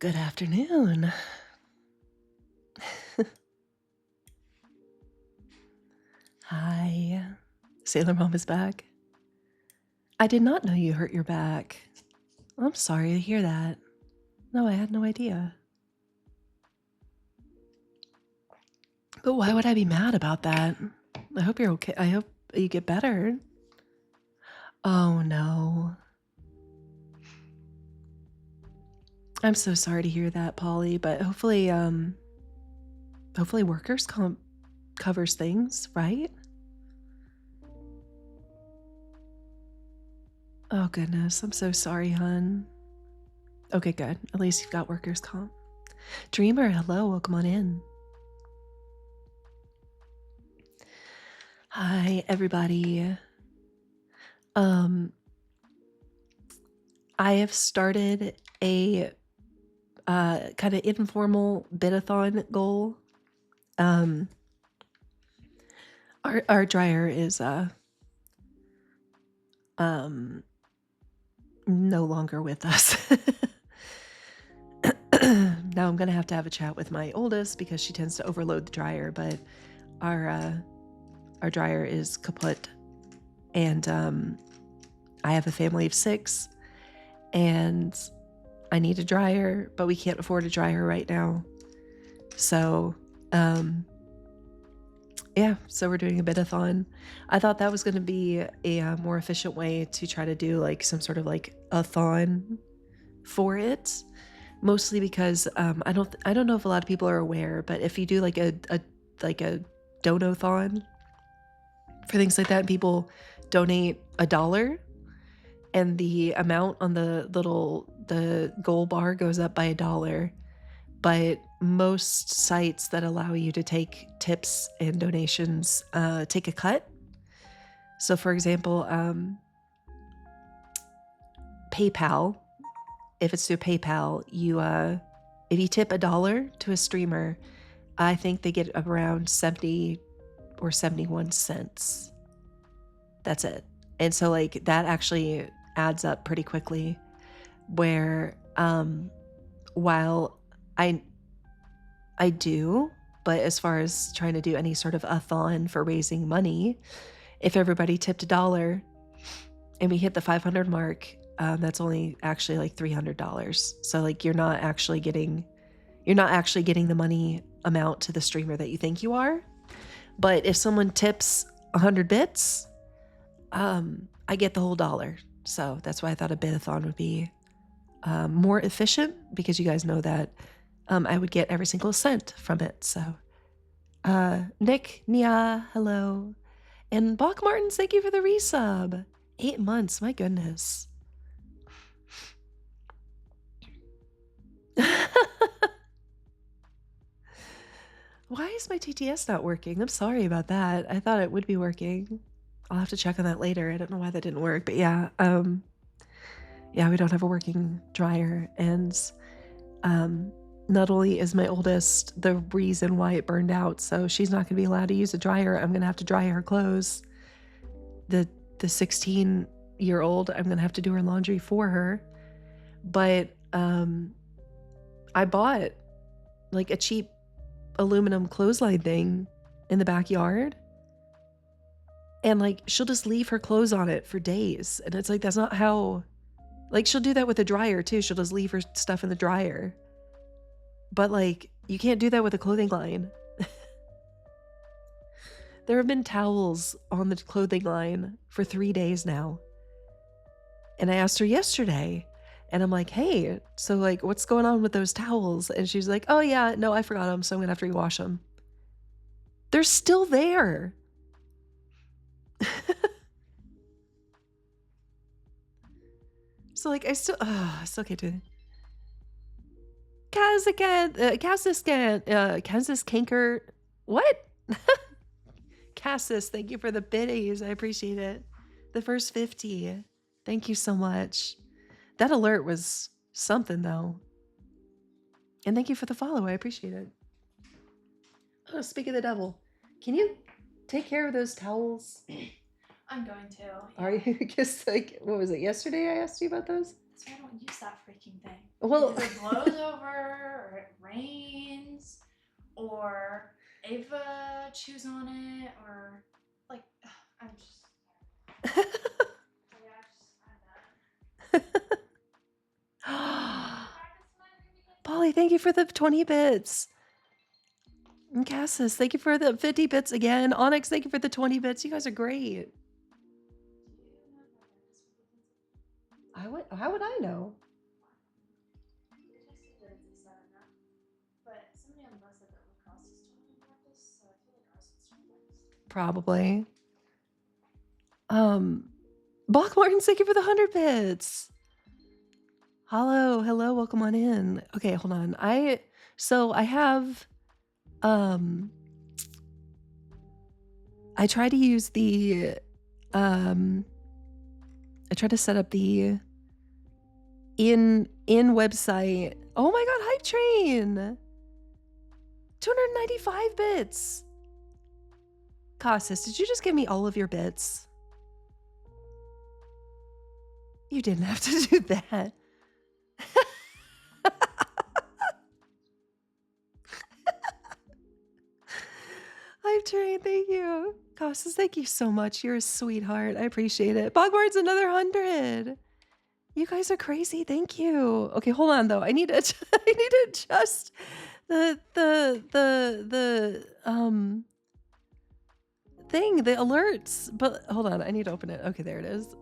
Good afternoon. Hi. Sailor Mom is back. I did not know you hurt your back. I'm sorry to hear that. No, I had no idea. But why would I be mad about that? I hope you're okay. I hope you get better. Oh no. I'm so sorry to hear that, Polly, but hopefully workers comp covers things, right? Oh goodness, I'm so sorry, hon. Okay, good. At least you've got workers comp. Dreamer, hello, welcome on in. Hi, everybody. I have started a kind of informal bit-a-thon goal. Our dryer is no longer with us. Now I'm gonna have to have a chat with my oldest because she tends to overload the dryer, but our dryer is kaput, and I have a family of 6, and I need a dryer, but we can't afford a dryer right now. So yeah, so we're doing a bit-a-thon. I thought that was going to be a more efficient way to try to do like some sort of like a thon for it. Mostly because I don't know if a lot of people are aware, but if you do like a dono-thon for things like that, and people donate $1, and the amount on the goal bar goes up by $1. But most sites that allow you to take tips and donations take a cut. So for example, PayPal, if it's through PayPal, you if you tip $1 to a streamer, I think they get around 70 or 71 cents. That's it. And so like that actually adds up pretty quickly, where while I do, but as far as trying to do any sort of a thon for raising money, if everybody tipped $1 and we hit the 500 mark, that's only actually like $300. So like you're not actually getting the money amount to the streamer that you think you are. But if someone tips 100 bits, I get the whole $1. So that's why I thought a bit-a-thon would be more efficient, because you guys know that I would get every single cent from it. So Nick, Nia, hello. And Bach Martins, thank you for the resub. 8 months, my goodness. Why is my TTS not working? I'm sorry about that. I thought it would be working. I'll have to check on that later. I don't know why that didn't work, but yeah, we don't have a working dryer, and not only is my oldest the reason why it burned out, so she's not going to be allowed to use a dryer. I'm going to have to dry her clothes. The 16-year-old, I'm going to have to do her laundry for her. But I bought like a cheap aluminum clothesline thing in the backyard, and like she'll just leave her clothes on it for days, and it's like, that's not how, like, she'll do that with a dryer too. She'll just leave her stuff in the dryer. But like, you can't do that with a clothing line. There have been towels on the clothing line for 3 days now. And I asked her yesterday, and I'm like, hey, so like, what's going on with those towels? And she's like, oh yeah, no, I forgot them, so I'm gonna have to rewash them. They're still there. So like, I still can't do it. Cassis Canker. What? Cassis, thank you for the biddies. I appreciate it. The first 50. Thank you so much. That alert was something though. And thank you for the follow. I appreciate it. Oh, speak of the devil. Can you take care of those towels? I'm going to. Are you? Because like, what was it? Yesterday I asked you about those? That's why I don't use that freaking thing. Well, It either blows over, or it rains, or Ava chews on it, or like I'm just. Polly, thank you for the 20 bits. And Cassis, thank you for the 50 bits again. Onyx, thank you for the 20 bits. You guys are great. How would I know? Probably. Bach Martin, thank you for the 100 bits. Hello, welcome on in. Okay, hold on. I have I try to use the I try to set up the in website. Oh my god, Hype Train. 295 bits. Cassis, did you just give me all of your bits? You didn't have to do that. Hype Train, thank you. Cassis, thank you so much. You're a sweetheart. I appreciate it. Bogwart's another 100. You guys are crazy. Thank you. Okay, hold on though. I need to adjust the thing, the alerts. But hold on, I need to open it. Okay, there it is.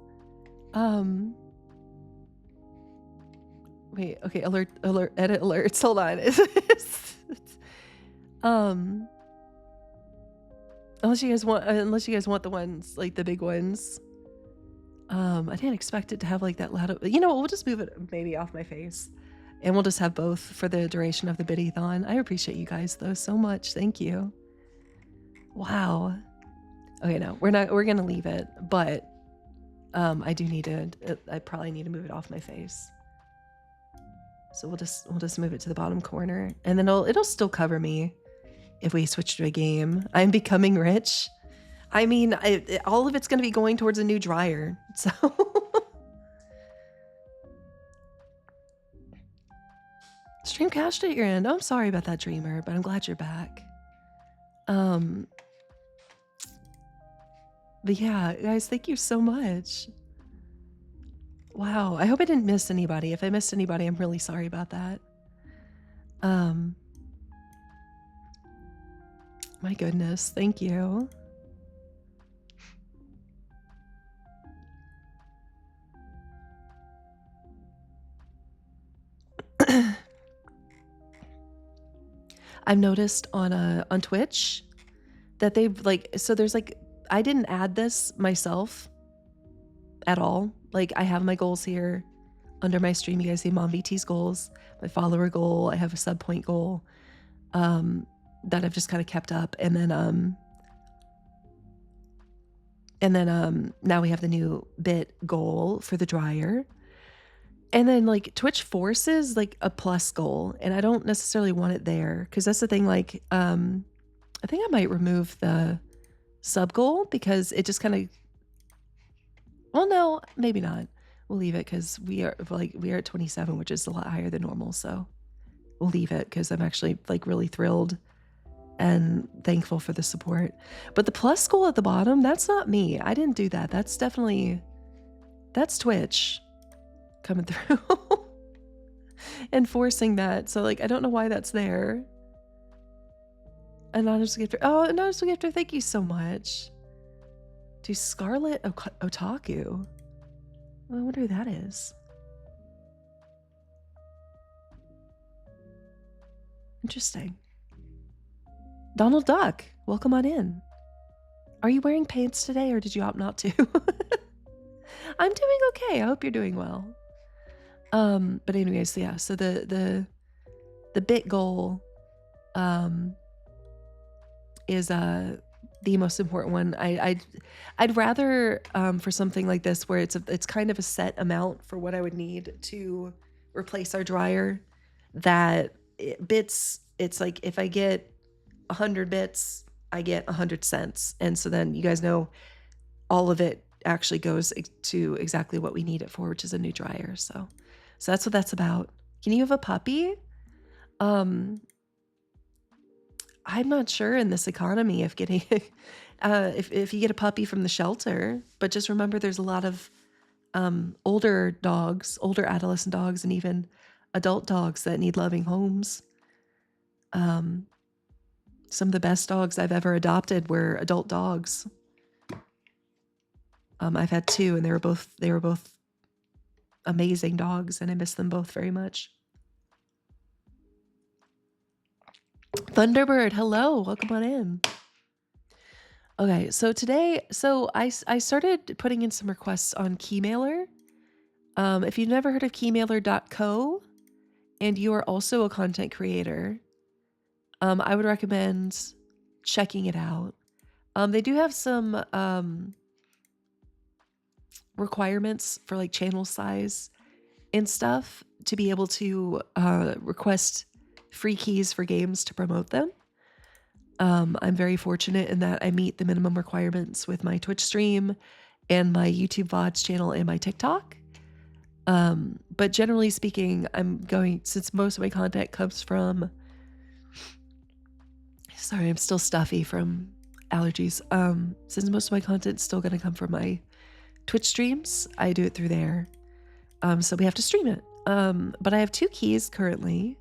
Wait, okay, alert, edit alerts. Hold on. Unless you guys want the ones, like the big ones. I didn't expect it to have like that loud. You know what? We'll just move it maybe off my face, and we'll just have both for the duration of the biddy-thon. I appreciate you guys though so much. Thank you. Wow. Okay, no, we're gonna leave it, but I do need to. I probably need to move it off my face. So we'll just move it to the bottom corner, and then it'll still cover me if we switch to a game. I'm becoming rich. I mean, all of it's going to be going towards a new dryer. So stream cashed at your end. Oh, I'm sorry about that, Dreamer, but I'm glad you're back. But yeah, guys, thank you so much. Wow, I hope I didn't miss anybody. If I missed anybody, I'm really sorry about that. My goodness, thank you. I've noticed on Twitch that they've there's I didn't add this myself at all. Like I have my goals here under my stream. You guys see Mom VT's goals, my follower goal. I have a sub point goal that I've just kind of kept up, and then now we have the new bit goal for the dryer. And then like Twitch forces like a plus goal, and I don't necessarily want it there because that's the thing. Like, I think I might remove the sub goal because it just kind of. Well, no, maybe not. We'll leave it because we are at 27, which is a lot higher than normal. So we'll leave it because I'm actually like really thrilled and thankful for the support. But the plus goal at the bottom, that's not me. I didn't do that. That's Twitch coming through and forcing that. So like I don't know why that's there. Anonymous Gifter. Oh, Anonymous Gifter, thank you so much. To Scarlet Otaku. I wonder who that is. Interesting. Donald Duck, welcome on in. Are you wearing pants today or did you opt not to? I'm doing okay. I hope you're doing well. But anyways, yeah, so the bit goal is the most important one. I'd rather for something like this where it's kind of a set amount for what I would need to replace our dryer, that bits, it's like if I get 100 bits, I get 100 cents. And so then you guys know all of it actually goes to exactly what we need it for, which is a new dryer. So So that's what that's about. Can you have a puppy? Um, I'm not sure in this economy if getting if you get a puppy from the shelter, but just remember there's a lot of older dogs, older adolescent dogs, and even adult dogs that need loving homes. Um, some of the best dogs I've ever adopted were adult dogs. I've had two, and they were both amazing dogs, and I miss them both very much. Thunderbird, hello, welcome on in. Okay, so today, I started putting in some requests on Keymailer. If you've never heard of keymailer.co and you are also a content creator, I would recommend checking it out. They do have some requirements for like channel size and stuff to be able to request free keys for games to promote them. I'm very fortunate in that I meet the minimum requirements with my Twitch stream and my YouTube VODs channel and my TikTok. But generally speaking, since most of my content comes from, sorry, I'm still stuffy from allergies. Since most of my content's still going to come from my Twitch streams, I do it through there. So we have to stream it. But I have 2 keys currently.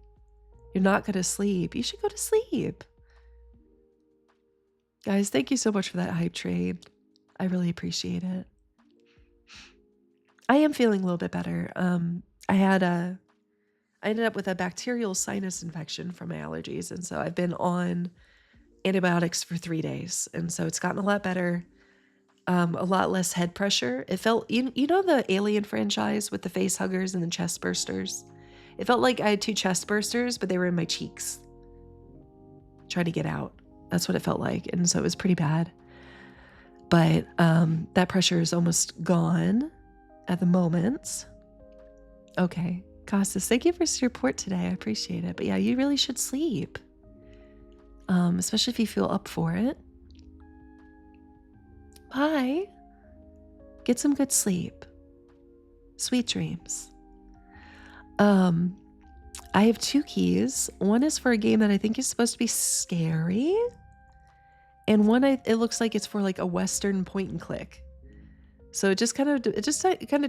You're not going to sleep. You should go to sleep. Guys, thank you so much for that hype train. I really appreciate it. I am feeling a little bit better. I ended up with a bacterial sinus infection from my allergies, and so I've been on antibiotics for 3 days, and so it's gotten a lot better. A lot less head pressure. It felt, you know the Alien franchise with the face huggers and the chest bursters? It felt like I had 2 chest bursters, but they were in my cheeks, trying to get out. That's what it felt like, and so it was pretty bad. But that pressure is almost gone at the moment. Okay, Costas, thank you for your support today. I appreciate it. But yeah, you really should sleep, especially if you feel up for it. Bye. Get some good sleep. Sweet dreams. I have 2 keys. One is for a game that I think is supposed to be scary, and one it looks like it's for like a Western point and click. So it just kind of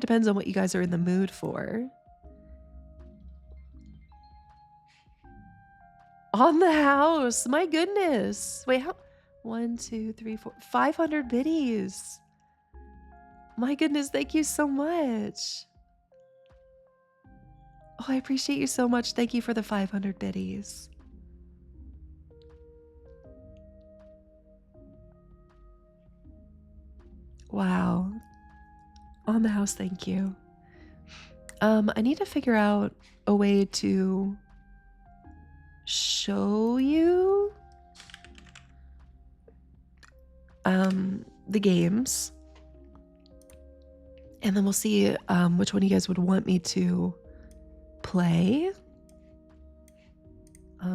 depends on what you guys are in the mood for. On the house, my goodness. Wait, how? 1, 2, 3, 4, 500 biddies. My goodness, thank you so much. Oh, I appreciate you so much. Thank you for the 500 biddies. Wow. On the house, thank you. I need to figure out a way to show you the games. And then we'll see which one you guys would want me to play.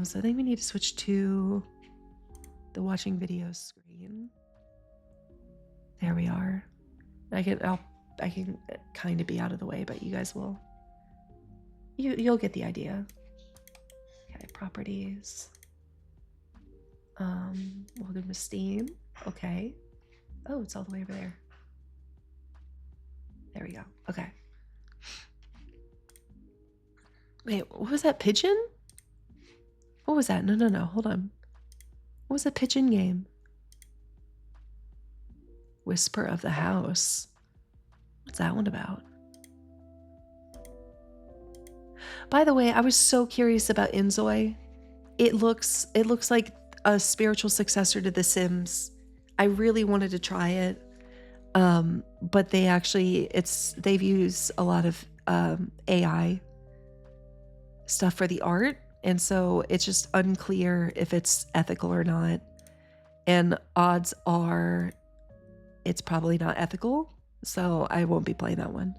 So I think we need to switch to the watching videos screen. There we are. I can kind of be out of the way, but you guys will. You'll get the idea. Okay, properties. Welcome to Steam. Okay. Oh, it's all the way over there. There we go. Okay. Wait, what was that? Pigeon? What was that? No. Hold on. What was that pigeon game? Whisper of the House. What's that one about? By the way, I was so curious about Inzoi. It looks like a spiritual successor to The Sims. I really wanted to try it. But they've used a lot of AI stuff for the art, and so it's just unclear if it's ethical or not. And odds are it's probably not ethical, so I won't be playing that one.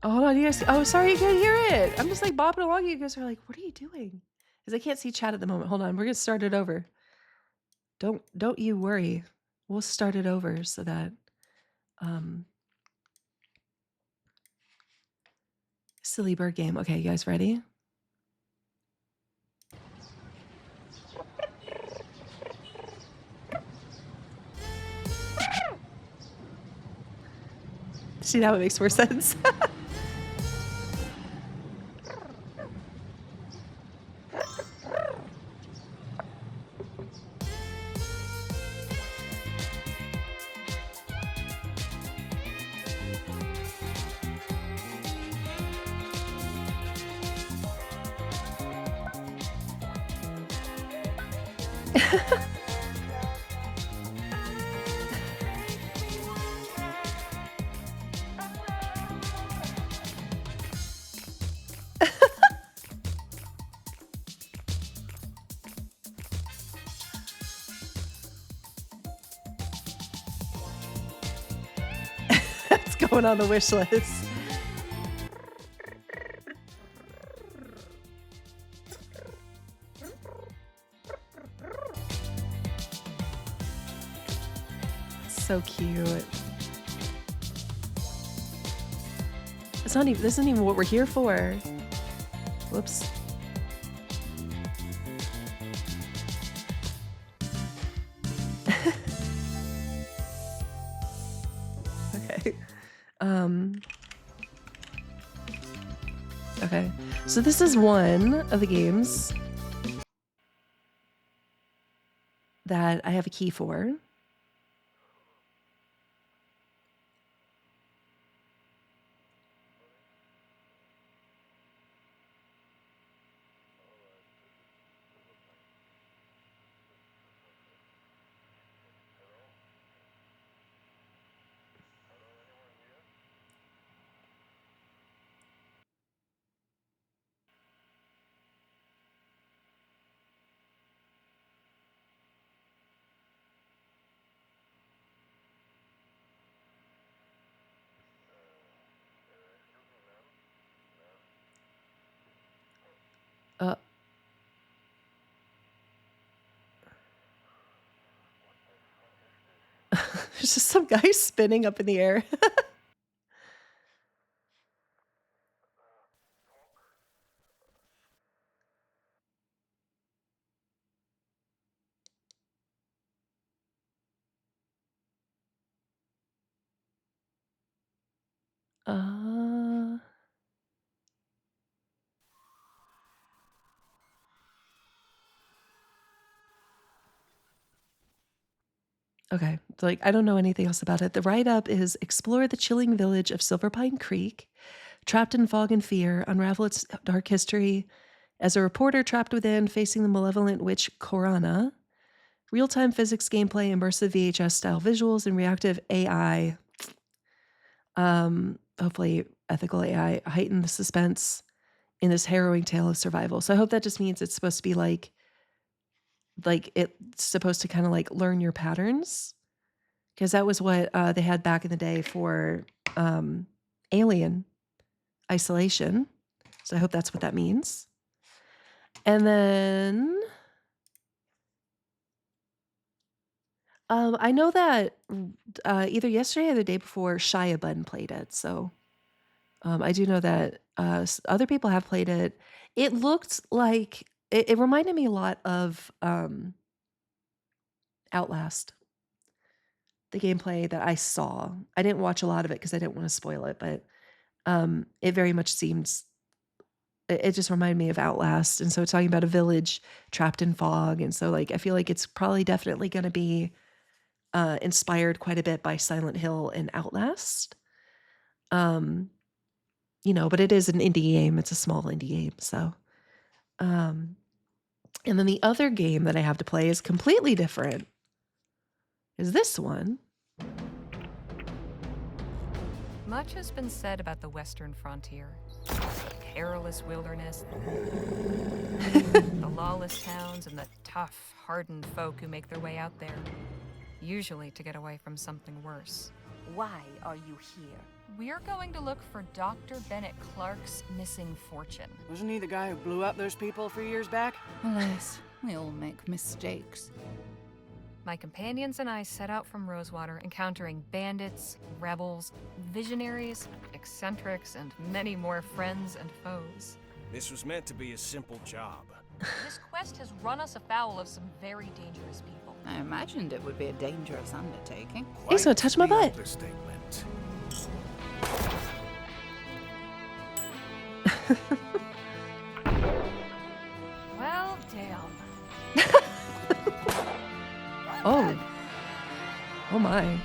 Oh, hold on, you guys. Oh, sorry, you can't hear it. I'm just like bopping along. You guys are like, "What are you doing?" Because I can't see chat at the moment. Hold on, we're gonna start it over. Don't you worry. We'll start it over so that um silly bird game. Okay, you guys ready? See, now it makes more sense. That's going on the wish list. So cute. It's not even. This isn't even what we're here for. Whoops. Okay. Okay. So this is one of the games that I have a key for. Uh, there's just some guy spinning up in the air. uh, okay. So, like, I don't know anything else about it. The write-up is explore the chilling village of Silverpine Creek, trapped in fog and fear, unravel its dark history as a reporter trapped within, facing the malevolent witch Korana. Real-time physics gameplay, immersive VHS-style visuals, and reactive AI. Hopefully ethical AI heighten the suspense in this harrowing tale of survival. So I hope that just means it's supposed to be like it's supposed to kind of like learn your patterns, because that was what they had back in the day for Alien Isolation. So I hope that's what that means. And then I know that either yesterday or the day before, Shia Bun played it. So I do know that other people have played it. It looked like it reminded me a lot of Outlast, the gameplay that I saw. I didn't watch a lot of it because I didn't want to spoil it, but it very much seems. It just reminded me of Outlast, and so it's talking about a village trapped in fog, and so like I feel like it's probably definitely going to be inspired quite a bit by Silent Hill and Outlast. But it is an indie game. It's a small indie game, so. Um, and then the other game that I have to play is completely different. Is this one? Much has been said about the western frontier. The perilous wilderness, the lawless towns, and the tough, hardened folk who make their way out there, usually to get away from something worse. Why are you here? We're going to look for Dr. Bennett Clark's missing fortune. Wasn't he the guy who blew up those people a few years back? Alas, we all make mistakes. My companions and I set out from Rosewater, encountering bandits, rebels, visionaries, eccentrics, and many more friends and foes. This was meant to be a simple job. This quest has run us afoul of some very dangerous people. I imagined it would be a dangerous undertaking. He's gonna touch my Quite the butt. understatement. Well, damn. Oh. Oh my.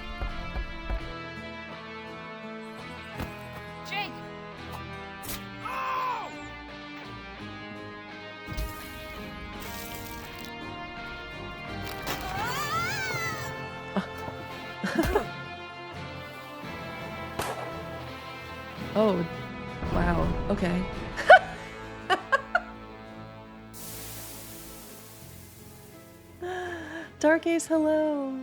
Jake! Oh. Wow. Okay. Dark Ace, hello.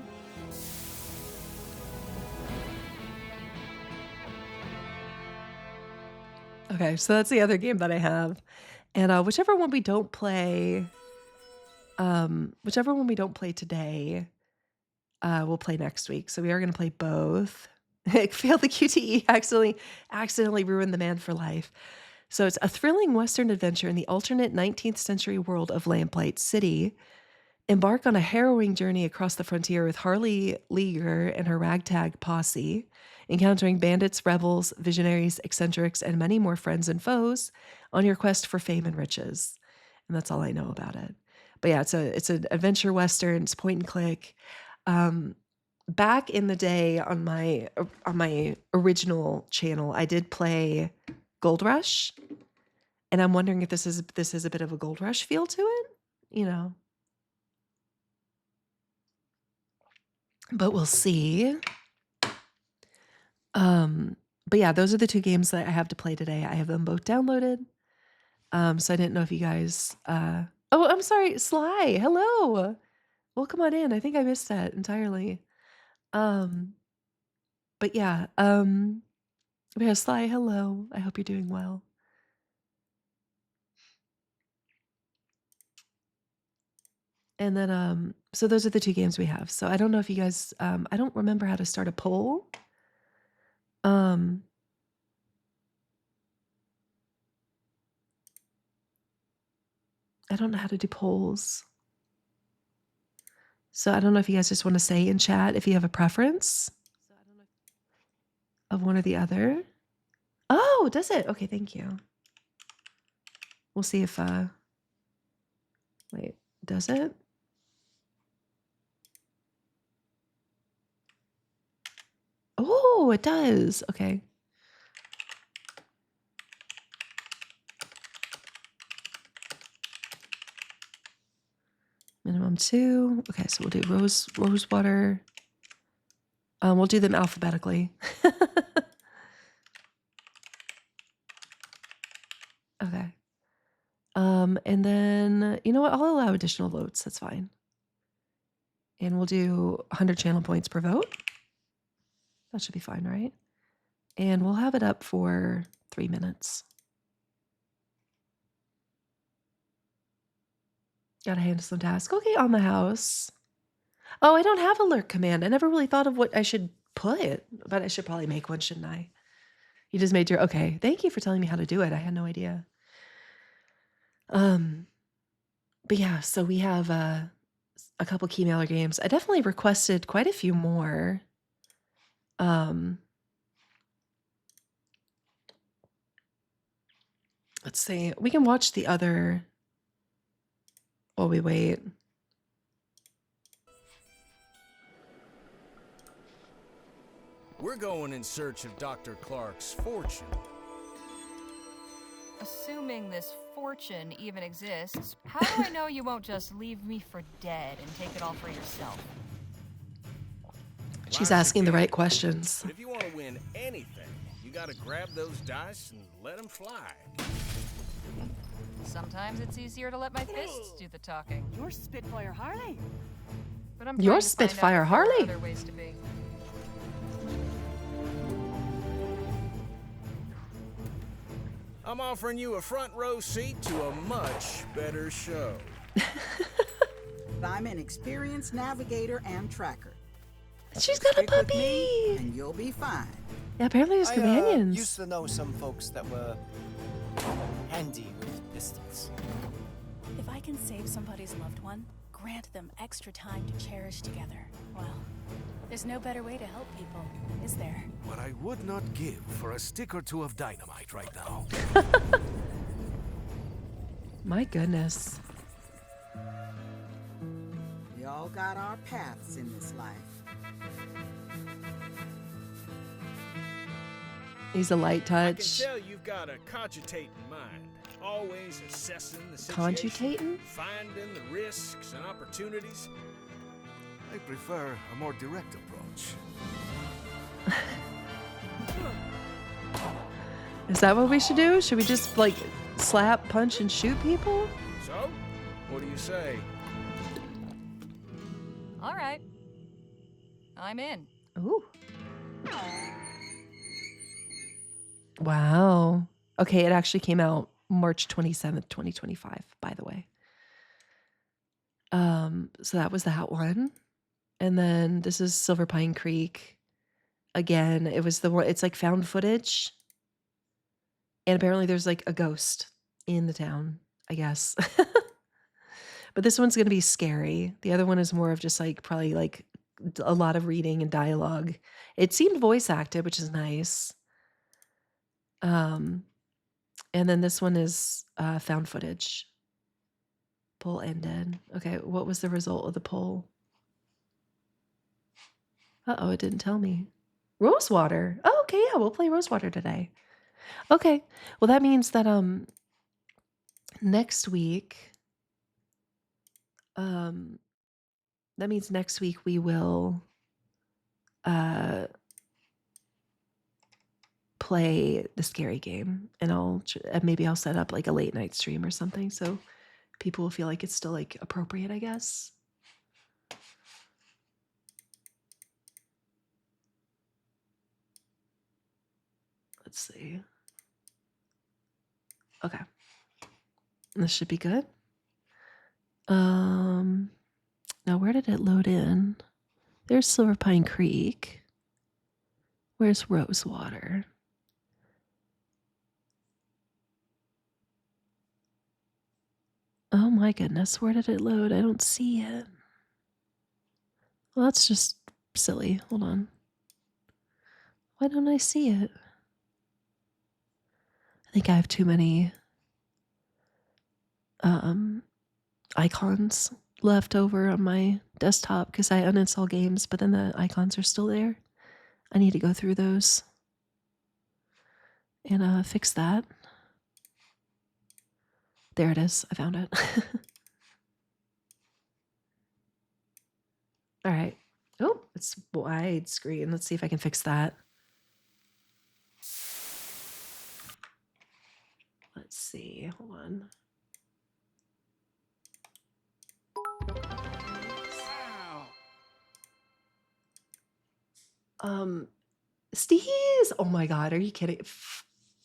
Okay, so that's the other game that I have. And whichever one we don't play today, we'll play next week. So we are going to play both. Failed the QTE, accidentally ruined the man for life. So it's a thrilling Western adventure in the alternate 19th century world of Lamplight City. Embark on a harrowing journey across the frontier with Harley Leaguer and her ragtag posse, encountering bandits, rebels, visionaries, eccentrics, and many more friends and foes on your quest for fame and riches. And that's all I know about it. But yeah, it's an adventure western. It's point and click. Back in the day on my original channel, I did play Gold Rush, and I'm wondering if this is a bit of a Gold Rush feel to it, you know. But we'll see. But yeah, those are the two games that I have to play today. I have them both downloaded. So I didn't know if you guys oh, I'm sorry, Sly. Hello. Welcome on in. I think I missed that entirely. But yeah, Sly, hello. I hope you're doing well. And then so those are the two games we have. So I don't know if you guys I don't remember how to start a poll. I don't know how to do polls. So I don't know if you guys just want to say in chat if you have a preference of one or the other. Oh, does it? Okay, thank you. We'll see if wait, does it? Oh, it does. Okay. Minimum 2. Okay, so we'll do Rosewater. We'll do them alphabetically. Okay. And then, you know what? I'll allow additional votes. That's fine. And we'll do 100 channel points per vote. That should be fine, right? And we'll have it up for 3 minutes. Gotta handle some tasks. Okay, on the house. Oh, I don't have a lurk command. I never really thought of what I should put, but I should probably make one, shouldn't I? You just made your, okay. Thank you for telling me how to do it. I had no idea. But yeah, so we have a couple key mailer games. I definitely requested quite a few more. Let's see. We can watch the other while we wait. We're going in search of Dr. Clark's fortune. Assuming this fortune even exists, how do I know you won't just leave me for dead and take it all for yourself? She's asking the right questions. But if you want to win anything, you gotta grab those dice and let them fly. Sometimes it's easier to let my fists do the talking. You're Spitfire Harley. But I'm You're trying to find out Spitfire if there are Harley. other ways to be. I'm offering you a front row seat to a much better show. I'm an experienced navigator and tracker. She's got a Stick with me, puppy. and you'll be fine. Yeah, apparently there's I companions. used to know some folks that were handy with pistols. If I can save somebody's loved one, grant them extra time to cherish together, well, there's no better way to help people, is there? What I would not give for a stick or two of dynamite right now. My goodness. We all got our paths in this life. He's a light I can touch. tell you've got a cogitating mind, always assessing the situation, Cogitating? finding the risks and opportunities. I prefer a more direct approach. Is that what we should do? Should we just like slap, punch, and shoot people? So, what do you say? All right. I'm in. Ooh. Wow. Okay, it actually came out March 27th, 2025, by the way. So that was that one. And then this is Silver Pine Creek. Again, it was the one, it's like found footage. And apparently there's like a ghost in the town, I guess. But this one's going to be scary. The other one is more of just like probably like a lot of reading and dialogue. It seemed voice acted, which is nice. And then this one is found footage. Poll ended. Okay, what was the result of the poll? Uh-oh, it didn't tell me. Rosewater. Oh, okay, yeah, we'll play Rosewater today. Okay. Well, that means that next week we will play the scary game, and maybe I'll set up like a late night stream or something so people will feel like it's still like appropriate, I guess. Let's see. Okay. This should be good. Now where did it load in? There's Silver Pine Creek. Where's Rosewater? Oh my goodness, where did it load? I don't see it. Well, that's just silly. Hold on. Why don't I see it? I think I have too many icons left over on my desktop because I uninstall games, but then the icons are still there. I need to go through those and fix that. There it is. I found it. All right. Oh, it's widescreen. Let's see if I can fix that. Let's see. Hold on. Steez. Oh my God. Are you kidding?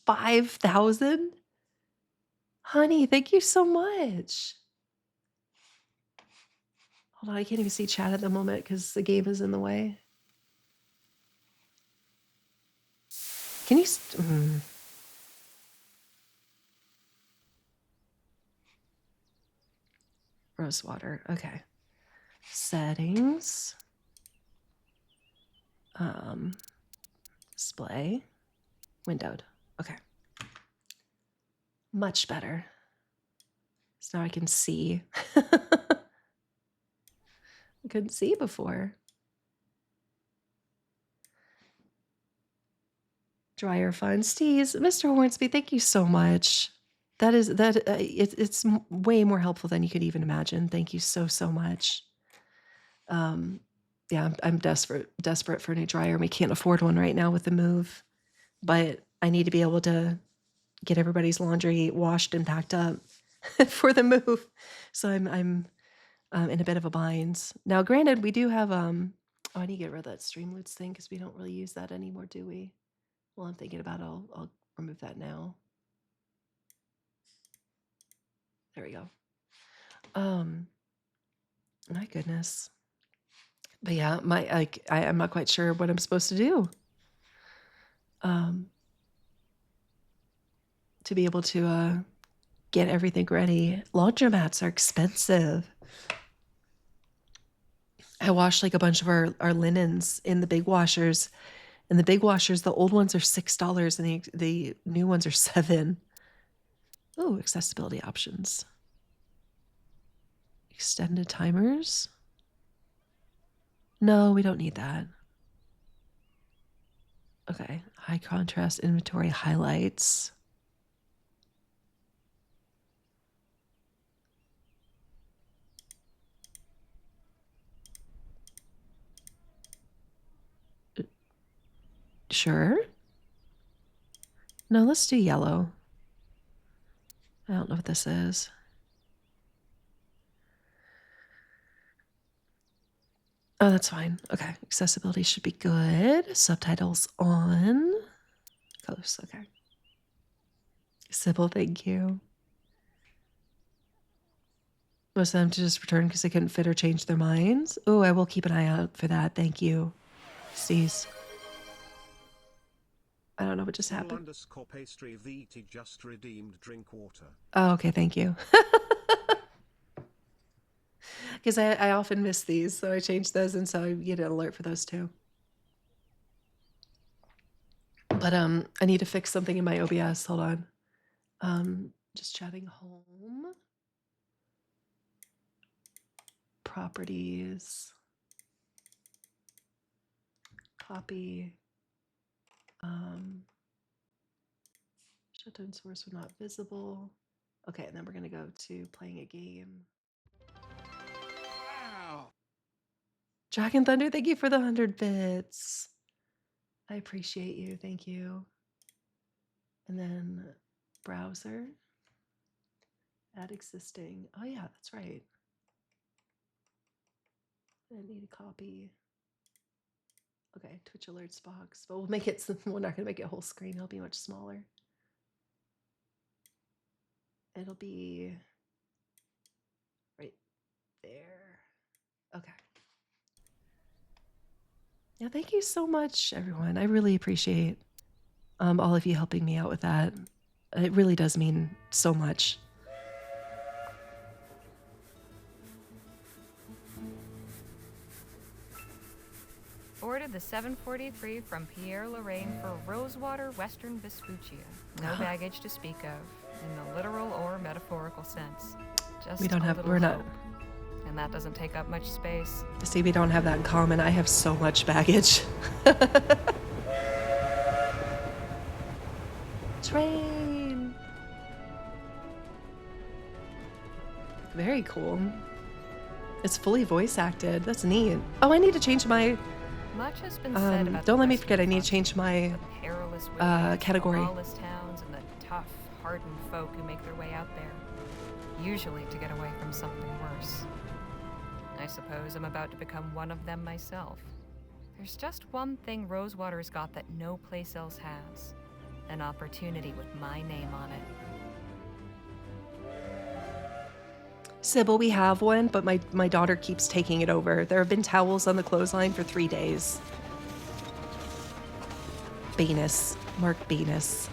5,000? Honey, thank you so much. Hold on. I can't even see chat at the moment because the game is in the way. Can you? Rosewater. Okay. Settings. Display. Windowed. Okay. Much better. So now I can see. I couldn't see before. Dryer fun. Steez. Mr. Hornsby, thank you so much. It's way more helpful than you could even imagine. Thank you so much. Yeah, I'm desperate for a new dryer. We can't afford one right now with the move, but I need to be able to get everybody's laundry washed and packed up for the move. So I'm in a bit of a bind. Now, granted, we do have I need to get rid of that Streamloots thing because we don't really use that anymore, do we? Well, I'm thinking about it. I'll remove that now. There we go. My goodness. But yeah, I'm not quite sure what I'm supposed to do. To be able to get everything ready. Laundromats are expensive. I washed like a bunch of our linens in the big washers. And the big washers, the old ones are $6 and the new ones are $7. Oh, accessibility options. Extended timers? No, we don't need that. Okay, high contrast inventory highlights. Sure. No, let's do yellow. I don't know what this is. Oh, that's fine. Okay, accessibility should be good. Subtitles on. Close, okay. Sybil, thank you. Most of them to just return because they couldn't fit or change their minds. Oh, I will keep an eye out for that. Thank you. Cease. I don't know what just happened. _pastry VT just redeemed drink water. Oh, okay, thank you. Because I often miss these, so I changed those, and so I get an alert for those too. But I need to fix something in my OBS. Hold on. Just chatting home. Properties. Copy. Shutdown source was not visible. Okay, and then we're gonna go to playing a game. Wow. Dragon Thunder, thank you for the 100 bits. I appreciate you. Thank you. And then browser. Add existing. Oh yeah, that's right. I need a copy. Okay, Twitch alerts box, but we'll make it. We're not gonna make it whole screen. It'll be much smaller. It'll be right there. Okay. Yeah, thank you so much, everyone. I really appreciate all of you helping me out with that. It really does mean so much. Boarded the 743 from Pierre Lorraine for Rosewater, Western Vespuccia. No baggage to speak of, in the literal or metaphorical sense. Just We don't a have. little We're not. hope. And that doesn't take up much space. See, we don't have that in common. I have so much baggage. Train. Very cool. It's fully voice acted. That's neat. Oh, I need to change my. Much has been said about Don't the let me Western forget. I need to Front, change my the perilous ways, category. the lawless towns, and the tough, hardened folk who make their way out there, usually to get away from something worse. I suppose I'm about to become one of them myself. There's just one thing Rosewater's got that no place else has. An opportunity with my name on it. Sybil, we have one, but my daughter keeps taking it over. There have been towels on the clothesline for 3 days. Venus. Mark Venus.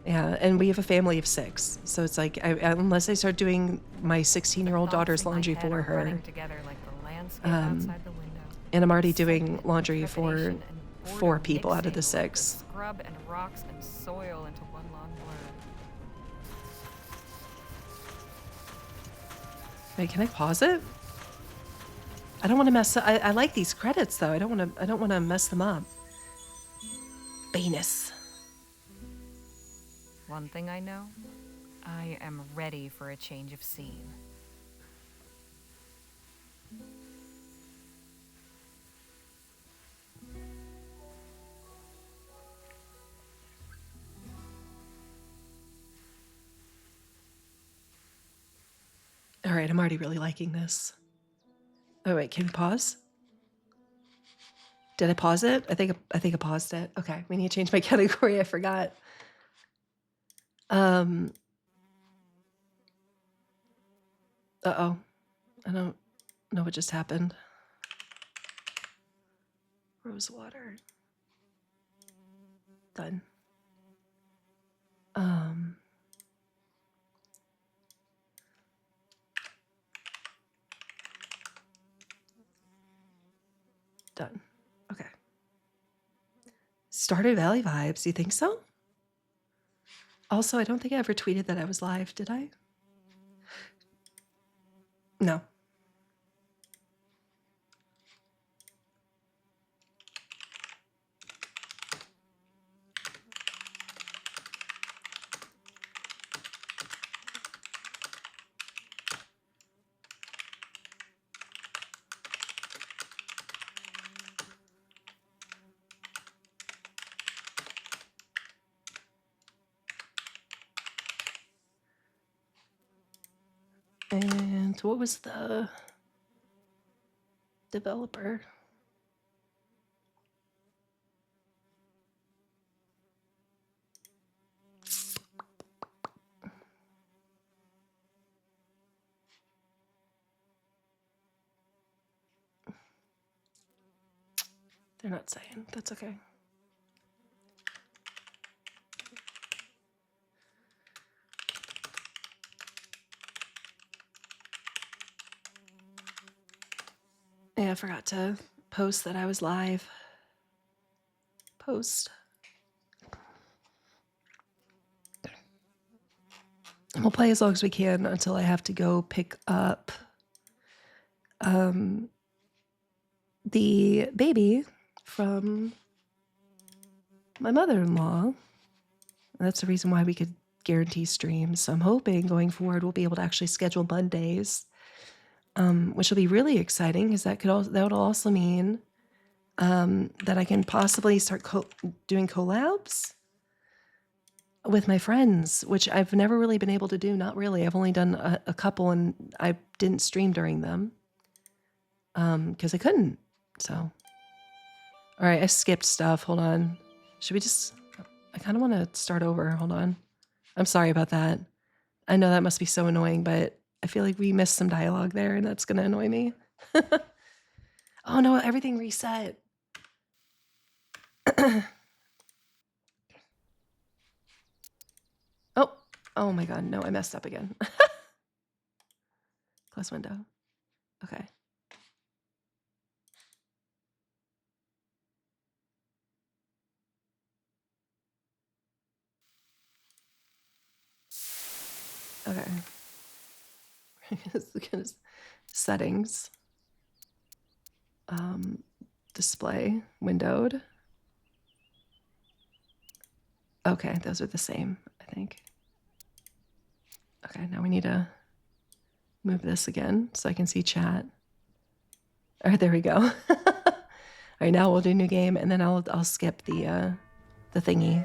Yeah, and we have a family of 6. So it's like, unless I start doing my 16-year-old daughter's laundry for her. Running together like the landscape outside the window. And I'm already doing laundry for Trepidation and 4 boredom people out of the mixing like 6. Scrub and rocks and soil into one long blur. Wait, can I pause it? I don't want to mess up. I like these credits though. I don't want to mess them up. Venus. One thing I know, I am ready for a change of scene. All right, I'm already really liking this. Oh wait, can we pause? Did I pause it? I think I paused it. Okay, we need to change my category. I forgot. Um. Uh-oh. I don't know what just happened. Rosewater. Done. Done. Okay. Stardew Valley vibes. You think so? Also, I don't think I ever tweeted that I was live, did I? No. And what was the developer? They're not saying. That's okay. Yeah, I forgot to post that I was live. Post. We'll play as long as we can until I have to go pick up the baby from my mother-in-law. That's the reason why we could guarantee streams. So I'm hoping going forward we'll be able to actually schedule Mondays, which will be really exciting because that would also mean that I can possibly start doing collabs with my friends, which I've never really been able to do. Not really. I've only done a couple, and I didn't stream during them because I couldn't. So, all right, I skipped stuff. Hold on. Should we just? I kind of want to start over. Hold on. I'm sorry about that. I know that must be so annoying, but I feel like we missed some dialogue there, and that's gonna annoy me. Oh no, everything reset. Oh my god, no, I messed up again. Close window. Okay. Okay. Settings. Display windowed. Okay, those are the same, I think. Okay, now we need to move this again so I can see chat. All right, there we go. All right, now we'll do new game, and then I'll skip the thingy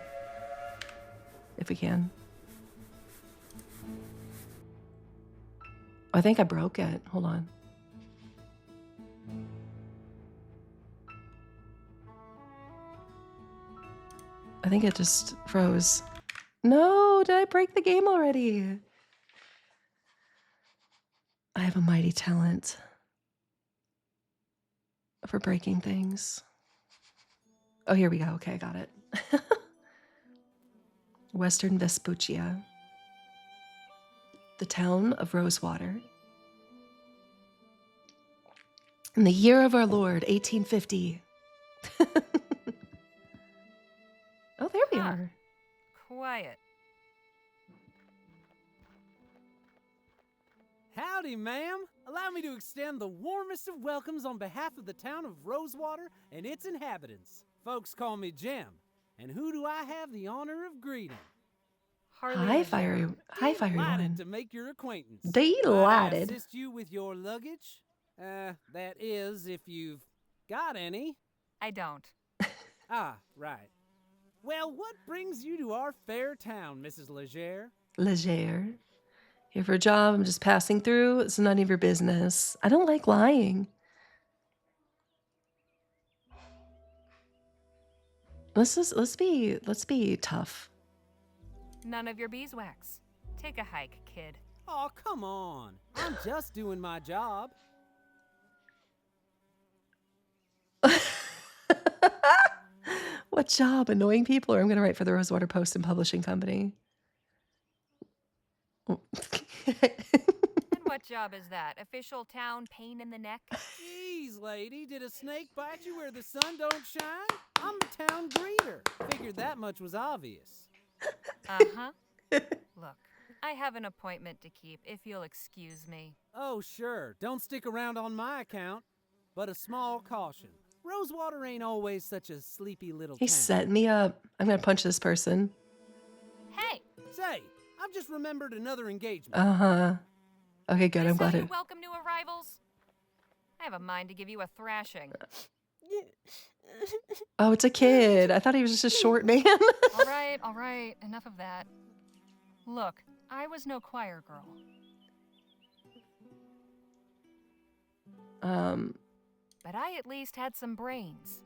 if we can. I think I broke it. Hold on. I think it just froze. No, did I break the game already? I have a mighty talent for breaking things. Oh, here we go. Okay, I got it. Western Vespuccia. The town of Rosewater. In the year of our Lord, 1850. Oh, there we are. Quiet. Howdy, ma'am. Allow me to extend the warmest of welcomes on behalf of the town of Rosewater and its inhabitants. Folks call me Jim. And who do I have the honor of greeting? Hi, Fiery Delighted One. to make your acquaintance. Delighted. Might I assist you with your luggage? That is, if you've got any. I don't. Ah, right. Well, what brings you to our fair town, Mrs. Leger? Leger. Here for a job. I'm just passing through. It's none of your business. I don't like lying. Let's be tough. None of your beeswax. Take a hike, kid. Oh, come on. I'm just doing my job. What job? Annoying people, or I'm going to write for the Rosewater Post and Publishing Company. And what job is that? Official town pain in the neck? Jeez, lady, did a snake bite you where the sun don't shine? I'm the town greeter. Figured that much was obvious. Uh-huh. Look, I have an appointment to keep, if you'll excuse me. Oh, sure. Don't stick around on my account. But a small caution. Rosewater ain't always such a sleepy little He's town. setting me up. I'm going to punch this person. Hey! Say, I've just remembered another engagement. Uh-huh. Okay, good. Is I'm glad that it... your welcome new arrivals? I have a mind to give you a thrashing. Oh, it's a kid. I thought he was just a short man. All right. Enough of that. Look, I was no choir girl. But I at least had some brains.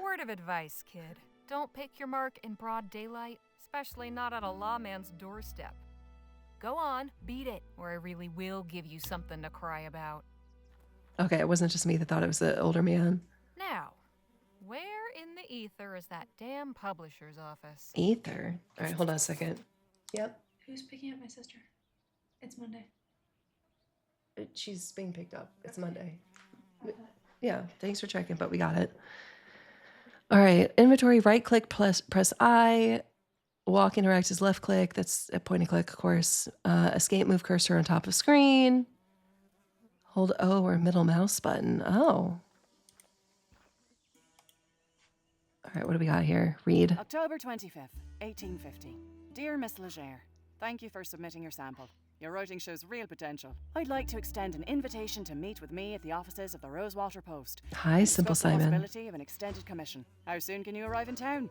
Word of advice, kid. Don't pick your mark in broad daylight, especially not at a lawman's doorstep. Go on, beat it, or I really will give you something to cry about. Okay, it wasn't just me that thought it was the older man. Now, where in the ether is that damn publisher's office? Ether? All right, hold on a second. Yep. Who's picking up my sister? It's Monday. She's being picked up. It's Monday. Yeah, thanks for checking, but we got it. All right, inventory, right click, press I. Walk interact is left click. That's a point and click, of course. Escape, move cursor on top of screen. Hold O or middle mouse button. Oh. All right, what do we got here? Read. October 25th, 1850. Dear Miss Leger, thank you for submitting your sample. Your writing shows real potential. I'd like to extend an invitation to meet with me at the offices of the Rosewater Post. Hi, Simple Discuss the Simon. possibility of an extended commission. How soon can you arrive in town?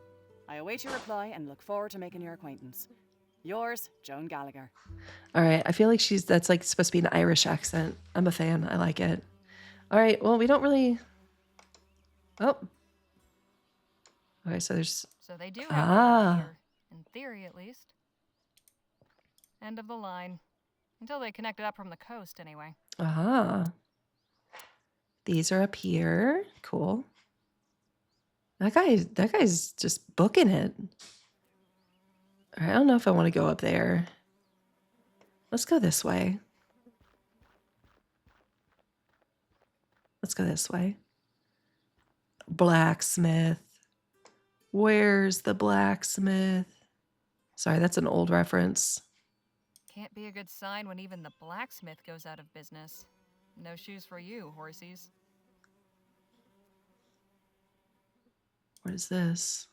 I await your reply and look forward to making your acquaintance. Yours, Joan Gallagher. All right, I feel like that's like supposed to be an Irish accent. I'm a fan. I like it. All right, well, we don't really... Oh. Okay, so there's... So they do have one here, in theory at least. End of the line. Until they connect it up from the coast, anyway. Ah. These are up here. Cool. That guy's just booking it. All right, I don't know if I want to go up there. Let's go this way. Let's go this way. Blacksmith. Where's the blacksmith? Sorry, that's an old reference. Can't be a good sign when even the blacksmith goes out of business. No shoes for you, horsies. What is this?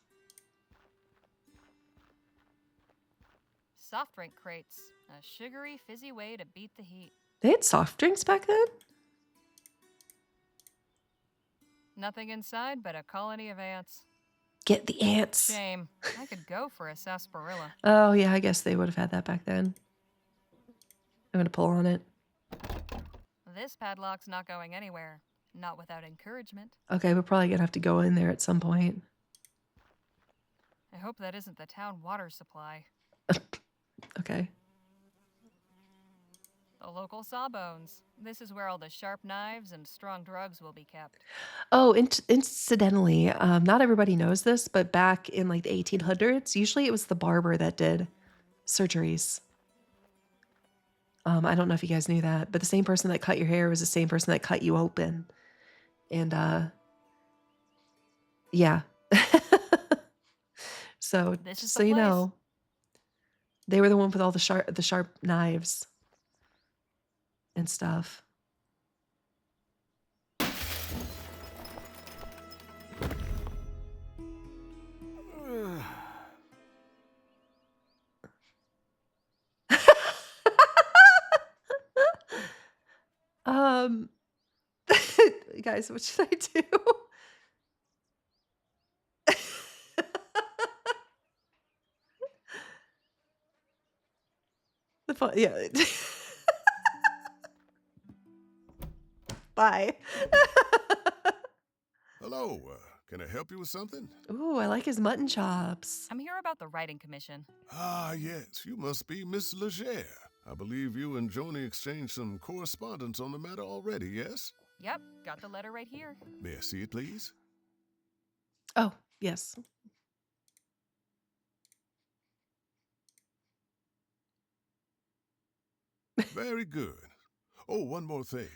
Soft drink crates. A sugary, fizzy way to beat the heat. They had soft drinks back then? Nothing inside but a colony of ants. Get the ants. Shame. I could go for a sarsaparilla. Oh, yeah, I guess they would have had that back then. I'm going to pull on it. This padlock's not going anywhere. Not without encouragement. Okay, we're probably going to have to go in there at some point. I hope that isn't the town water supply. Okay. The local sawbones. This is where all the sharp knives and strong drugs will be kept. Oh, incidentally, not everybody knows this, but back in like the 1800s, usually it was the barber that did surgeries. I don't know if you guys knew that, but the same person that cut your hair was the same person that cut you open. And yeah. So just so you know, they were the one with all the sharp knives and stuff. Guys, what should I do? The fun, yeah. Bye. Hello, Can I help you with something? Ooh, I like his mutton chops. I'm here about the writing commission. Ah, yes, you must be Miss Legere. I believe you and Joni exchanged some correspondence on the matter already, yes? Yep, got the letter right here. May I see it, please? Oh, yes. Very good. Oh, one more thing.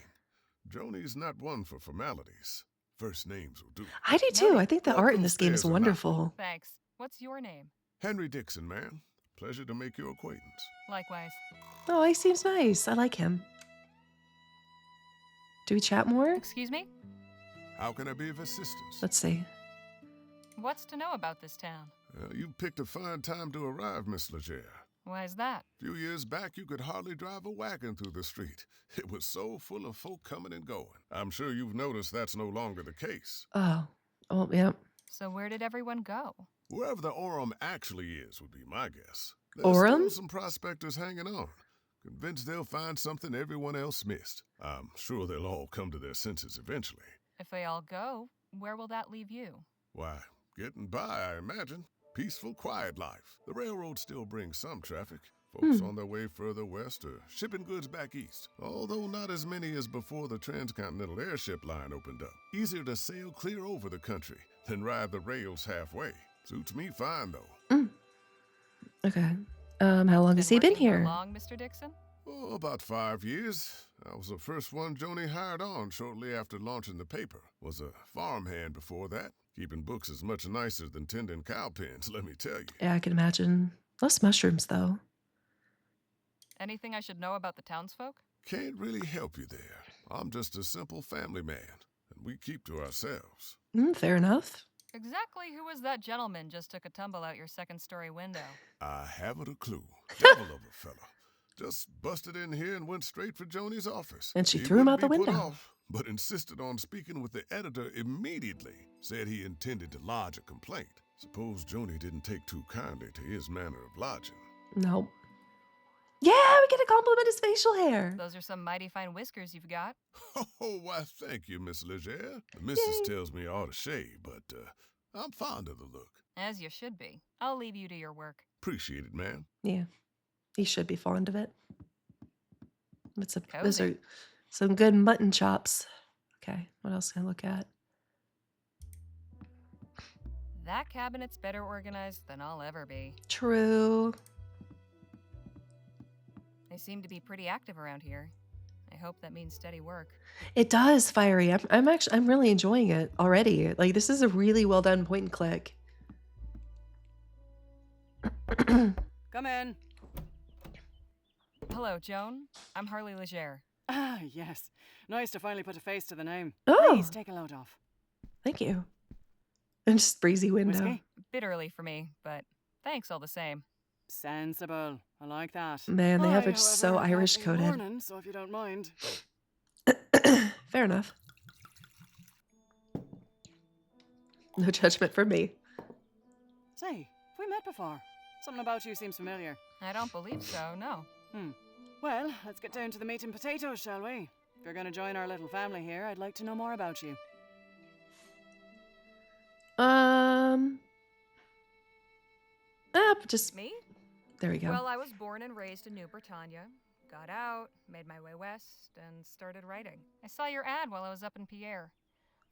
Joni's not one for formalities. First names will do. I do too. I think the art in Welcome, this game is stairs are not- wonderful. Thanks. What's your name? Henry Dixon, man. Pleasure to make your acquaintance. Likewise. Oh, he seems nice. I like him. Do we chat more? Excuse me? How can I be of assistance? Let's see. What's to know about this town? You picked a fine time to arrive, Miss Legere. Why's that? A few years back, you could hardly drive a wagon through the street. It was so full of folk coming and going. I'm sure you've noticed that's no longer the case. Oh, yeah. So where did everyone go? Wherever the Orem actually is would be my guess. There's Orem? still some prospectors hanging on, convinced they'll find something everyone else missed. I'm sure they'll all come to their senses eventually. If they all go, where will that leave you? Why, getting by, I imagine. Peaceful, quiet life. The railroad still brings some traffic. Folks on their way further west or shipping goods back east. Although not as many as before the transcontinental airship line opened up. Easier to sail clear over the country than ride the rails halfway. Suits me fine, though. Okay. How long has he been working here here? Long, Mr. Dixon? Oh, about 5 years. I was the first one Joni hired on shortly after launching the paper. Was a farmhand before that. Keeping books is much nicer than tending cow pens, let me tell you. Yeah, I can imagine. Less mushrooms, though. Anything I should know about the townsfolk? Can't really help you there. I'm just a simple family man, and we keep to ourselves. Fair enough. Exactly who was that gentleman just took a tumble out your second-story window? I haven't a clue. Devil of a fella. Just busted in here and went straight for Joni's office. And she He threw him wouldn't out the be put window. off, but insisted on speaking with the editor immediately. Said he intended to lodge a complaint. Suppose Joni didn't take too kindly to his manner of lodging. Nope. Yeah, we get to compliment his facial hair. Those are some mighty fine whiskers you've got. Oh, why, thank you, Miss Legere. The missus tells me I ought to shave, but I'm fond of the look. As you should be. I'll leave you to your work. Appreciate it, ma'am. Yeah, he should be fond of it. Those Cozy. are some good mutton chops. Okay, what else can I look at? That cabinet's better organized than I'll ever be. True. They seem to be pretty active around here. I hope that means steady work. It does, Fiery. I'm really enjoying it already. Like, this is a really well done point and click. Come in. Hello, Joan. I'm Harley Legere. Ah, yes. Nice to finally put a face to the name. Oh. Please take a load off. Thank you. And just breezy window. Whiskey? Bit early for me, but thanks all the same. Sensible. I like that. Man, they I, have it so however, have Irish been coded. morning, so if you don't mind. Fair enough. No judgment from me. Say, have we met before? Something about you seems familiar. I don't believe so, no. Well, let's get down to the meat and potatoes, shall we? If you're going to join our little family here, I'd like to know more about you. Just Me? there we go. Well, I was born and raised in New Britannia. Got out, made my way west, and started writing. I saw your ad while I was up in Pierre.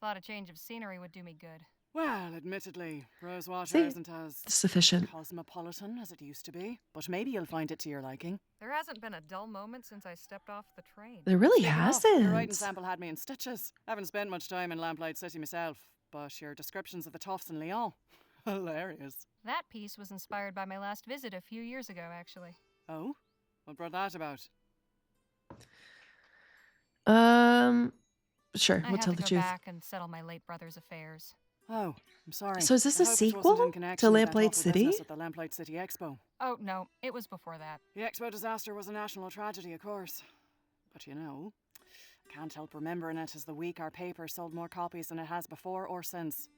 Thought a change of scenery would do me good. Well, admittedly, Rosewater See, isn't as sufficient. cosmopolitan as it used to be, but maybe you'll find it to your liking. There hasn't been a dull moment since I stepped off the train. There really Speaking of, hasn't. Your writing sample had me in stitches. I haven't spent much time in Lamplight City myself, but your descriptions of the Toffs in Lyon, hilarious. That piece was inspired by my last visit a few years ago, actually. Oh? What brought that about? Sure, I we'll had tell to the go truth. back and settle my late brother's affairs. Oh, I'm sorry. So is this I a hope this wasn't sequel in to connection with that Lamplight awful City? business At the Lamplight City Expo. Oh, no, it was before that. The Expo disaster was a national tragedy, of course. But you know, I can't help remembering it as the week our paper sold more copies than it has before or since.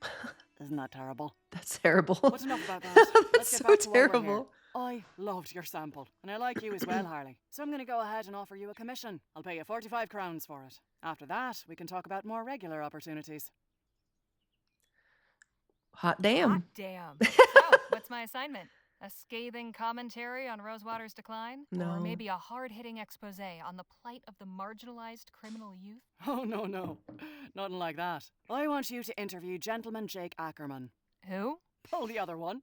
Isn't that terrible? That's terrible. But enough about that. Let's That's get so back to why we're here. terrible. I loved your sample, and I like you as well, Harley. So I'm going to go ahead and offer you a commission. I'll pay you 45 crowns for it. After that, we can talk about more regular opportunities. Hot damn. Hot damn. So, what's my assignment? A scathing commentary on Rosewater's decline? No. Or maybe a hard-hitting expose on the plight of the marginalized criminal youth? Oh, no. Nothing like that. I want you to interview Gentleman Jake Ackerman. Who? Oh, the other one.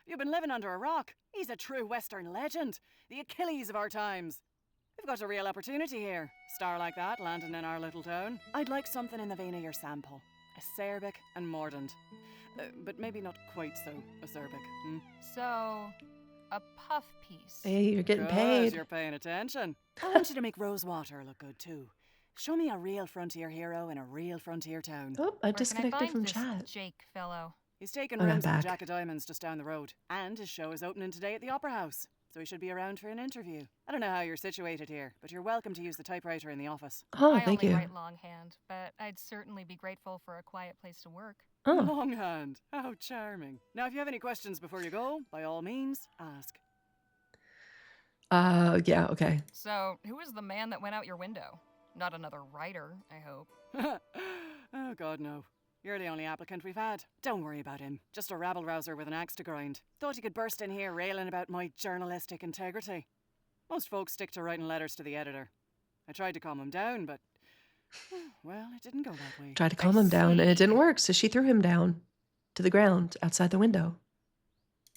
You've been living under a rock. He's a true Western legend. The Achilles of our times. We've got a real opportunity here. Star like that landing in our little town. I'd like something in the vein of your sample. Acerbic and mordant. But maybe not quite so acerbic. So, a puff piece. Hey, you're getting Good, paid. You're paying attention. I want you to make Rosewater look good too. Show me a real frontier hero in a real frontier town. Oh, I Where disconnected can I from find this chat. Jake fellow? He's taking I'm rooms at back. the Jack of Diamonds just down the road. And his show is opening today at the Opera House. So he should be around for an interview. I don't know how you're situated here, but you're welcome to use the typewriter in the office. Oh, I thank only you. write longhand, but I'd certainly be grateful for a quiet place to work. Oh, Longhand. How charming. Now, if you have any questions before you go, by all means, ask. yeah, okay. So, who was the man that went out your window? Not another writer, I hope. Oh, God, no. You're the only applicant we've had. Don't worry about him. Just a rabble-rouser with an axe to grind. Thought he could burst in here railing about my journalistic integrity. Most folks stick to writing letters to the editor. I tried to calm him down, but... well, it didn't go that way. Tried to calm him down, and it didn't work, so she threw him down to the ground outside the window.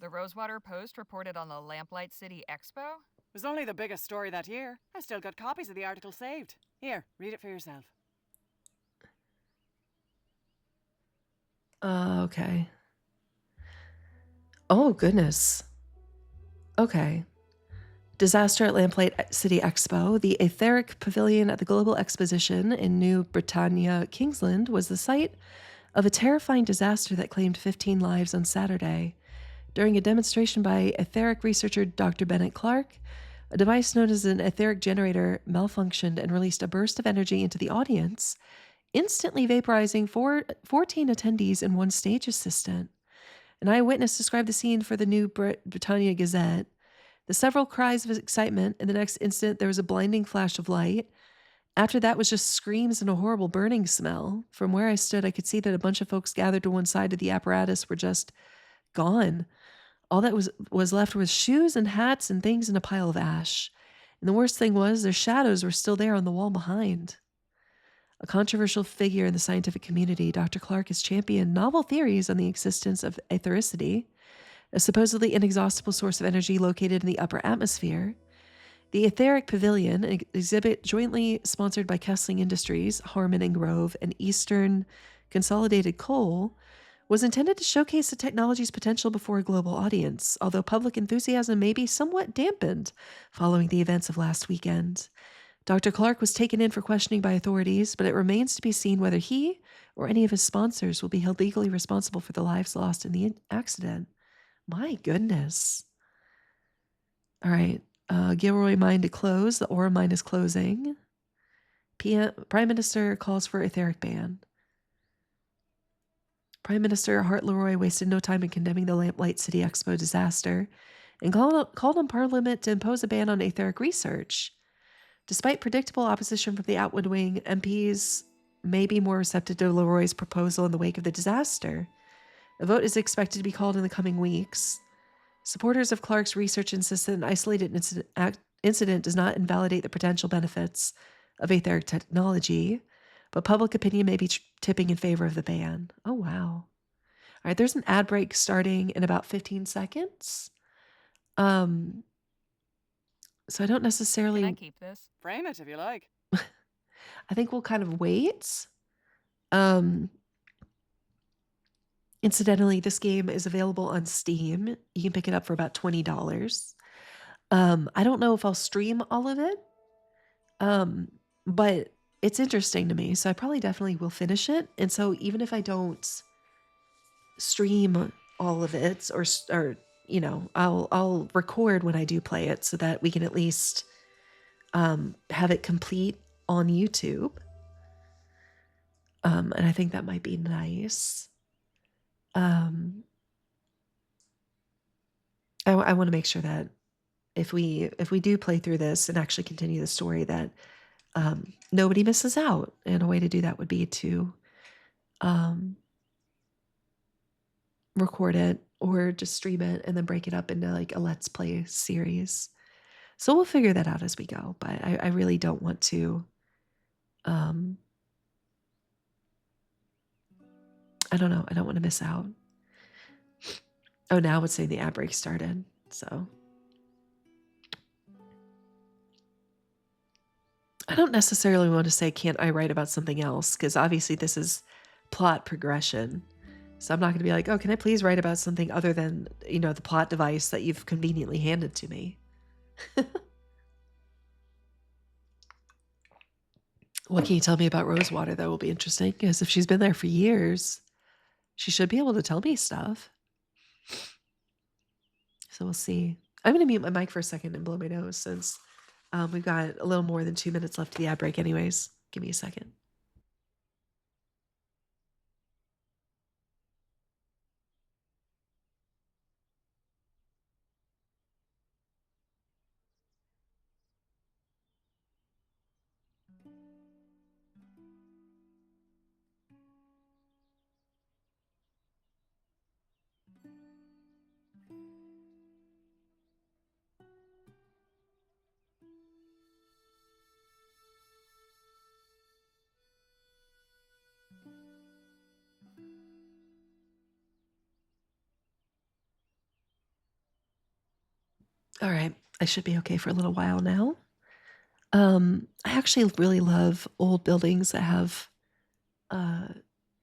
The Rosewater Post reported on the Lamplight City Expo? It was only the biggest story that year. I still got copies of the article saved. Here, read it for yourself. Okay. Oh, goodness. Okay. Disaster at Lamplight City Expo. The Etheric Pavilion at the Global Exposition in New Britannia, Kingsland, was the site of a terrifying disaster that claimed 15 lives on Saturday. During a demonstration by etheric researcher Dr. Bennett Clark, a device known as an etheric generator malfunctioned and released a burst of energy into the audience, instantly vaporizing 14 attendees and one stage assistant. An eyewitness described the scene for the New Britannia Gazette. The several cries of excitement, and the next instant there was a blinding flash of light. After that was just screams and a horrible burning smell. From where I stood, I could see that a bunch of folks gathered to one side of the apparatus were just gone. All that was left was shoes and hats and things in a pile of ash. And the worst thing was their shadows were still there on the wall behind. A controversial figure in the scientific community, Dr. Clark has championed novel theories on the existence of ethericity, a supposedly inexhaustible source of energy located in the upper atmosphere. The Etheric Pavilion, an exhibit jointly sponsored by Kessling Industries, Harmon and Grove, and Eastern Consolidated Coal, was intended to showcase the technology's potential before a global audience, although public enthusiasm may be somewhat dampened following the events of last weekend. Dr. Clark was taken in for questioning by authorities, but it remains to be seen whether he or any of his sponsors will be held legally responsible for the lives lost in the accident. My goodness. All right. Gilroy mine to close. The Aura mine is closing. Prime Minister calls for etheric ban. Prime Minister Hart Leroy wasted no time in condemning the Lamplight City Expo disaster and called on Parliament to impose a ban on etheric research. Despite predictable opposition from the Outwood Wing, MPs may be more receptive to Leroy's proposal in the wake of the disaster. A vote is expected to be called in the coming weeks. Supporters of Clark's research insist that an isolated incident does not invalidate the potential benefits of etheric technology, but public opinion may be tipping in favor of the ban. Oh, wow. All right, there's an ad break starting in about 15 seconds. So I don't necessarily... Can I keep this? Frame it if you like. I think we'll kind of wait. Incidentally, this game is available on Steam. You can pick it up for about $20. I don't know if I'll stream all of it, but it's interesting to me, so I probably definitely will finish it. And so even if I don't stream all of it, or you know, I'll record when I do play it so that we can at least have it complete on YouTube. And I think that might be nice. I want to make sure that if we do play through this and actually continue the story, that nobody misses out. And a way to do that would be to record it or just stream it and then break it up into like a let's play series. So we'll figure that out as we go. But I really don't want to. I don't know. I don't want to miss out. Oh, now it's saying the ad break started. So I don't necessarily want to say, can't I write about something else? Because obviously this is plot progression. So I'm not going to be like, oh, can I please write about something other than, the plot device that you've conveniently handed to me? What can you tell me about Rosewater that will be interesting? Because if she's been there for years, she should be able to tell me stuff. So we'll see. I'm going to mute my mic for a second and blow my nose since we've got a little more than 2 minutes left of the ad break anyways. Give me a second. All right. I should be okay for a little while now. I actually really love old buildings that have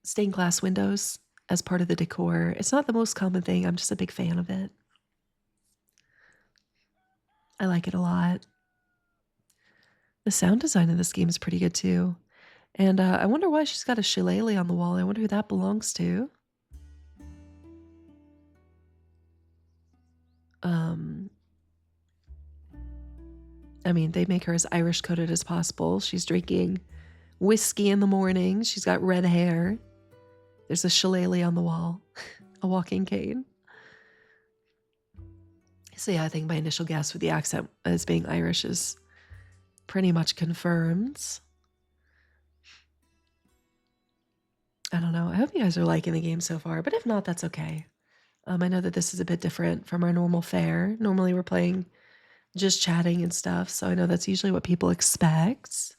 stained glass windows as part of the decor. It's not the most common thing. I'm just a big fan of it. I like it a lot. The sound design in this game is pretty good too. And I wonder why she's got a shillelagh on the wall. I wonder who that belongs to. I mean, they make her as Irish coded as possible. She's drinking whiskey in the morning. She's got red hair. There's a shillelagh on the wall, a walking cane. So yeah, I think my initial guess with the accent as being Irish is pretty much confirmed. I don't know. I hope you guys are liking the game so far, but if not, that's okay. I know that this is a bit different from our normal fare. Normally we're playing just chatting and stuff, so I know that's usually what people expect.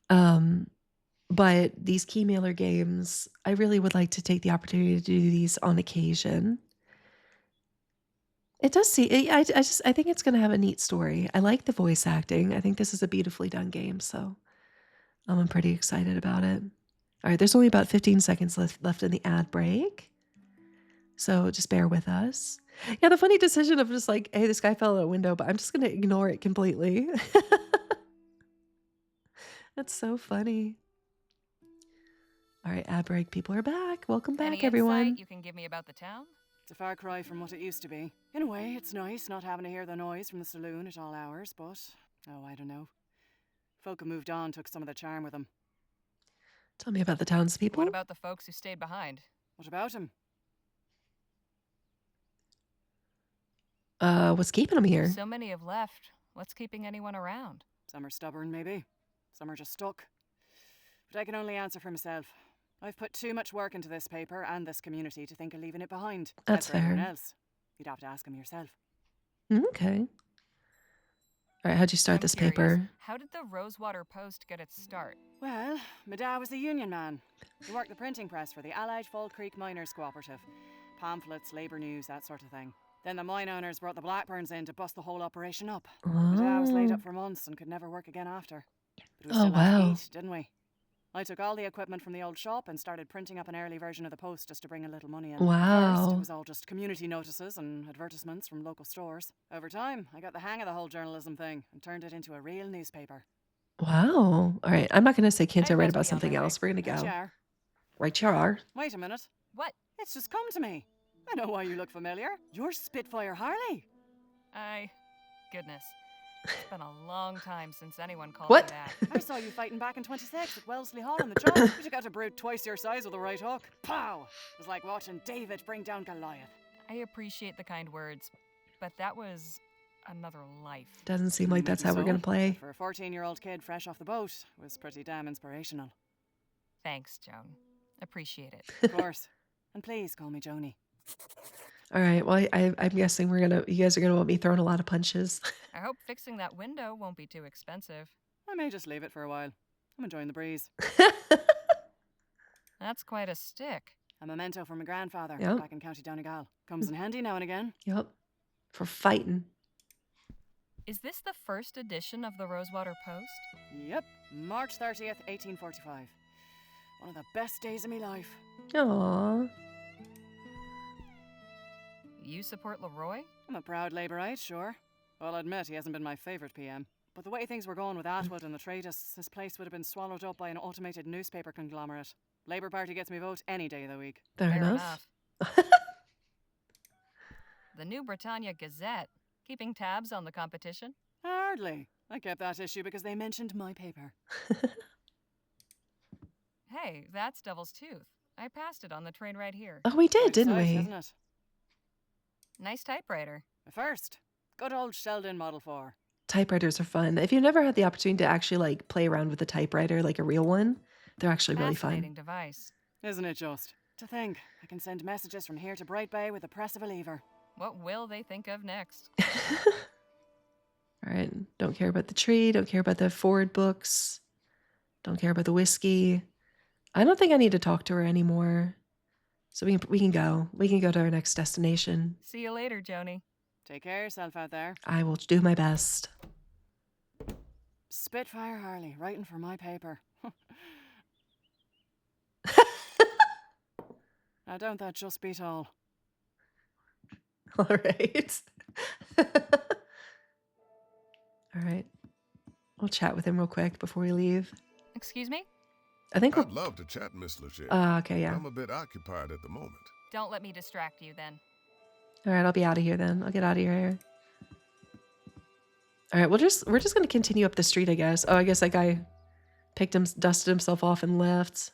But these key mailer games, I really would like to take the opportunity to do these on occasion. It does see. I think it's going to have a neat story. I like the voice acting. I think this is a beautifully done game, so I'm pretty excited about it. All right, there's only about 15 seconds left in the ad break, so just bear with us. Yeah, the funny decision of just like, hey, this guy fell out a window, but I'm just going to ignore it completely. That's so funny. All right, ad break. People are back. Welcome back, Any everyone. insight you can give me about the town? It's a far cry from what it used to be. In a way, it's nice not having to hear the noise from the saloon at all hours, but, oh, I don't know. Folk who moved on took some of the charm with them. Tell me about the townspeople. What about the folks who stayed behind? What about him? What's keeping them here? So many have left. What's keeping anyone around? Some are stubborn, maybe. Some are just stuck. But I can only answer for myself. I've put too much work into this paper and this community to think of leaving it behind. That's for everyone fair. else. You'd have to ask them yourself. Okay. All right, how'd you start I'm this curious, paper? How did the Rosewater Post get its start? Well, my dad was a union man. He worked the printing press for the Allied Fall Creek Miners Cooperative. Pamphlets, labour news, that sort of thing. Then the mine owners brought the Blackburns in to bust the whole operation up. My dad was laid up for months and could never work again after. But we Oh, still had to wow. eat, didn't we? I took all the equipment from the old shop and started printing up an early version of the Post just to bring a little money in. First, Wow. it was all just community notices and advertisements from local stores. Over time, I got the hang of the whole journalism thing and turned it into a real newspaper. Wow. All right, I'm not going to say can't I I'd write love to about be on something my way. else. We're going to Right go. you are. Right you are. Wait a minute. What? It's just come to me. I know why you look familiar. You're Spitfire Harley. Goodness. It's been a long time since anyone called What? me that. I saw you fighting back in 26 at Wellesley Hall on the job. You got a brute twice your size with a right hook. Pow! It was like watching David bring down Goliath. I appreciate the kind words, but that was another life. Doesn't seem like that's how we're So, going to play. For a 14-year-old kid fresh off the boat, it was pretty damn inspirational. Thanks, Joan. Appreciate it. Of course. And please call me Joni. All right. Well, I'm guessing you guys are gonna want me throwing a lot of punches. I hope fixing that window won't be too expensive. I may just leave it for a while. I'm enjoying the breeze. That's quite a stick. A memento from my grandfather Yep. back in County Donegal. Comes in handy now and again. Yep. For fighting. Is this the first edition of the Rosewater Post? Yep, March 30th, 1845. One of the best days of my life. Aww. You support Leroy? I'm a proud Labourite, sure. I'll admit he hasn't been my favourite PM. But the way things were going with Atwood and the Traitors, this place would have been swallowed up by an automated newspaper conglomerate. Labour Party gets me vote any day of the week. Fair enough. The New Britannia Gazette. Keeping tabs on the competition? Hardly. I kept that issue because they mentioned my paper. Hey, that's Devil's Tooth. I passed it on the train right here. Oh, we did, Quite didn't nice, we? isn't it? Nice typewriter. The first. Good old Sheldon Model 4. Typewriters are fun. If you've never had the opportunity to actually like play around with a typewriter, like a real one, they're actually really Fascinating fun. device. Isn't it just? To think, I can send messages from here to Bright Bay with the press of a lever. What will they think of next? All right. Don't care about the tree. Don't care about the Ford books. Don't care about the whiskey. I don't think I need to talk to her anymore. So we can go. We can go to our next destination. See you later, Joni. Take care of yourself out there. I will do my best. Spitfire Harley, writing for my paper. Now don't that just beat all? All right. All right. We'll chat with him real quick before we leave. Excuse me? I think I'd love to chat, Miss Lachey. okay, yeah. I'm a bit occupied at the moment. Don't let me distract you then. All right, I'll be out of here then. I'll get out of your hair. All right, we're just gonna continue up the street, I guess. Oh, I guess that guy dusted himself off and left.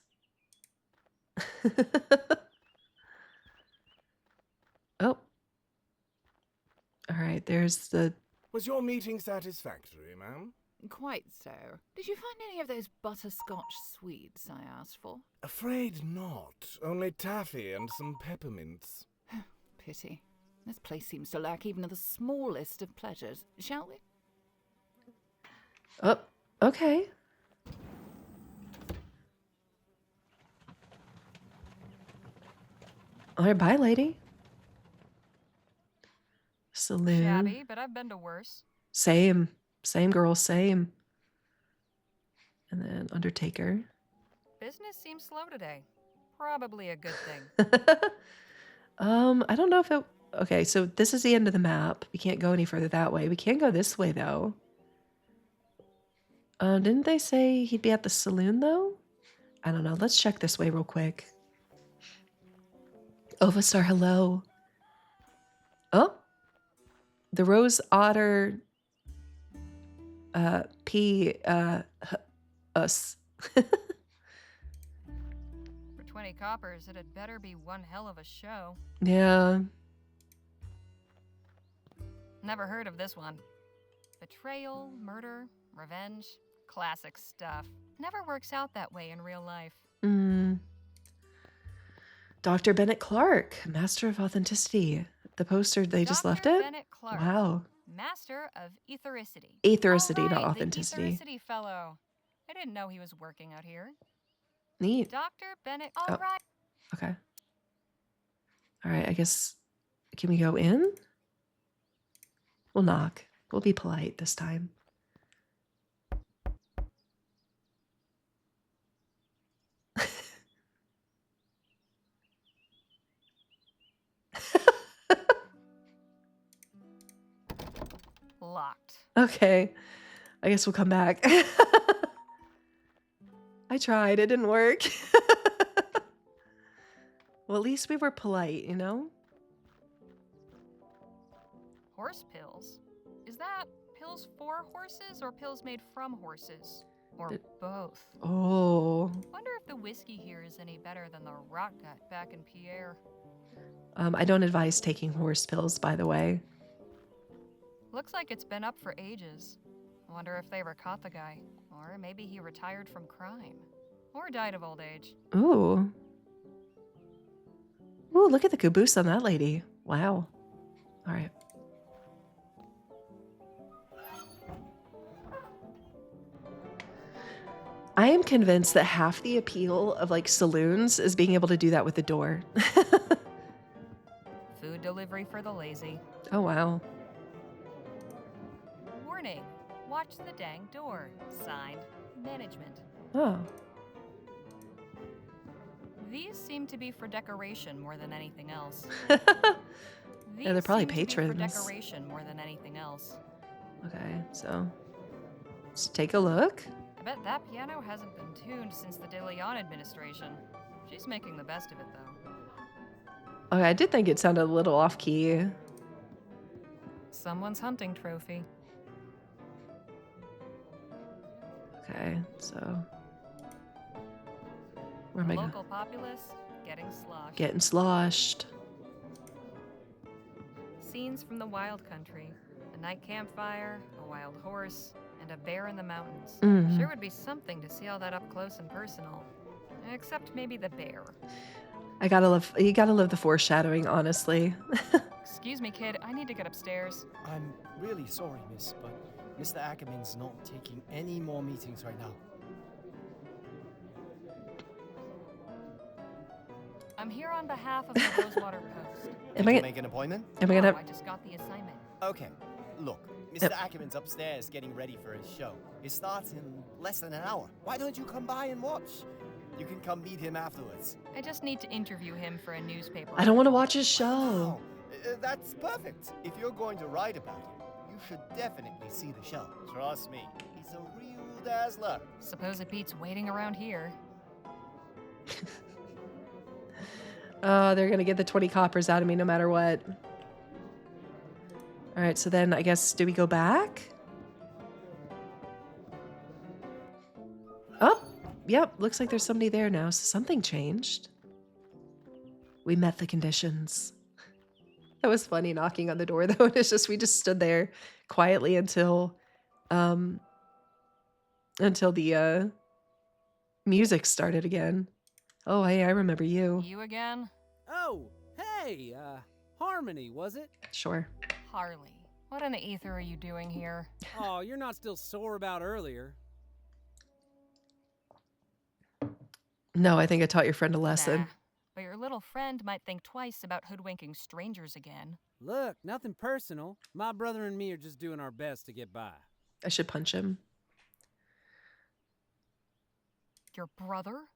Oh. All right, there's the... Was your meeting satisfactory, ma'am? Quite so. Did you find any of those butterscotch sweets I asked for? Afraid not. Only taffy and some peppermints. Pity. This place seems to lack even the smallest of pleasures. Shall we? Oh, okay. All right, bye, lady. Saloon. Shabby, but I've been to worse. Same. Same, girl, same. And then Undertaker. Business seems slow today. Probably a good thing. I don't know if it... Okay, so this is the end of the map. We can't go any further that way. We can go this way, though. Didn't they say he'd be at the saloon, though? I don't know. Let's check this way real quick. Ovastar, hello. Oh. The Rosewater... us. For 20 coppers, it had better be one hell of a show. Yeah. Never heard of this one. Betrayal, murder, revenge, classic stuff. Never works out that way in real life. Dr. Bennett Clark, Master of Authenticity. The poster, they just left it? Bennett Clark, Wow. Master of Ethericity. Ethericity, All right, not authenticity. The Ethericity fellow. I didn't know he was working out here. Neat. Dr. Bennett, all right. Okay. All right, I guess, can we go in? We'll knock. We'll be polite this time. Locked. Okay. I guess we'll come back. I tried. It didn't work. Well, at least we were polite, you know? Horse pills? Is that pills for horses or pills made from horses? Or both? Oh. Wonder if the whiskey here is any better than the rock gut back in Pierre. I don't advise taking horse pills, by the way. Looks like it's been up for ages. I wonder if they ever caught the guy. Or maybe he retired from crime. Or died of old age. Ooh. Ooh, look at the caboose on that lady. Wow. All right. I am convinced that half the appeal of like saloons is being able to do that with the door. Food delivery for the lazy. Oh, wow. Warning, watch the dang door. Signed, management. Oh. These seem to be for decoration more than anything else. Yeah, they're probably These seem to be patrons. for decoration more than anything else. Okay, so let's take a look. I bet that piano hasn't been tuned since the De Leon administration. She's making the best of it, though. Okay, I did think it sounded a little off key. Someone's hunting trophy. Okay, so where am I going? Local populace getting sloshed. Getting sloshed. Scenes from the wild country. A night campfire, a wild horse, and a bear in the mountains. Mhm. Sure would be something to see all that up close and personal. Except maybe the bear. You gotta love the foreshadowing, honestly. Excuse me, kid, I need to get upstairs. I'm really sorry, miss, but Mr. Ackerman's not taking any more meetings right now. I'm here on behalf of the Rosewater Post. Am I gonna make an appointment? Am I No, gonna I just got the assignment. Okay, look, Mr. Ackerman's upstairs getting ready for his show. It starts in less than an hour. Why don't you come by and watch? You can come meet him afterwards. I just need to interview him for a newspaper. I don't want to watch his show. Wow, that's perfect. If you're going to write about him, you should definitely see the show. Trust me, he's a real dazzler. Suppose it beats waiting around here. Oh, they're gonna get the 20 coppers out of me no matter what. All right, so then I guess, do we go back? Oh, yep, looks like there's somebody there now, so something changed. We met the conditions. That was funny knocking on the door though. It's just, we just stood there quietly until the music started again. Oh, hey, I remember you. You again? Oh, hey, Harmony, was it? Sure. Harley. What in the ether are you doing here? Oh, you're not still sore about earlier. No, I think I taught your friend a lesson. Nah, but your little friend might think twice about hoodwinking strangers again. Look, nothing personal. My brother and me are just doing our best to get by. I should punch him. Your brother?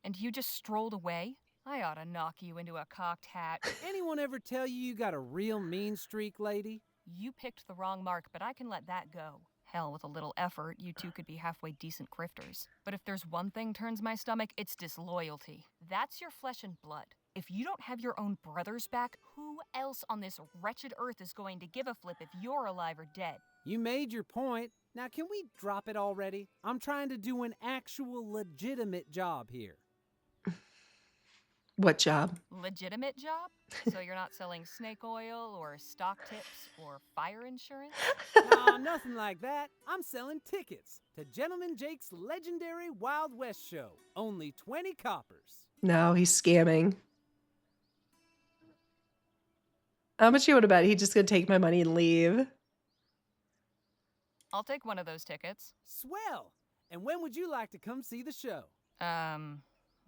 And you just strolled away? I ought to knock you into a cocked hat. Anyone ever tell you got a real mean streak, lady? You picked the wrong mark, but I can let that go. Hell, with a little effort, you two could be halfway decent grifters. But if there's one thing turns my stomach, it's disloyalty. That's your flesh and blood. If you don't have your own brothers back, who else on this wretched earth is going to give a flip if you're alive or dead? You made your point. Now can we drop it already? I'm trying to do an actual legitimate job here. What job? Legitimate job? So you're not selling snake oil or stock tips or fire insurance? Nah, nothing like that. I'm selling tickets to Gentleman Jake's legendary Wild West show. Only 20 coppers. No, he's scamming. How much you want to bet he's just gonna take my money and leave? I'll take one of those tickets. Swell! And when would you like to come see the show?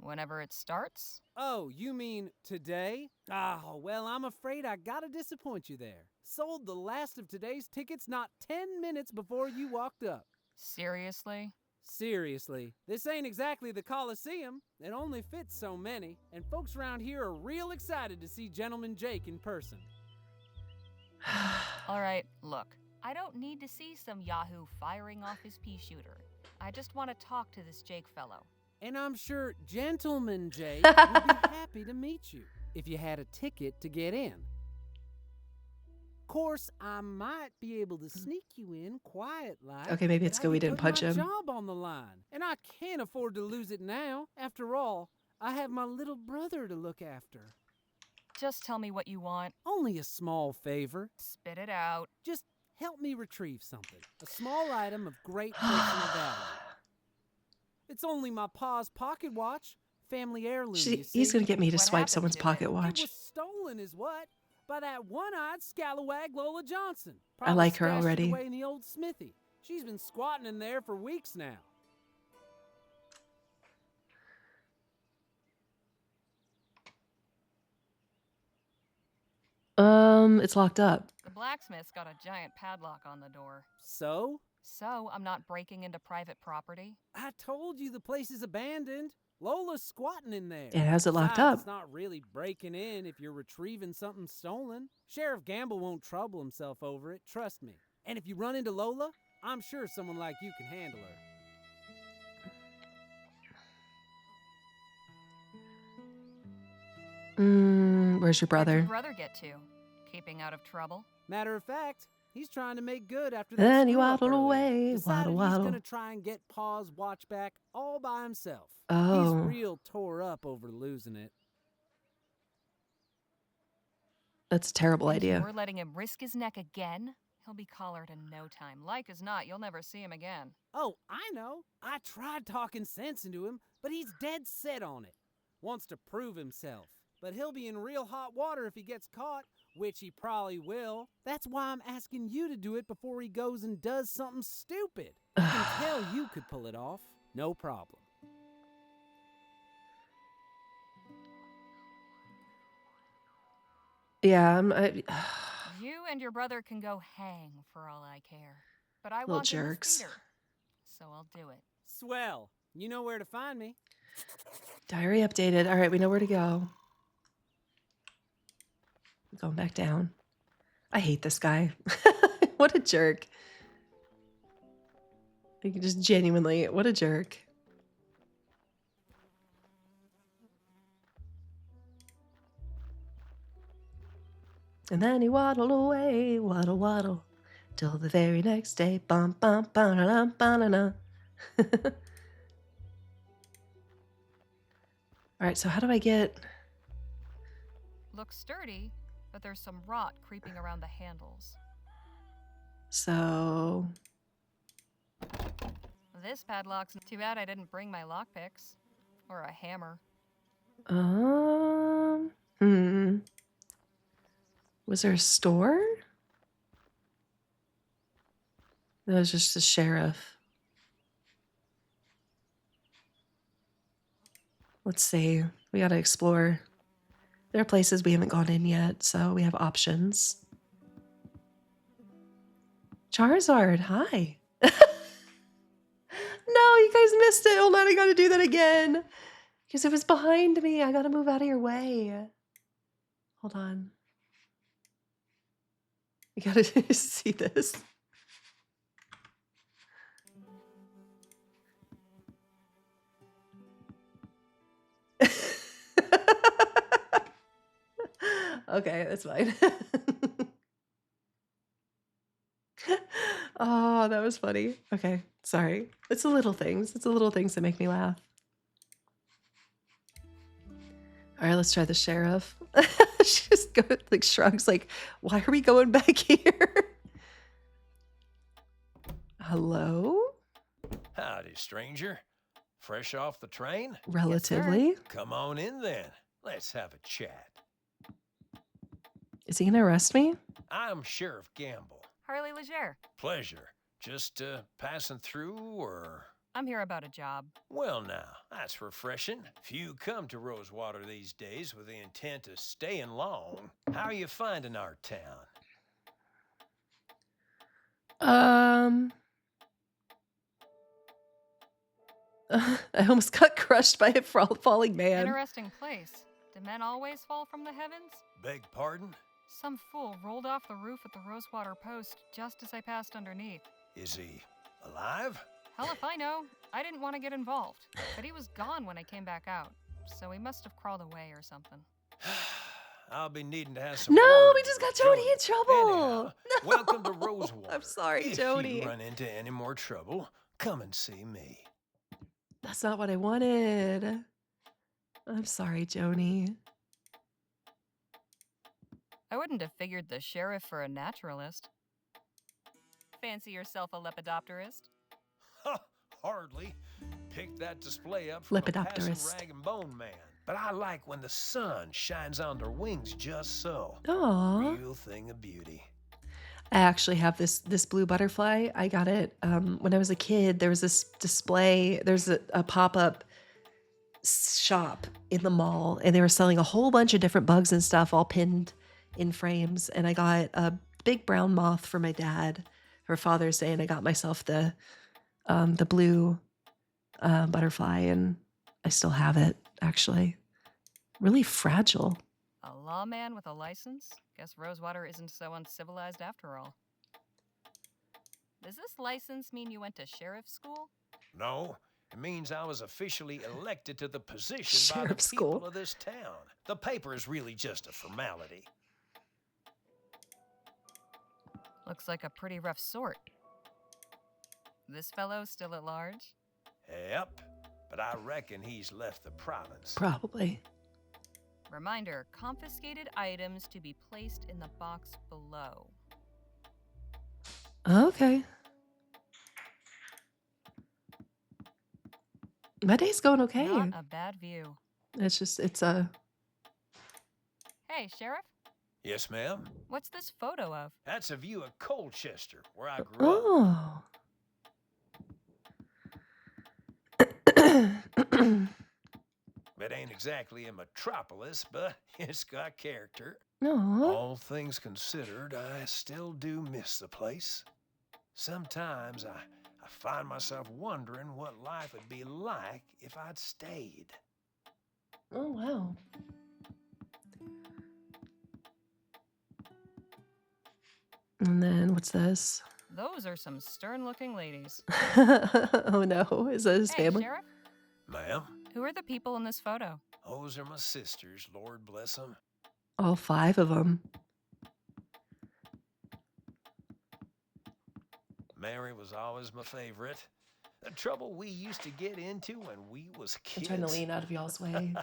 Whenever it starts? Oh, you mean today? Oh, well, I'm afraid I gotta disappoint you there. Sold the last of today's tickets not 10 minutes before you walked up. Seriously? Seriously, this ain't exactly the Coliseum. It only fits so many, and folks around here are real excited to see Gentleman Jake in person. All right, look. I don't need to see some yahoo firing off his pea shooter. I just want to talk to this Jake fellow. And I'm sure Gentleman Jake would be happy to meet you if you had a ticket to get in. Course, I might be able to sneak you in quiet like. Okay, maybe it's good we didn't punch him. Job on the line, and I can't afford to lose it now. After all, I have my little brother to look after. Just tell me what you want. Only a small favor. Spit it out. Just help me retrieve something. A small item of great personal value. It's only my pa's pocket watch. family heirloom, you see. He's gonna get me to What swipe happened someone's to it? pocket It watch. was stolen, is what? By that one-eyed scalawag Lola Johnson. I Probably like her stashed already. it away in the old smithy. She's been squatting in there for weeks now. It's locked up. The blacksmith's got a giant padlock on the door. So? So I'm not breaking into private property? I told you the place is abandoned. Lola's squatting in there. It has it locked Besides, up. It's not really breaking in if you're retrieving something stolen. Sheriff Gamble won't trouble himself over it, trust me. And if you run into Lola, I'm sure someone like you can handle her. Where's your Where'd brother? your brother get to? Keeping out of trouble? Matter of fact, he's trying to make good after Then that he screw up waddled earlier. away, Decided waddle, he's waddle. gonna try and get Pa's watch back all by himself. Oh. He's real tore up over losing it. That's a terrible idea. We're letting him risk his neck again? He'll be collared in no time. Like as not, you'll never see him again. Oh, I know. I tried talking sense into him, but he's dead set on it. Wants to prove himself. But he'll be in real hot water if he gets caught, which he probably will. That's why I'm asking you to do it before he goes and does something stupid. I can tell you could pull it off. No problem. Yeah, You and your brother can go hang for all I care. But I Little want him jerks. as theater, so I'll do it. Swell. You know where to find me. Diary updated. All right, we know where to go. Going back down. I hate this guy. What a jerk. Like, just genuinely, what a jerk. And then he waddled away, waddle, waddle, till the very next day. Bum, bum, bum, da, da, da. All right, so how do I get... Looks sturdy, but there's some rot creeping around the handles. So... This padlock's too bad I didn't bring my lockpicks. Or a hammer. Was there a store? That was just the sheriff. Let's see. We gotta explore. There are places we haven't gone in yet, so we have options. Charizard, hi. No, you guys missed it. Hold on, I gotta do that again. Because it was behind me. I gotta move out of your way. Hold on. You gotta see this. Okay, that's fine. Oh, that was funny. Okay, sorry. It's the little things. It's the little things that make me laugh. All right, let's try the sheriff. She just goes, like, shrugs, like, why are we going back here? Hello? Howdy, stranger. Fresh off the train? Relatively. Yes, Come on in then. Let's have a chat. Is he gonna arrest me? I'm Sheriff Gamble. Harley Leger. Pleasure. Just passing through, or... I'm here about a job. Well now, that's refreshing. Few come to Rosewater these days with the intent of staying long. How are you finding our town? I almost got crushed by a falling man. Interesting place. Do men always fall from the heavens? Beg pardon? Some fool rolled off the roof at the Rosewater post just as I passed underneath. Is he alive? Hell if I know. I didn't want to get involved. But he was gone when I came back out. So he must have crawled away or something. I'll be needing to have some No, word we just got with Jody in trouble. Anyhow, welcome to Rosewater. I'm sorry, if Jody. you run into any more trouble, come and see me. That's not what I wanted. I'm sorry, Joni. I wouldn't have figured the sheriff for a naturalist. Fancy yourself a lepidopterist? hardly. Picked that display up from a passing Lepidopterist. rag and bone man. But I like when the sun shines on their wings just so. Aw. Real thing of beauty. I actually have this blue butterfly. I got it when I was a kid. There was this display. There's a pop-up shop in the mall, and they were selling a whole bunch of different bugs and stuff all pinned in frames. And I got a big brown moth for my dad for Father's Day, and I got myself the blue butterfly, and I still have it actually. Really fragile. A lawman with a license? Guess Rosewater isn't so uncivilized after all. Does this license mean you went to sheriff's school? No, it means I was officially elected to the position by the Sheriff's people school. of this town. The paper is really just a formality. Looks like a pretty rough sort. This fellow still at large? Yep, but I reckon he's left the province. Probably. Reminder, confiscated items to be placed in the box below. Okay. My day's going okay. Not a bad view. It's a Hey, Sheriff, Yes, ma'am? what's this photo of? That's a view of Colchester, where I grew up. Oh. It ain't exactly a metropolis, but it's got character. No. All things considered, I still do miss the place. Sometimes I find myself wondering what life would be like if I'd stayed. Oh, wow. And then what's this? Those are some stern-looking ladies. Oh no, is that his Hey, family? Sheriff, Ma'am? who are the people in this photo? Those are my sisters, Lord bless them. All 5 of them. Mary was always my favorite. The trouble we used to get into when we was I'm kids. trying to lean out of y'all's way.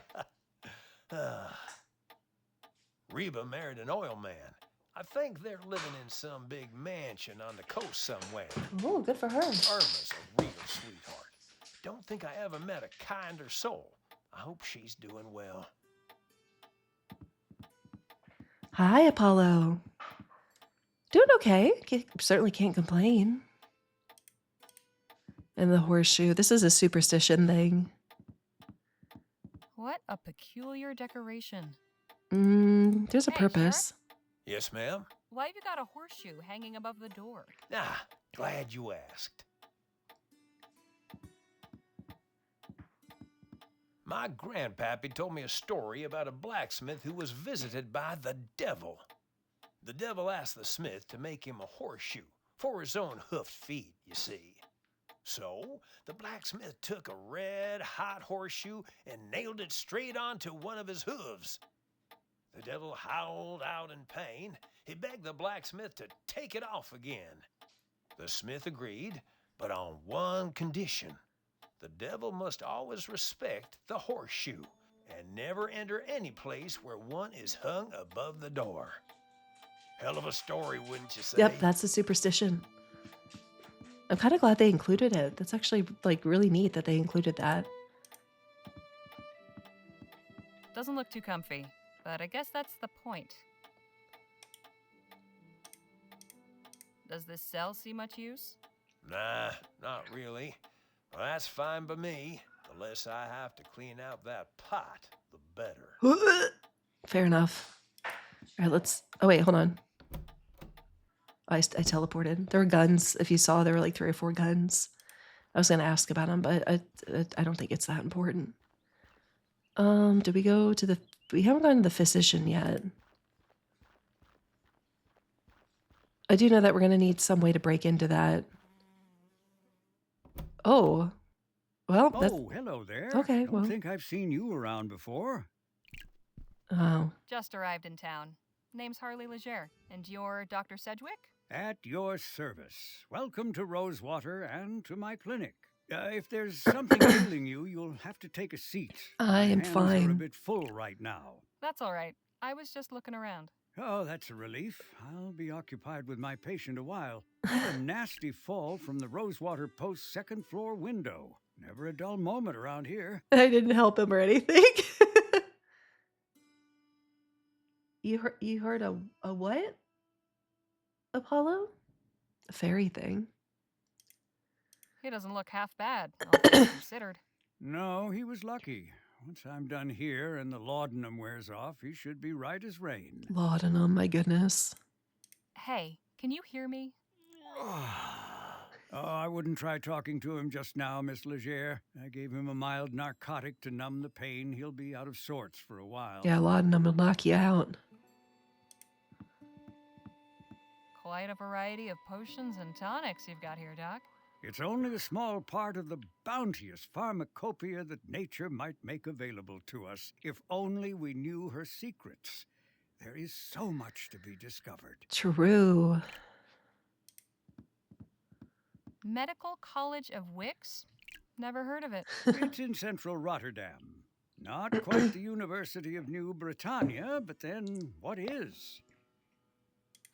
Reba married an oil man. I think they're living in some big mansion on the coast somewhere. Oh, good for her. Irma's a real sweetheart. Don't think I ever met a kinder soul. I hope she's doing well. Hi, Apollo. Doing okay. Certainly can't complain. And the horseshoe. This is a superstition thing. What a peculiar decoration. There's a Hey, purpose. Yes, ma'am? Why have you got a horseshoe hanging above the door? Ah, glad you asked. My grandpappy told me a story about a blacksmith who was visited by the devil. The devil asked the smith to make him a horseshoe for his own hoofed feet, you see. So, the blacksmith took a red-hot horseshoe and nailed it straight onto one of his hooves. The devil howled out in pain. He begged the blacksmith to take it off again. The smith agreed, but on one condition. The devil must always respect the horseshoe and never enter any place where one is hung above the door. Hell of a story, wouldn't you say? Yep, that's a superstition. I'm kind of glad they included it. That's actually like really neat that they included that. Doesn't look too comfy, but I guess that's the point. Does this cell see much use? Nah, not really. Well, that's fine by me. The less I have to clean out that pot, the better. Fair enough. All right, let's... Oh, wait, hold on. I teleported. There were guns. If you saw, there were like 3 or 4 guns. I was going to ask about them, but I don't think it's that important. Did we go to the... We haven't gone to the physician yet. I do know that we're going to need some way to break into that. Oh. Well, that's... Oh, hello there. Okay, Don't well... think I've seen you around before. Oh. Just arrived in town. Name's Harley Leger. And you're Dr. Sedgwick? At your service. Welcome to Rosewater and to my clinic. If there's something ailing you, you'll have to take a seat. I am My hands fine. are a bit full right now. That's all right. I was just looking around. Oh, that's a relief. I'll be occupied with my patient a while. What a nasty fall from the Rosewater Post's second floor window. Never a dull moment around here. I didn't help him or anything. You heard a what? Apollo? A fairy thing. He doesn't look half bad, all things considered. No, he was lucky. Once I'm done here and the laudanum wears off, he should be right as rain. Laudanum, my goodness. Hey, can you hear me? Oh, I wouldn't try talking to him just now, Miss Legere. I gave him a mild narcotic to numb the pain. He'll be out of sorts for a while. Yeah, laudanum will knock you out. Quite a variety of potions and tonics you've got here, Doc. It's only a small part of the bounteous pharmacopoeia that nature might make available to us, if only we knew her secrets. There is so much to be discovered. True. Medical College of Wicks? Never heard of it. It's in central Rotterdam. Not quite the University of New Britannia, but then what is?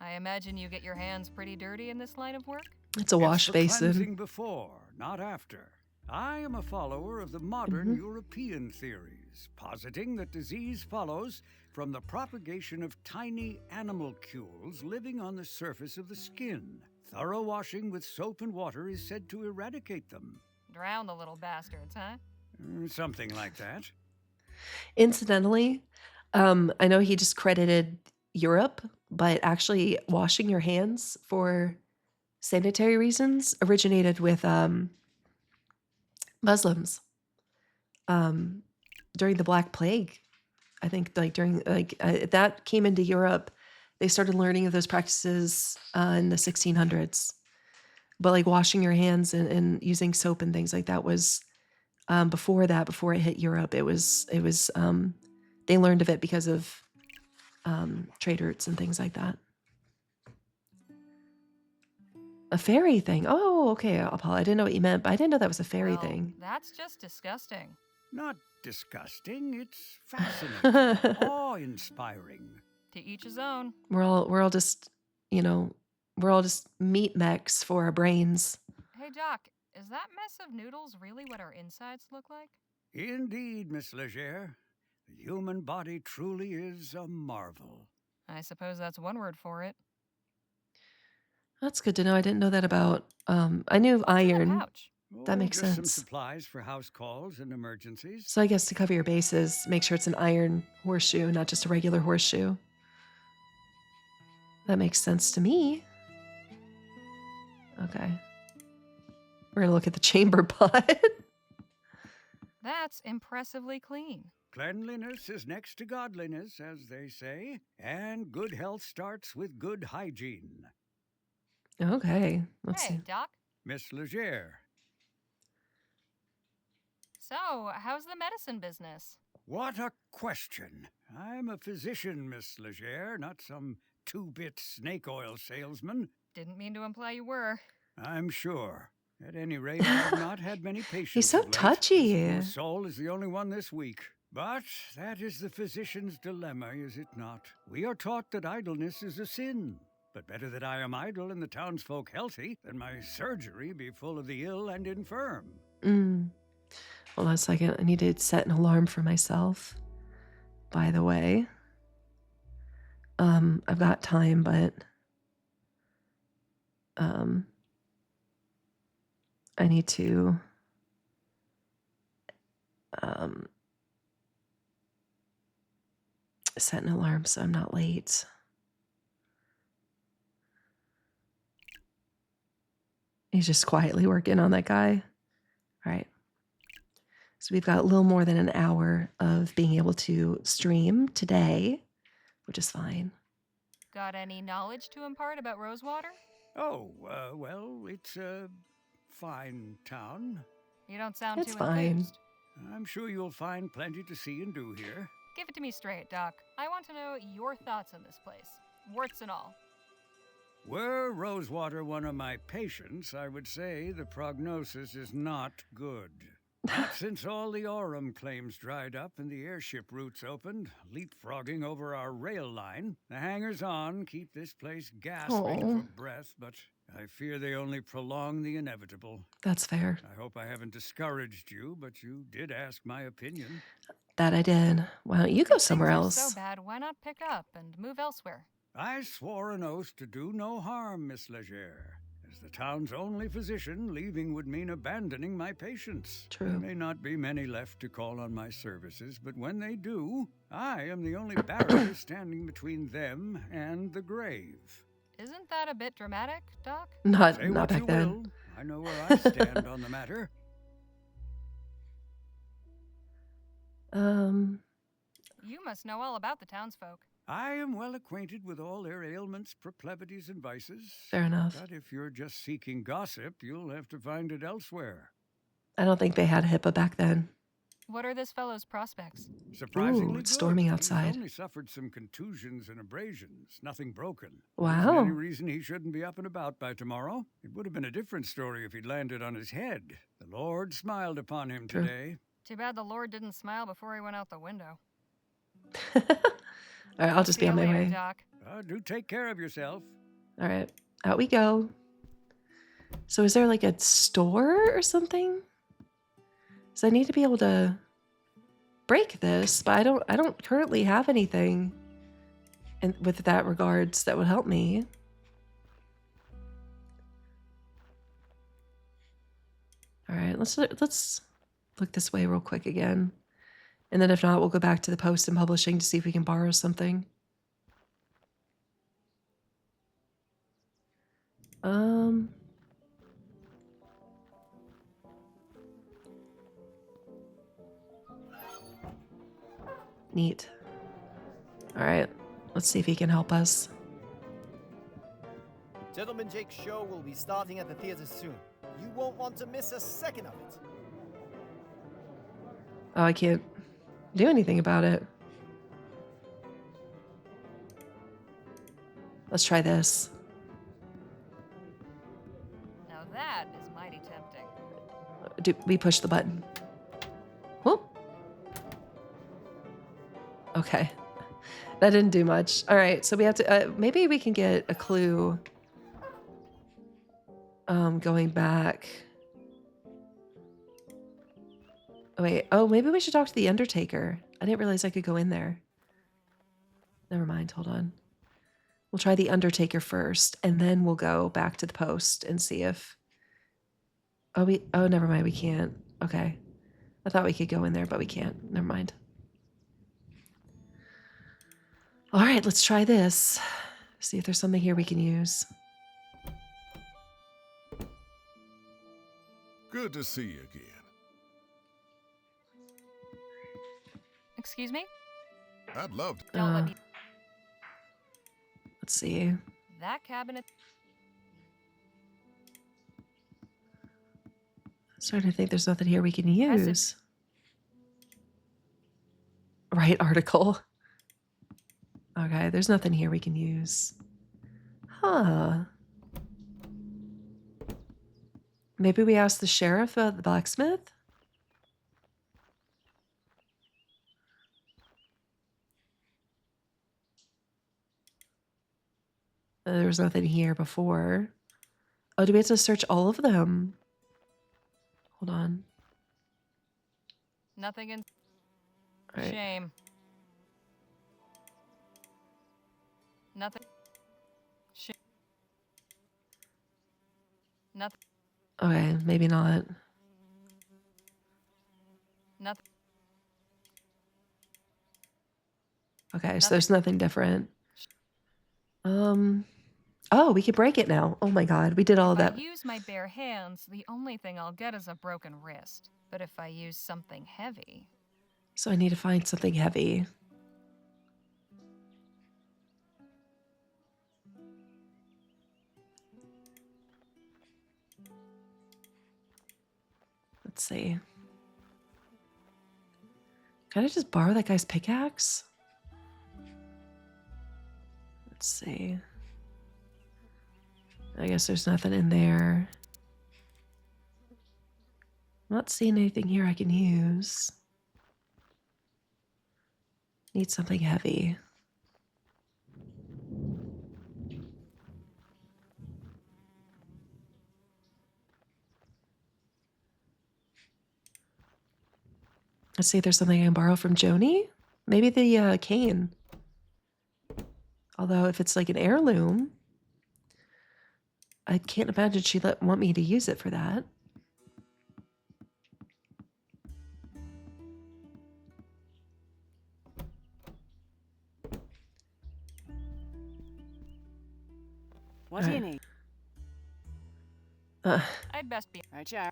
I imagine you get your hands pretty dirty in this line of work? It's a wash for basin. Cleansing before, not after. I am a follower of the modern European theories, positing that disease follows from the propagation of tiny animalcules living on the surface of the skin. Thorough washing with soap and water is said to eradicate them. Drown the little bastards, huh? Something like that. Incidentally, I know he just credited Europe, but actually washing your hands for sanitary reasons originated with Muslims during the Black Plague. I think that came into Europe. They started learning of those practices in the 1600s. But like washing your hands and using soap and things like that was before it hit Europe. It was they learned of it because of trade routes and things like that. A fairy thing. Oh, okay, Apollo. I didn't know what you meant, but I didn't know that was a fairy thing. That's just disgusting. Not disgusting, it's fascinating, awe-inspiring. To each his own. We're all just, we're all just meat mechs for our brains. Hey, Doc, is that mess of noodles really what our insides look like? Indeed, Miss Legere. The human body truly is a marvel. I suppose that's one word for it. That's good to know. I didn't know that about. I knew of iron. That makes just sense. Some supplies for house calls and emergencies. So I guess to cover your bases, make sure it's an iron horseshoe, not just a regular horseshoe. That makes sense to me. Okay. We're gonna look at the chamber pot. That's impressively clean. Cleanliness is next to godliness, as they say, and good health starts with good hygiene. Okay, let's Hey, see. Doc. Miss Legere. So, how's the medicine business? What a question. I'm a physician, Miss Legere, not some two-bit snake oil salesman. Didn't mean to imply you were. I'm sure. At any rate, I've not had many patients. He's so of late. touchy. This poor soul is the only one this week. But that is the physician's dilemma, is it not? We are taught that idleness is a sin. But better that I am idle and the townsfolk healthy than my surgery be full of the ill and infirm. Hold on a second. I need to set an alarm for myself. By the way, I've got time, but I need to set an alarm so I'm not late. He's just quietly working on that guy. All right. So we've got a little more than an hour of being able to stream today, which is fine. Got any knowledge to impart about Rosewater? Oh, well, it's a fine town. You don't sound It's too fine. enthused. I'm sure you'll find plenty to see and do here. Give it to me straight, Doc. I want to know your thoughts on this place. Warts and all. Were Rosewater one of my patients, I would say the prognosis is not good. Not since all the Aurum claims dried up and the airship routes opened, leapfrogging over our rail line. The hangers-on keep this place gasping Oh, for breath, but I fear they only prolong the inevitable. that's fair. I hope I haven't discouraged you, but you did ask my opinion. That I did. Why don't you go If somewhere things are so else? bad, why not pick up and move elsewhere? I swore an oath to do no harm, Miss Leger. As the town's only physician, leaving would mean abandoning my patients. True. There may not be many left to call on my services, but when they do, I am the only barrier standing between them and the grave. Isn't that a bit dramatic, Doc? Not Say not what back you then. will. I know where I stand on the matter. You must know all about the townsfolk. I am well acquainted with all their ailments, proclivities, and vices. Fair enough. But if you're just seeking gossip, you'll have to find it elsewhere. I don't think they had HIPAA back then. What are this fellow's prospects? Surprisingly Ooh, it's good. storming He's outside. only suffered some contusions and abrasions, nothing broken. Wow. Isn't any reason he shouldn't be up and about by tomorrow? It would have been a different story if he'd landed on his head. The Lord smiled upon him True. today. Too bad the Lord didn't smile before he went out the window. All right, I'll just See be you on my later, way. Doc. Do take care of yourself. All right, out we go. So is there like a store or something? So I need to be able to break this, but I don't currently have anything in with that regards that would help me. All right, let's look this way real quick again. And then if not, we'll go back to the post and publishing to see if we can borrow something. Neat. All right, let's see if he can help us. Gentleman Jake's show will be starting at the theater soon. You won't want to miss a second of it. Oh, I can't do anything about it. Let's try this. Now that is mighty tempting. We push the button. Whoop. Okay. That didn't do much. All right, so we have to, maybe we can get a clue going back. Oh, wait. Oh, maybe we should talk to the Undertaker. I didn't realize I could go in there. Never mind. Hold on. We'll try the Undertaker first, and then we'll go back to the post and see if... Oh, never mind. We can't. Okay. I thought we could go in there, but we can't. Never mind. All right, let's try this. See if there's something here we can use. Good to see you again. Excuse me? I'd love to. Don't let me. Let's see. That cabinet. Starting to think there's nothing here we can Impressive. use. Right article. Okay, there's nothing here we can use. Huh. Maybe we ask the sheriff about the blacksmith? There was nothing here before. Oh, do we have to search all of them? Hold on. Nothing in. All right. Shame. Nothing. Shame. Nothing. Okay, maybe not. Nothing. Okay, so there's nothing different. Oh, we can break it now. Oh my god, we did all of If that. I use my bare hands, the only thing I'll get is a broken wrist. But if I use something heavy, So I need to find something heavy. Let's see. Can I just borrow that guy's pickaxe? Let's see. I guess there's nothing in there. Not seeing anything here I can use. Need something heavy. Let's see if there's something I can borrow from Joni. Maybe the cane. Although if it's like an heirloom, I can't imagine she'd want me to use it for that. What do you need? I'd best be Right, yeah.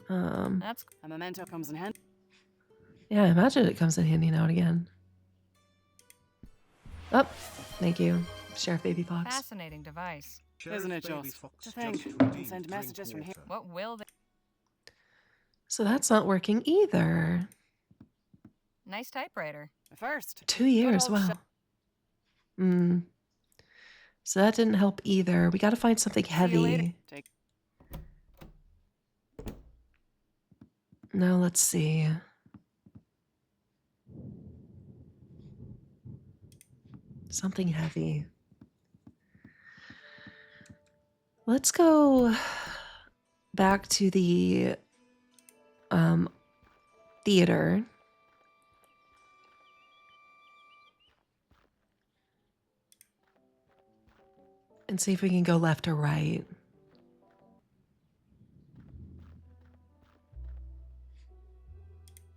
That's a memento comes in handy. Yeah, I imagine it comes in handy now and again. Oh, thank you, Sheriff Baby Fox. fascinating device. Isn't it just? To think, you can send messages from here. What will they? So that's not working either. Nice typewriter. First. 2 years, wow. So that didn't help either. We got to find something heavy. Now let's see. Something heavy. Let's go back to the theater. And see if we can go left or right.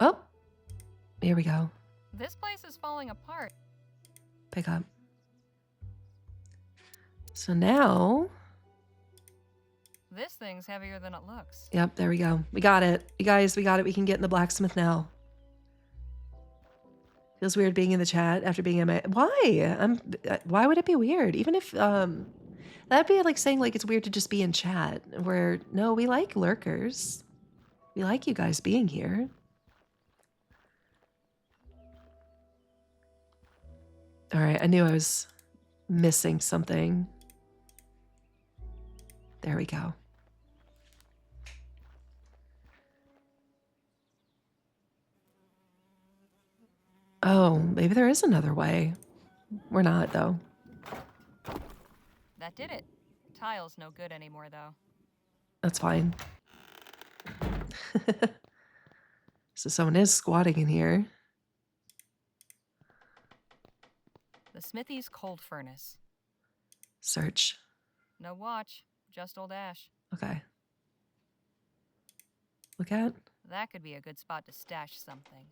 Oh, here we go. This place is falling apart. Pick up. So now... This thing's heavier than it looks. Yep, there we go. We got it. You guys, we got it. We can get in the blacksmith now. Feels weird being in the chat after being in my... Why? Why would it be weird? Even if... That'd be like saying like it's weird to just be in chat. Where, no, we like lurkers. We like you guys being here. All right, I knew I was missing something. There we go. Oh, maybe there is another way. We're not, though. That did it. Tile's no good anymore, though. That's fine. So someone is squatting in here. The Smithy's cold furnace. Search. No watch, just old ash. Okay. Look at. That could be a good spot to stash something.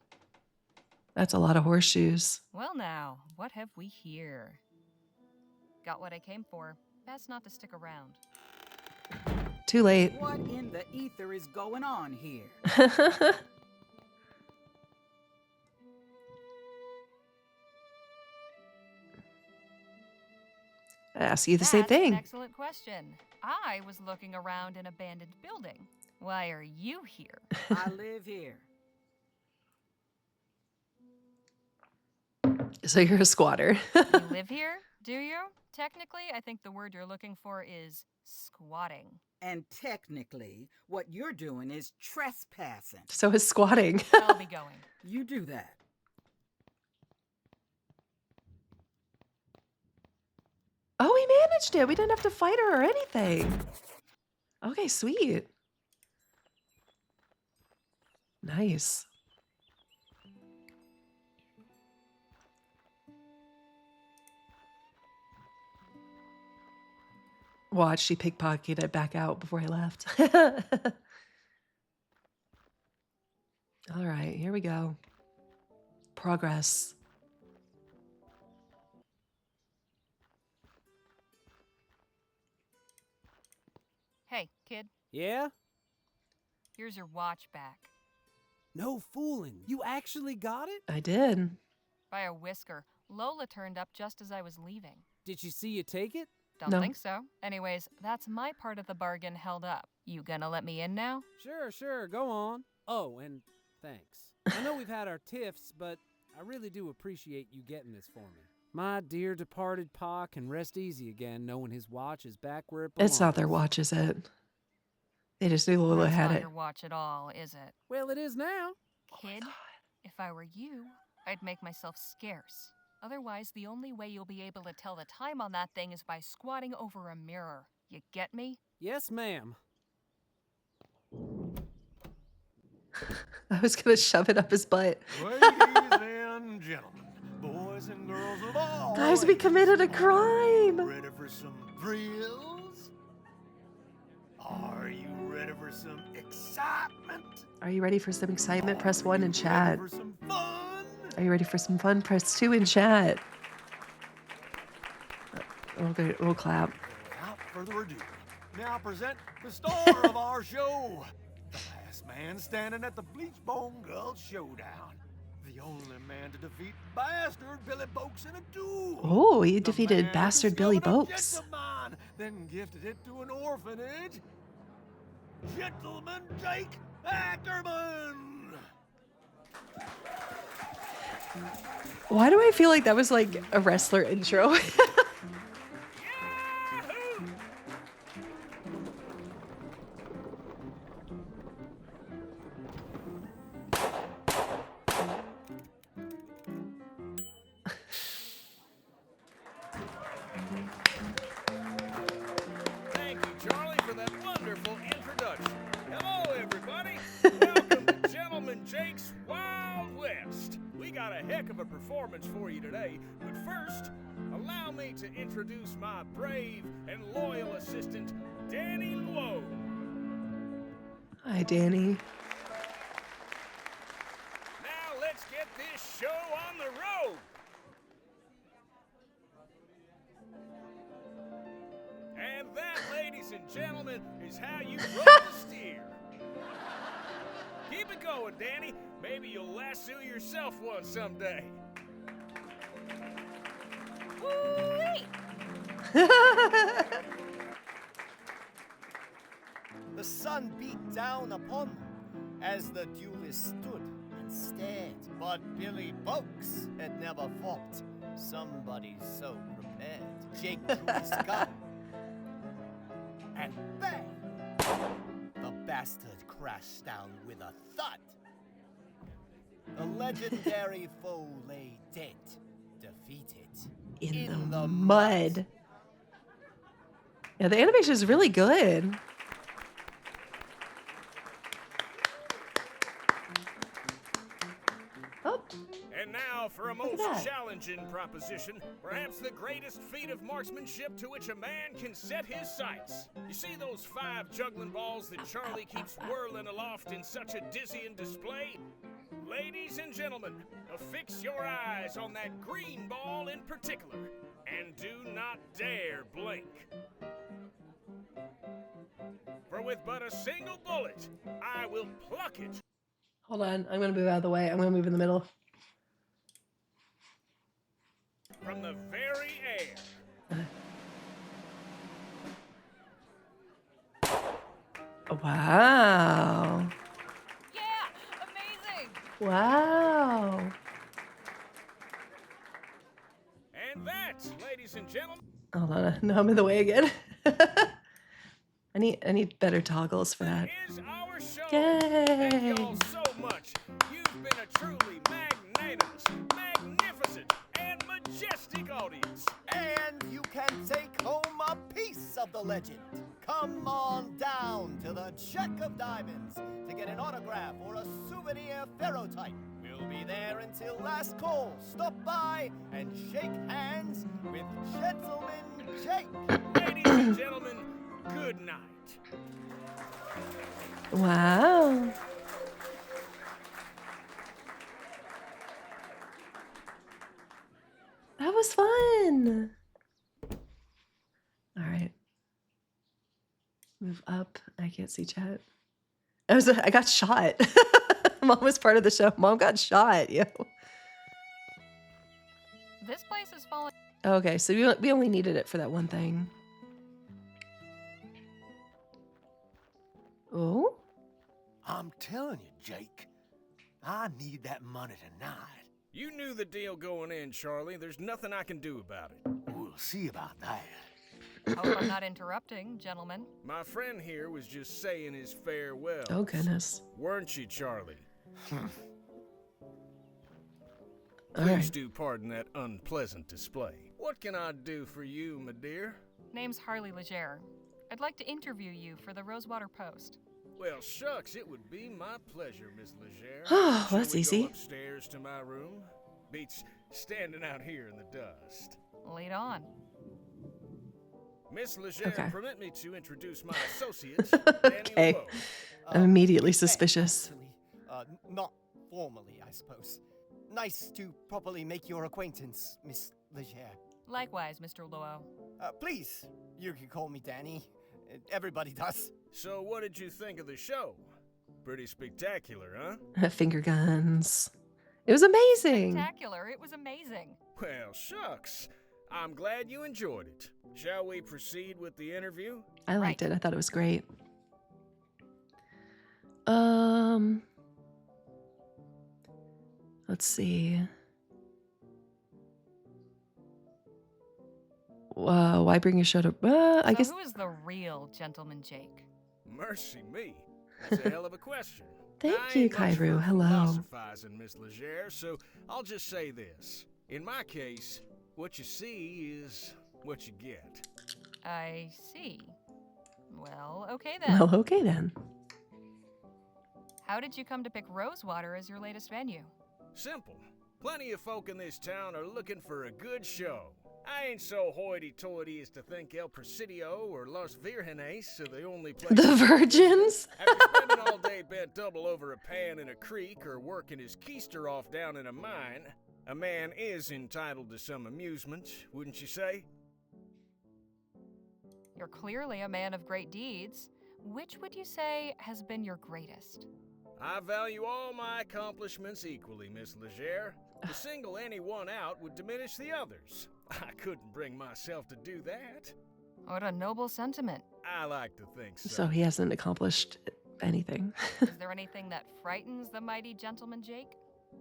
That's a lot of horseshoes. Well now, what have we here? Got what I came for. Best not to stick around. Too late. What in the ether is going on here? I asked you the same thing. That's an excellent question. I was looking around an abandoned building. Why are you here? I live here. So you're a squatter. You live here, do you? Technically, I think the word you're looking for is squatting. And technically, what you're doing is trespassing. So is squatting. I'll be going. You do that. Oh, we managed it. We didn't have to fight her or anything. Okay, sweet. Nice. Watch, she pickpocketed it back out before I left. All right, here we go. Progress. Hey, kid, Yeah? here's your watch back. No fooling. You actually got it? I did. By a whisker. Lola turned up just as I was leaving. Did she see you take it? Don't No. think so. Anyways, that's my part of the bargain held up. You gonna let me in now? Sure, go on. Oh, and thanks. I know we've had our tiffs, but I really do appreciate you getting this for me. My dear departed pa can rest easy again knowing his watch is back where it belongs. It's not their watch, is it? They just knew Lola That's had not it. your watch at all, is it? Well, it is now. Kid, if I were you, I'd make myself scarce. Otherwise, the only way you'll be able to tell the time on that thing is by squatting over a mirror. You get me? Yes, ma'am. I was gonna shove it up his butt. Ladies and gentlemen, boys and girls of all Guys, we committed a crime. ready for some thrills? Are you ready for some excitement? Are you ready for some excitement? Press 1 in chat. For some fun? Are you ready for some fun? Press 2 in chat. We'll clap. Without further ado, now present the star of our show, the last man standing at the Bleachbone Girls Showdown. The only man to defeat Bastard Billy Boakes in a duel. Oh, he The defeated man Bastard who Billy discovered a Boakes. jet of mine, then gifted it to an orphanage. Gentleman Jake Ackerman. Why do I feel like that was like a wrestler intro? Thank you, Charlie, for that wonderful introduction. Hello, everybody. Welcome to Gentleman Jake's Wild West. We got a heck of a performance for you today, but first, allow me to introduce my brave and loyal assistant, Danny Luo. Hi, Danny. Now let's get this show on the road. And that, ladies and gentlemen, is how you roll the steer. Keep it going, Danny. Maybe you'll lasso yourself one someday. The sun beat down upon them as the duelists stood and stared. But Billy Boakes had never fought somebody so prepared. Jake drew his gun. And bang! The bastard crashed down with a thud. The legendary foe lay dead, defeated. In the mud. Yeah, the animation is really good. Oh. And now for a Look at most that. challenging proposition, perhaps the greatest feat of marksmanship to which a man can set his sights. You see those 5 juggling balls that Charlie keeps whirling aloft in such a dizzying display? Ladies and gentlemen, affix your eyes on that green ball in particular, and do not dare blink. For with but a single bullet, I will pluck it. Hold on, I'm gonna move out of the way. I'm gonna move in the middle. From the very air. Wow. Yeah, amazing. Wow. And that, ladies and gentlemen, Hold on, no, I'm in the way again. I need better toggles for that. is our show. Yay. Thank y'all so much. You've been a truly magnanimous, magnificent, and majestic audience. And you can take home a piece of the legend. Come on down to the Check of Diamonds to get an autograph or a souvenir ferrotype. We'll be there until last call. Stop by and shake hands with Gentleman Jake. Ladies and gentlemen, good night. Wow. That was fun. All right. Move up. I can't see chat. I got shot. Mom was part of the show. Mom got shot. Yo. This place is falling. Okay, so we only needed it for that one thing. Oh? I'm telling you, Jake, I need that money tonight. You knew the deal going in, Charlie. There's nothing I can do about it. We'll see about that. Hope I'm not interrupting, gentlemen. My friend here was just saying his farewells. Oh, goodness. Weren't you, Charlie? All Please right. do pardon that unpleasant display. What can I do for you, my dear? Name's Harley Legere. I'd like to interview you for the Rosewater Post. Well, shucks, it would be my pleasure, Miss Legere. Oh, Shall that's we easy. Go upstairs to my room? Beats standing out here in the dust. Lead on. Miss Legere, Okay. permit me to introduce my associate, Danny Okay. LeBeau. I'm immediately suspicious. Not formally, I suppose. Nice to properly make your acquaintance, Miss Legere. Likewise, Mr. Luo. Please, you can call me Danny. Everybody does. So what did you think of the show? Pretty spectacular, huh? Finger guns. It was amazing. Spectacular. It was amazing. Well, shucks. I'm glad you enjoyed it. Shall we proceed with the interview? I liked it. I thought it was great. Let's see. Why bring a show to? I guess. Who is the real Gentleman Jake? Mercy me. That's a hell of a question. Thank I you, ain't much for Kairu. Hello. philosophizing, Miss Legere, so I'll just say this. In my case, what you see is what you get. I see. Well, okay then. Well, okay then. How did you come to pick Rosewater as your latest venue? Simple. Plenty of folk in this town are looking for a good show. I ain't so hoity-toity as to think El Presidio or Los Virgenes are the only places. The Virgins? After spending all day bent double over a pan in a creek or working his keister off down in a mine, a man is entitled to some amusement, wouldn't you say? You're clearly a man of great deeds. Which would you say has been your greatest? I value all my accomplishments equally, Miss Legere. To single any one out would diminish the others. I couldn't bring myself to do that. What a noble sentiment. I like to think so. So he hasn't accomplished anything. Is there anything that frightens the mighty Gentleman Jake?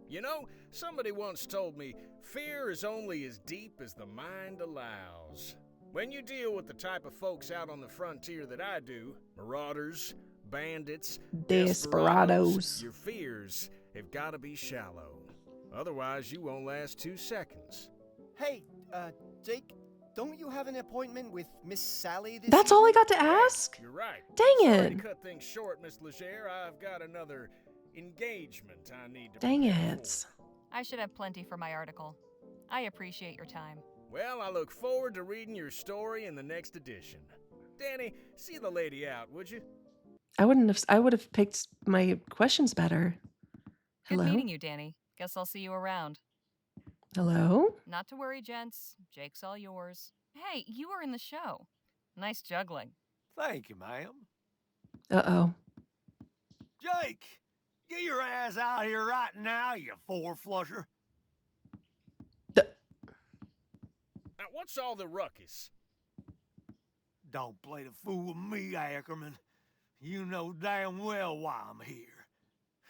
You know, somebody once told me, fear is only as deep as the mind allows. When you deal with the type of folks out on the frontier that I do, marauders, bandits, Desperados. your fears have got to be shallow. Otherwise, you won't last 2 seconds. Hey, Jake, don't you have an appointment with Miss Sally this That's all I evening? got to ask? You're right. Dang Sorry it. to cut things short, Miss Legere. I've got another engagement I need to Dang prepare it. I should have plenty for my article. I appreciate your time. Well, I look forward to reading your story in the next edition. Danny, see the lady out, would you? I would have picked my questions better. Good Hello? meeting you, Danny. Guess I'll see you around. Hello? Not to worry, gents. Jake's all yours. Hey, you were in the show. Nice juggling. Thank you, ma'am. Uh-oh. Jake, get your ass out here right now, you four-flusher. Now, what's all the ruckus? Don't play the fool with me, Ackerman. You know damn well why I'm here.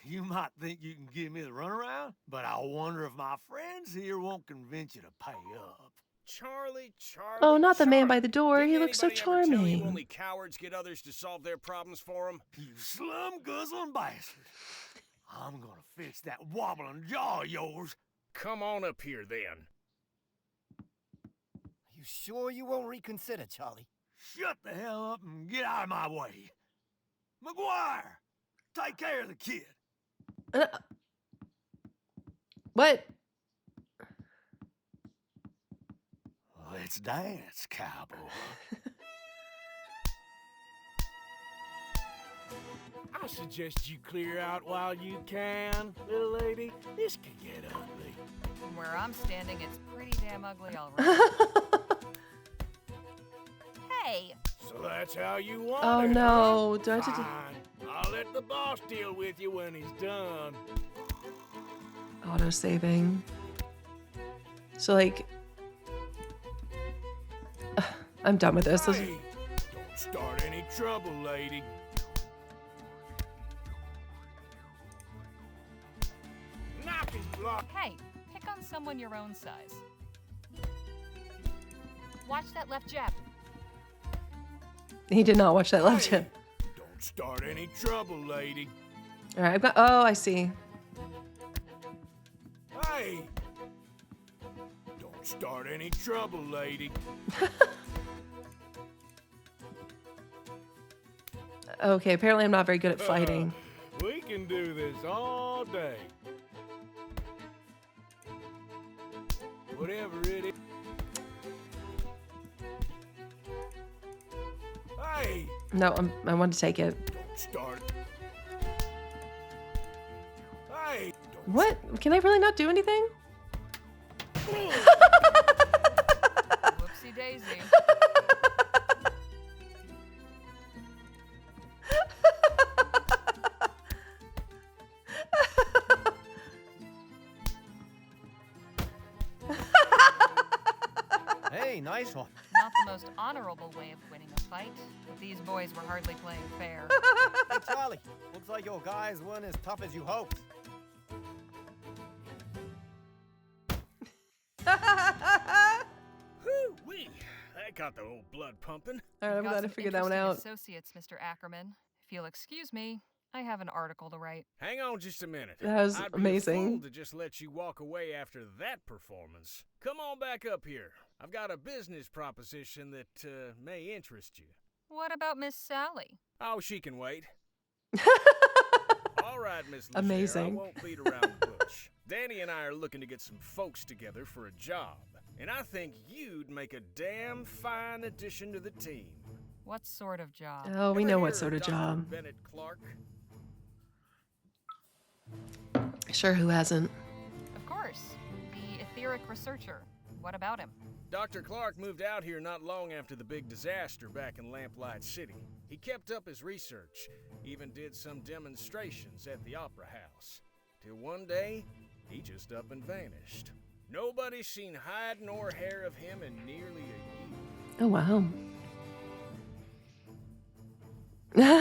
You might think you can give me the runaround, but I wonder if my friends here won't convince you to pay up. Charlie. Oh, not the man by the door. Didn't He looks so anybody ever tell you charming. only cowards get others to solve their problems for them? You slum-guzzling bastard. I'm gonna fix that wobbling jaw of yours. Come on up here, then. You sure you won't reconsider, Charlie? Shut the hell up and get out of my way. McGuire, take care of the kid. What? Let's dance, cowboy. I suggest you clear out while you can, little lady. This can get ugly. From where I'm standing, it's pretty damn ugly already. Hey! So that's how you want Oh it, no. huh? Do I have to Fine. I'll let the boss deal with you when he's done. auto saving? So like I'm done with this. Hey, don't start any trouble, lady. Knock his block. Hey, pick on someone your own size. Watch that left jab. He did not watch that left hand. Don't start any trouble, lady. All right, I've got. Oh, I see. Hey! Don't start any trouble, lady. Okay, apparently I'm not very good at fighting. We can do this all day. Whatever it is. Hey! No, I want to take it. Don't start. Hey! What? Can I really not do anything? Whoopsie daisy. Hey, nice one. Not the most honorable way of winning a fight, but these boys were hardly playing fair. Hey, Charlie. Looks like your guys weren't as tough as you hoped. Whoo-wee! That got the old blood pumping. All right, I'm Got glad I some figured that one out. interesting associates, Mr. Ackerman. If you'll excuse me, I have an article to write. Hang on just a minute. That was I'd be a amazing. fool to just let you walk away after that performance. Come on back up here. I've got a business proposition that may interest you. What about Miss Sally? Oh, she can wait. All right, Miss Leger, Amazing. I won't beat around the bush. Danny and I are looking to get some folks together for a job, and I think you'd make a damn fine addition to the team. What sort of job? Oh, we Ever know hear what sort of Dr. job. Bennett Clark? Sure, who hasn't? Of course, the etheric researcher. What about him? Dr. Clark moved out here not long after the big disaster back in Lamplight City. He kept up his research, even did some demonstrations at the Opera House. Till one day, he just up and vanished. Nobody's seen hide nor hair of him in nearly a year. Oh, wow.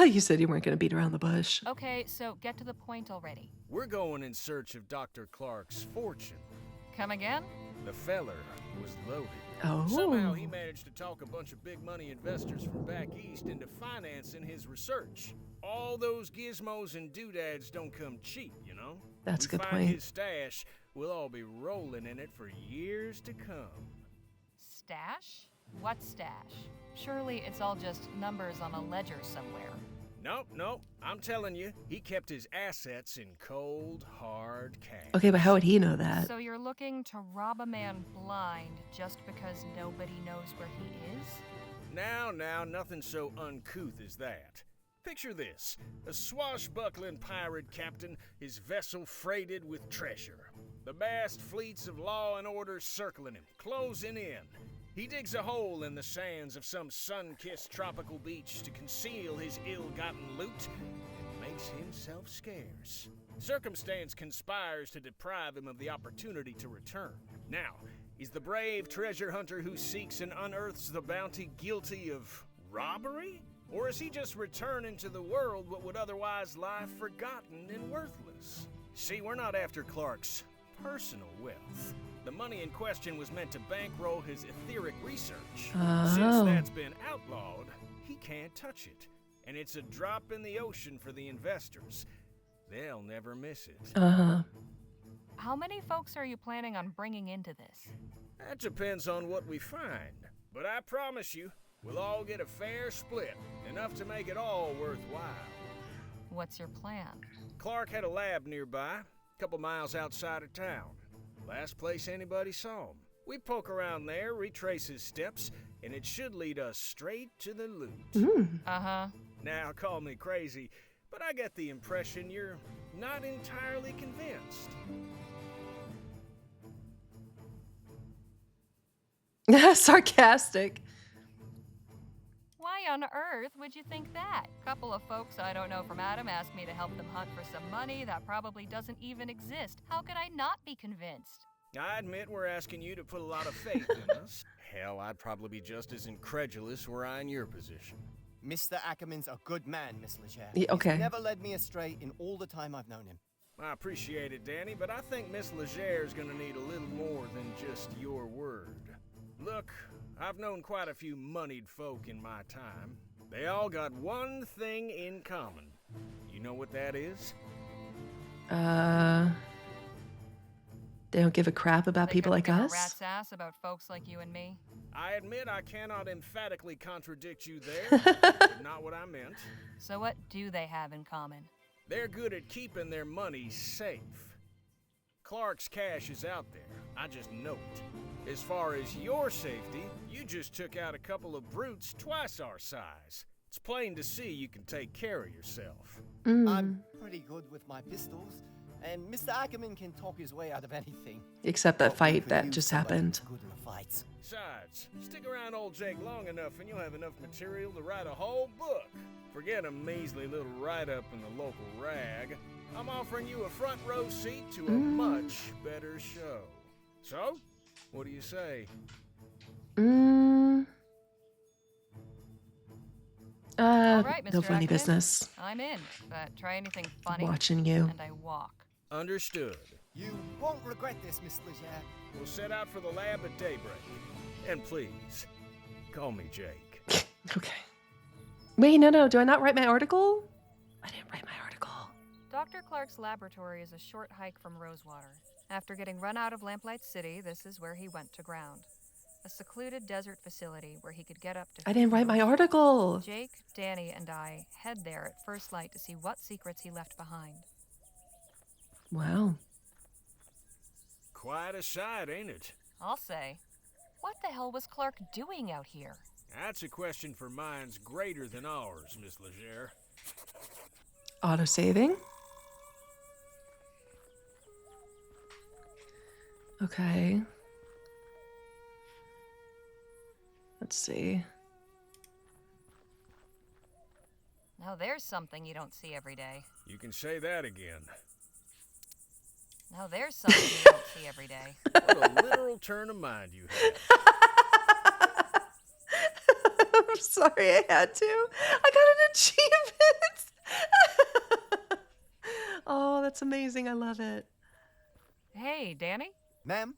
You said you weren't going to beat around the bush. Okay, so get to the point already. We're going in search of Dr. Clark's fortune. Come again? The feller was loaded. Oh. Somehow he managed to talk a bunch of big money investors from back east into financing his research. All those gizmos and doodads don't come cheap, you know? That's a good find point. his stash, we'll all be rolling in it for years to come. Stash? What stash? Surely it's all just numbers on a ledger somewhere. Nope. I'm telling you, he kept his assets in cold, hard cash. Okay, but how would he know that? So you're looking to rob a man blind just because nobody knows where he is? Now, nothing so uncouth as that. Picture this, a swashbuckling pirate captain, his vessel freighted with treasure. The vast fleets of law and order circling him, closing in. He digs a hole in the sands of some sun-kissed tropical beach to conceal his ill-gotten loot and makes himself scarce. Circumstance conspires to deprive him of the opportunity to return. Now, is the brave treasure hunter who seeks and unearths the bounty guilty of robbery? Or is he just returning to the world what would otherwise lie forgotten and worthless? See, we're not after Clark's personal wealth. The money in question was meant to bankroll his etheric research. Oh. Since that's been outlawed, he can't touch it. And it's a drop in the ocean for the investors. They'll never miss it. Uh-huh. How many folks are you planning on bringing into this? That depends on what we find. But I promise you, we'll all get a fair split, enough to make it all worthwhile. What's your plan? Clark had a lab nearby, a couple miles outside of town. Last place anybody saw him. We poke around there, retrace his steps, and it should lead us straight to the loot. Uh-huh. Now, call me crazy, but I get the impression you're not entirely convinced. Sarcastic. Why on earth would you think that? A couple of folks I don't know from Adam asked me to help them hunt for some money that probably doesn't even exist. How could I not be convinced? I admit we're asking you to put a lot of faith in us. Hell, I'd probably be just as incredulous were I in your position. Mr. Ackerman's a good man, Miss Leger. Yeah, okay. He's never led me astray in all the time I've known him. I appreciate it, Danny, but I think Miss Leger's gonna need a little more than just your word. Look, I've known quite a few moneyed folk in my time. They all got one thing in common. You know what that is? They don't give a crap about They people couldn't like give a us? rat's ass about folks like you and me. I admit I cannot emphatically contradict you there. But not what I meant. So what do they have in common? They're good at keeping their money safe. Clark's cash is out there. I just know it. As far as your safety, you just took out a couple of brutes twice our size. It's plain to see you can take care of yourself. I'm pretty good with my pistols, and Mr. Ackerman can talk his way out of anything. Except that But we fight could that use just somebody happened. who's good in the fights. Besides, stick around old Jake long enough and you'll have enough material to write a whole book. Forget a measly little write-up in the local rag. I'm offering you a front row seat to a much better show. So, what do you say? All right, Mr. No funny Ackerman. business. I'm in, but try anything funny. Watching you. And I walk. Understood. You won't regret this, Miss Leger. We'll set out for the lab at daybreak. And please, call me Jake. Okay. Wait, no. Do I not write my article? I didn't write my article. Dr. Clark's laboratory is a short hike from Rosewater. After getting run out of Lamplight City, this is where he went to ground. A secluded desert facility where he could get up to... I didn't write my article. Jake, Danny, and I head there at first light to see what secrets he left behind. Wow. Quite a sight, ain't it? I'll say. What the hell was Clark doing out here? That's a question for minds greater than ours, Miss Leger. Auto-saving. Okay. Let's see. Now there's something you don't see every day. You can say that again. Now there's something you don't see every day. What a literal turn of mind you had. I'm sorry I had to. I got an achievement. Oh, that's amazing. I love it. Hey, Danny? Ma'am?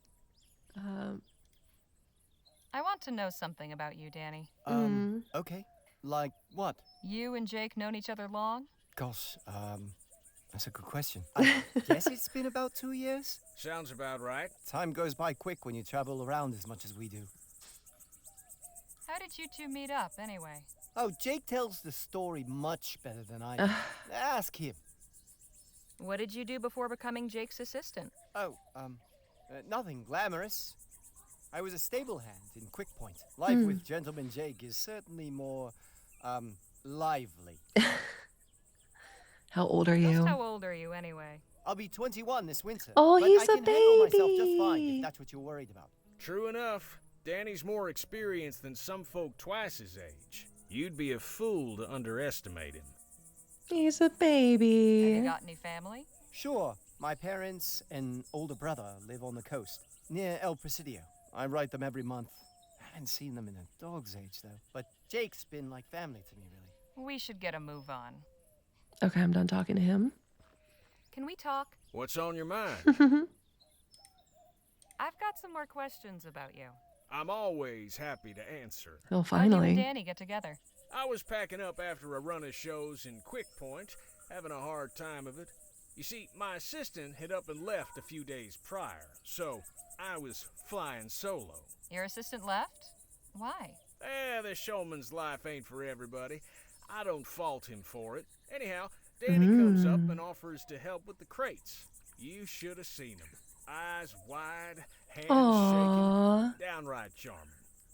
I want to know something about you, Danny. Okay. Like what? You and Jake known each other long? Gosh, that's a good question. I guess it's been about 2 years. Sounds about right. Time goes by quick when you travel around as much as we do. How did you two meet up, anyway? Oh, Jake tells the story much better than I do. Ask him. What did you do before becoming Jake's assistant? Oh, nothing glamorous. I was a stable hand in Quick Point. Life with Gentleman Jake is certainly more, lively. How old are you? Just how old are you, anyway? I'll be 21 this winter. Oh, but he's I a can handle myself just baby. fine if that's what you're worried about. True enough. Danny's more experienced than some folk twice his age. You'd be a fool to underestimate him. He's a Have baby. you got any family? Sure. My parents and older brother live on the coast, near El Presidio. I write them every month. I haven't seen them in a dog's age, though. But Jake's been like family to me, really. We should get a move on. Okay, I'm done talking to him. Can we talk? What's on your mind? I've got some more questions about you. I'm always happy to answer. Oh, How'd you finally. and Danny get together? I was packing up after a run of shows in Quick Point, having a hard time of it. You see, my assistant had up and left a few days prior, so I was flying solo. Your assistant left? Why? The showman's life ain't for everybody. I don't fault him for it. Anyhow, Danny comes up and offers to help with the crates. You should have seen him. Eyes wide, hands Aww. shaking, downright charming.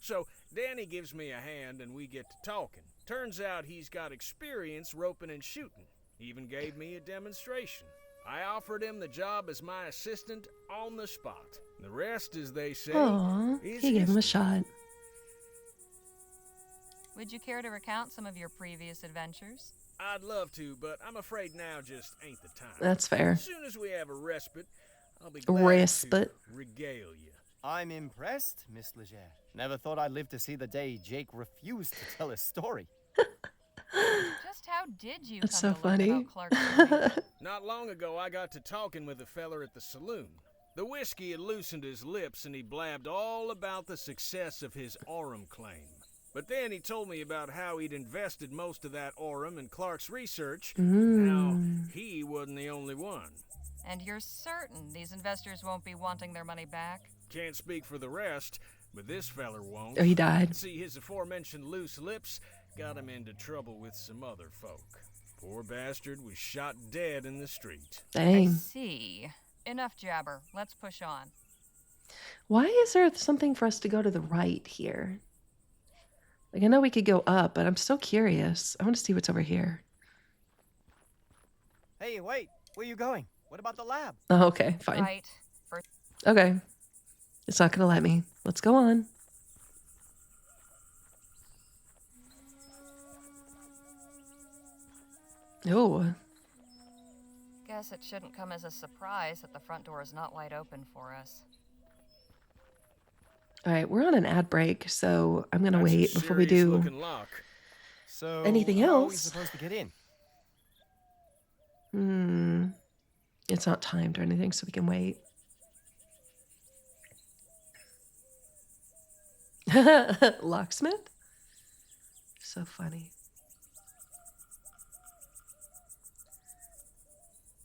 So Danny gives me a hand and we get to talking. Turns out he's got experience roping and shooting. He even gave me a demonstration. I offered him the job as my assistant on the spot. The rest, as they say, Aw, is he gave him a history. shot. Would you care to recount some of your previous adventures? I'd love to, but I'm afraid now just ain't the time. That's fair. As soon as we have a respite, I'll be glad Respite. to regale you. I'm impressed, Miss Leger. Never thought I'd live to see the day Jake refused to tell his story. Just how did you That's come so to learn funny. about Clark's story? Not long ago, I got to talking with a feller at the saloon. The whiskey had loosened his lips and he blabbed all about the success of his Aurum claim. But then he told me about how he'd invested most of that Aurum in Clark's research, and how he wasn't the only one. And you're certain these investors won't be wanting their money back? Can't speak for the rest, but this feller won't. Oh, he died. See, his aforementioned loose lips got him into trouble with some other folk. Poor bastard was shot dead in the street. Dang. I see. Enough jabber. Let's push on. Why is there something for us to go to the right here? Like, I know we could go up, but I'm still curious. I want to see what's over here. Hey, wait. Where you going? What about the lab? Oh, okay, fine. Right. Okay. It's not going to let me. Let's go on. Oh. Guess it shouldn't come as a surprise that the front door is not wide open for us. All right, we're on an ad break, so I'm going to wait before we do So, anything how are we else. supposed to get in? It's not timed or anything, so we can wait. Locksmith? So funny.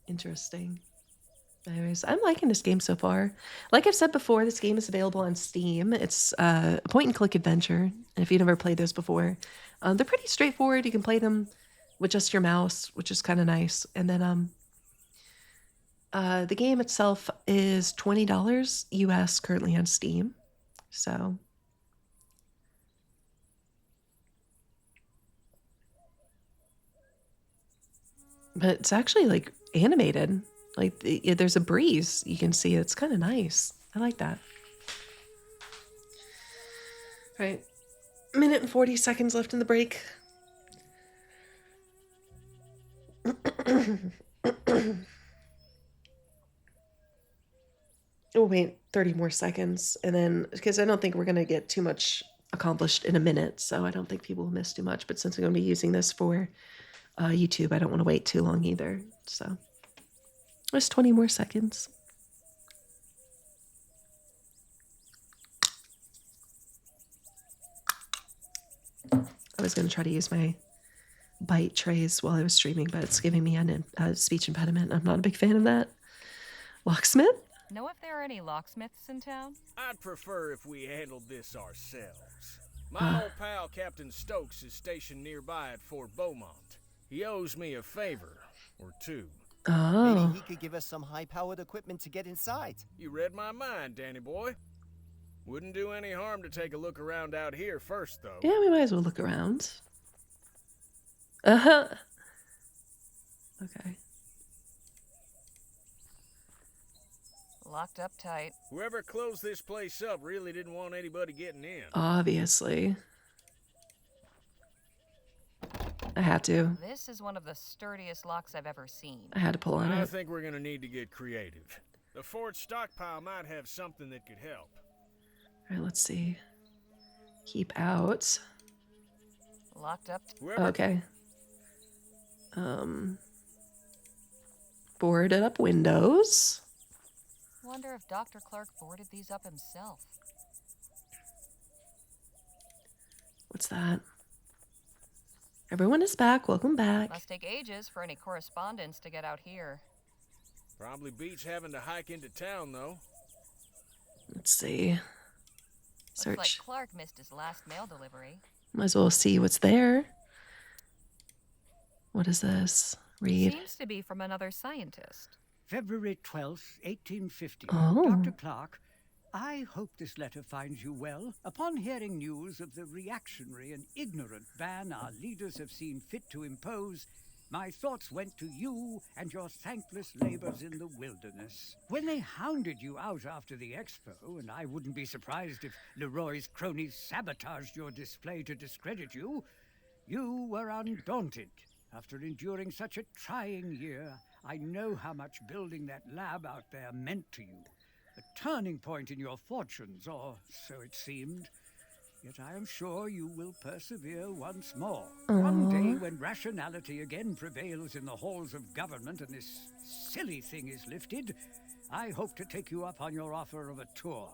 Interesting. Anyways, I'm liking this game so far. Like I've said before, this game is available on Steam. It's a point-and-click adventure. And if you've never played those before, they're pretty straightforward. You can play them with just your mouse, which is kind of nice. And then the game itself is $20 US currently on Steam. So but it's actually like animated. Like there's a breeze you can see. It's kind of nice. I like that. All right. Minute and 40 seconds left in the break. Oh, wait, 30 more seconds. And then, because I don't think we're going to get too much accomplished in a minute, so I don't think people will miss too much. But since I'm going to be using this for YouTube, I don't want to wait too long either. So, just 20 more seconds. I was going to try to use my bite trays while I was streaming, but it's giving me a speech impediment. I'm not a big fan of that. Locksmith? Know if there are any locksmiths in town? I'd prefer if we handled this ourselves. My old pal Captain Stokes is stationed nearby at Fort Beaumont. He owes me a favor or two. Oh. Maybe he could give us some high-powered equipment to get inside. You read my mind, Danny boy. Wouldn't do any harm to take a look around out here first, though. Yeah, we might as well look around. Uh-huh. Okay. Locked up tight. Whoever closed this place up really didn't want anybody getting in. Obviously. I had to. This is one of the sturdiest locks I've ever seen. I had to pull on I it. think we're gonna need to get creative. The fort stockpile might have something that could help. All right, let's see. Keep out. Locked up. Okay. Boarded up windows. Wonder if Dr. Clark boarded these up himself. What's that? Everyone is back. Welcome back. Must take ages for any correspondence to get out here. Probably beats having to hike into town, though. Let's see. Looks like Clark missed his last mail delivery. Might as well see what's there. What is this? Read. Seems to be from another scientist. February 12th, 1850. Oh. Dr. Clark, I hope this letter finds you well. Upon hearing news of the reactionary and ignorant ban our leaders have seen fit to impose, my thoughts went to you and your thankless labors in the wilderness. When they hounded you out after the expo, and I wouldn't be surprised if Leroy's cronies sabotaged your display to discredit you, you were undaunted. After enduring such a trying year, I know how much building that lab out there meant to you. A turning point in your fortunes, or so it seemed. Yet I am sure you will persevere once more. One day, when rationality again prevails in the halls of government and this silly thing is lifted, I hope to take you up on your offer of a tour.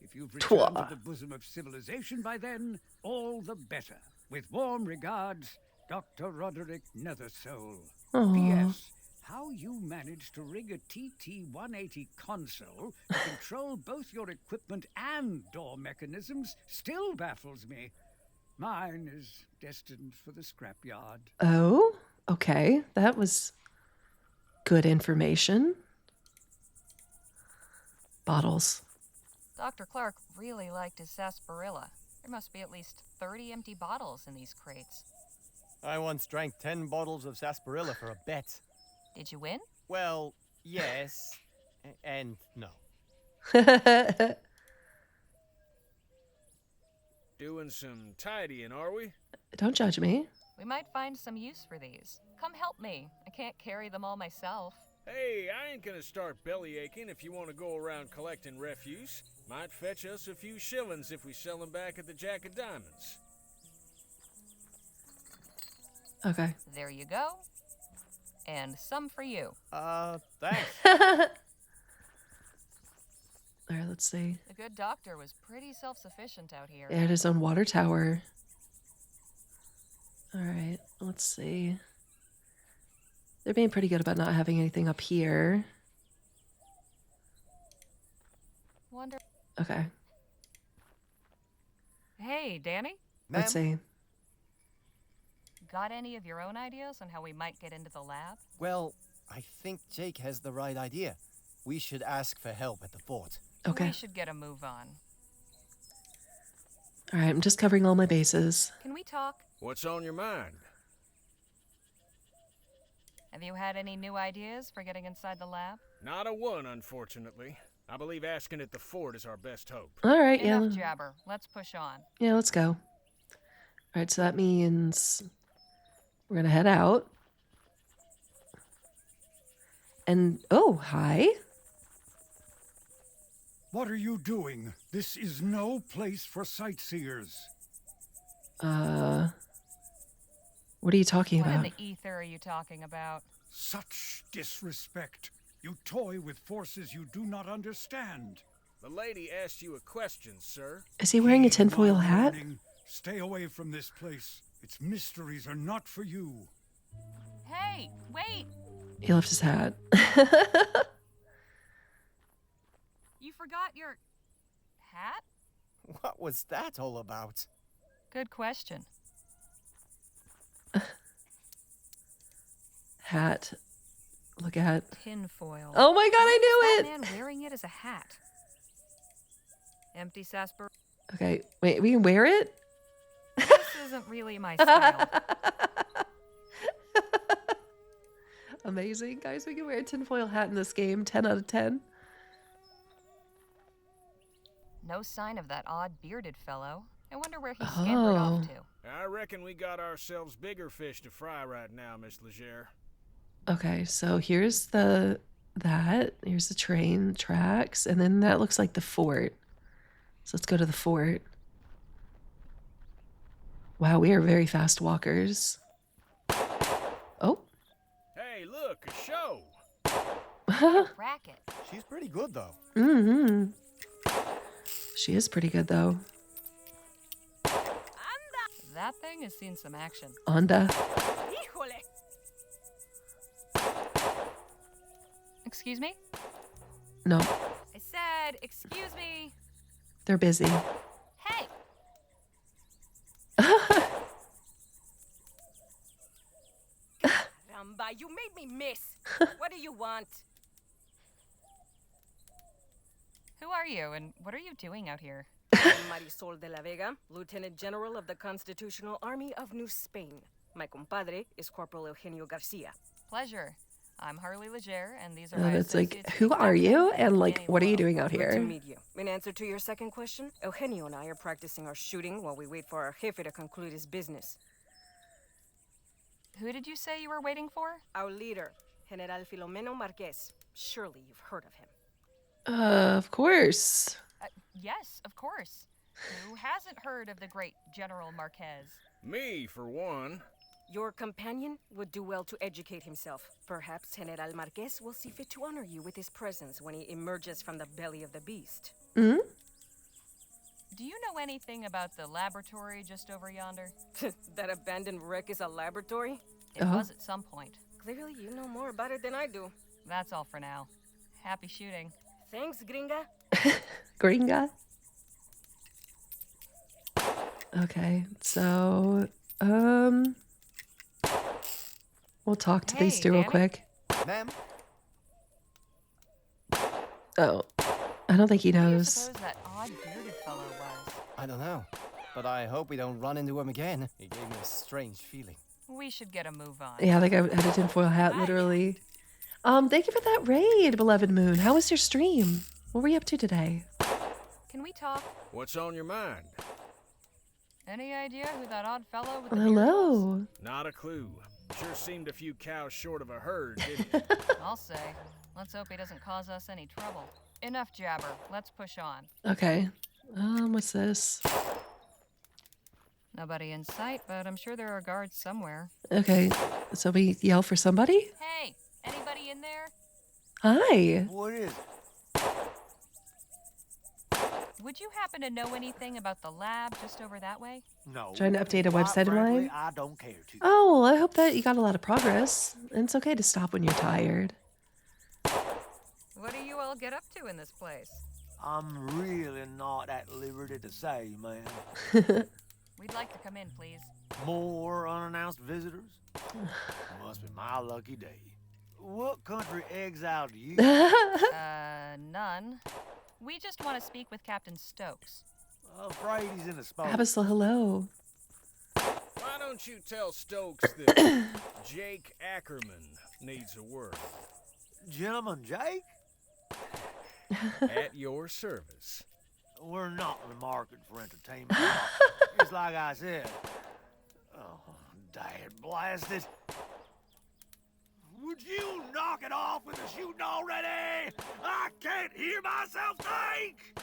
If you've Tour. returned to the bosom of civilization by then, all the better. With warm regards, Dr. Roderick Nethersoul. Aw. P.S. How you managed to rig a TT-180 console to control both your equipment and door mechanisms still baffles me. Mine is destined for the scrapyard. Oh, okay. That was good information. Bottles. Dr. Clark really liked his sarsaparilla. There must be at least 30 empty bottles in these crates. I once drank 10 bottles of sarsaparilla for a bet. Did you win? Well, yes, and no. Doing some tidying, are we? Don't judge me. We might find some use for these. Come help me. I can't carry them all myself. Hey, I ain't gonna start belly aching if you want to go around collecting refuse. Might fetch us a few shillings if we sell them back at the Jack of Diamonds. Okay. There you go. And some for you. Thanks. All right, let's see. The good doctor was pretty self-sufficient out here. It had his own water tower. All right, let's see. They're being pretty good about not having anything up here. Wonder. Okay, Hey, Danny? let's see. Got any of your own ideas on how we might get into the lab? Well, I think Jake has the right idea. We should ask for help at the fort. Okay. We should get a move on. All right, I'm just covering all my bases. Can we talk? What's on your mind? Have you had any new ideas for getting inside the lab? Not a one, unfortunately. I believe asking at the fort is our best hope. All right, Enough yeah. jabber. Let's push on. Yeah, let's go. All right, so that means we're going to head out. And, oh, hi. What are you doing? This is no place for sightseers. What are you talking What in about? the ether are you talking about? Such disrespect. You toy with forces you do not understand. The lady asked you a question, sir. Is he wearing a tinfoil My hat? warning. Stay away from this place. Its mysteries are not for you. Hey, wait! He left his hat. You forgot your hat? What was that all about? Good question. Hat. Look at. Tinfoil. Oh my god, I knew That it! man wearing it as a hat. Empty sarsaparilla. Okay, wait, we can wear it? This isn't really my style. Amazing. Guys, we can wear a tinfoil hat in this game. 10 out of 10. No sign of that odd bearded fellow. I wonder where he scampered off to. I reckon we got ourselves bigger fish to fry right now, Miss Leger. Okay, so here's that. Here's the train tracks. And then that looks like the fort. So let's go to the fort. Wow, we are very fast walkers. Oh. Hey, look, a show. Racket. She's pretty good, though. Mm-hmm. She is pretty good, though. That thing has seen some action. Anda. Excuse me? No, I said, excuse me. they're busy. Hey! Caramba, you made me miss. What do you want? Who are you, and what are you doing out here? I'm Marisol de la Vega, Lieutenant General of the Constitutional Army of New Spain. My compadre is Corporal Eugenio Garcia. Pleasure. I'm Harley Leger, and these are my It's like, associates. who are you? And like, what are you doing out Good to here? meet you. In answer to your second question, Eugenio and I are practicing our shooting while we wait for our jefe to conclude his business. Who did you say you were waiting for? Our leader, General Filomeno Marquez. Surely you've heard of him. Of course. Yes, of course. Who hasn't heard of the great General Marquez? Me, for one. Your companion would do well to educate himself. Perhaps General Marquez will see fit to honor you with his presence when he emerges from the belly of the beast. Hmm? Do you know anything about the laboratory just over yonder? That abandoned wreck is a laboratory? It was at some point. Clearly, you know more about it than I do. That's all for now. Happy shooting. Thanks, gringa. Gringa? Okay, so, we'll talk to these Hey, two real Danny? quick. Ma'am? Oh, I don't think he Who do you knows. suppose that odd bearded fellow was? I don't know, but I hope we don't run into him again. He gave me a strange feeling. We should get a move on. Yeah, like I had a tinfoil hat, literally. Thank you for that raid, beloved Moon. How was your stream? What were you up to today? Can we talk? What's on your mind? Any idea who that odd fellow with Well, the beard was? hello. Not a clue. Sure seemed a few cows short of a herd, didn't it? I'll say. Let's hope he doesn't cause us any trouble. Enough jabber. Let's push on. Okay. What's this? Nobody in sight, but I'm sure there are guards somewhere. Okay, so we yell for somebody? Hey, anybody in there? Hi. What is it? Would you happen to know anything about the lab just over that way? No. Trying to update a Quite website of frankly, mine? I don't care to. Oh, well, I hope that you got a lot of progress. And it's okay to stop when you're tired. What do you all get up to in this place? I'm really not at liberty to say, ma'am. We'd like to come in, please. More unannounced visitors? Must be my lucky day. What country exiled you? None. We just want to speak with Captain Stokes. Afraid he's in a spot. Abyssal, hello. Why don't you tell Stokes that Jake Ackerman needs a word? Gentleman Jake? At your service. We're not in the market for entertainment. It's like I said. Oh, dad blasted. Would you knock it off with the shooting already? I can't hear myself think!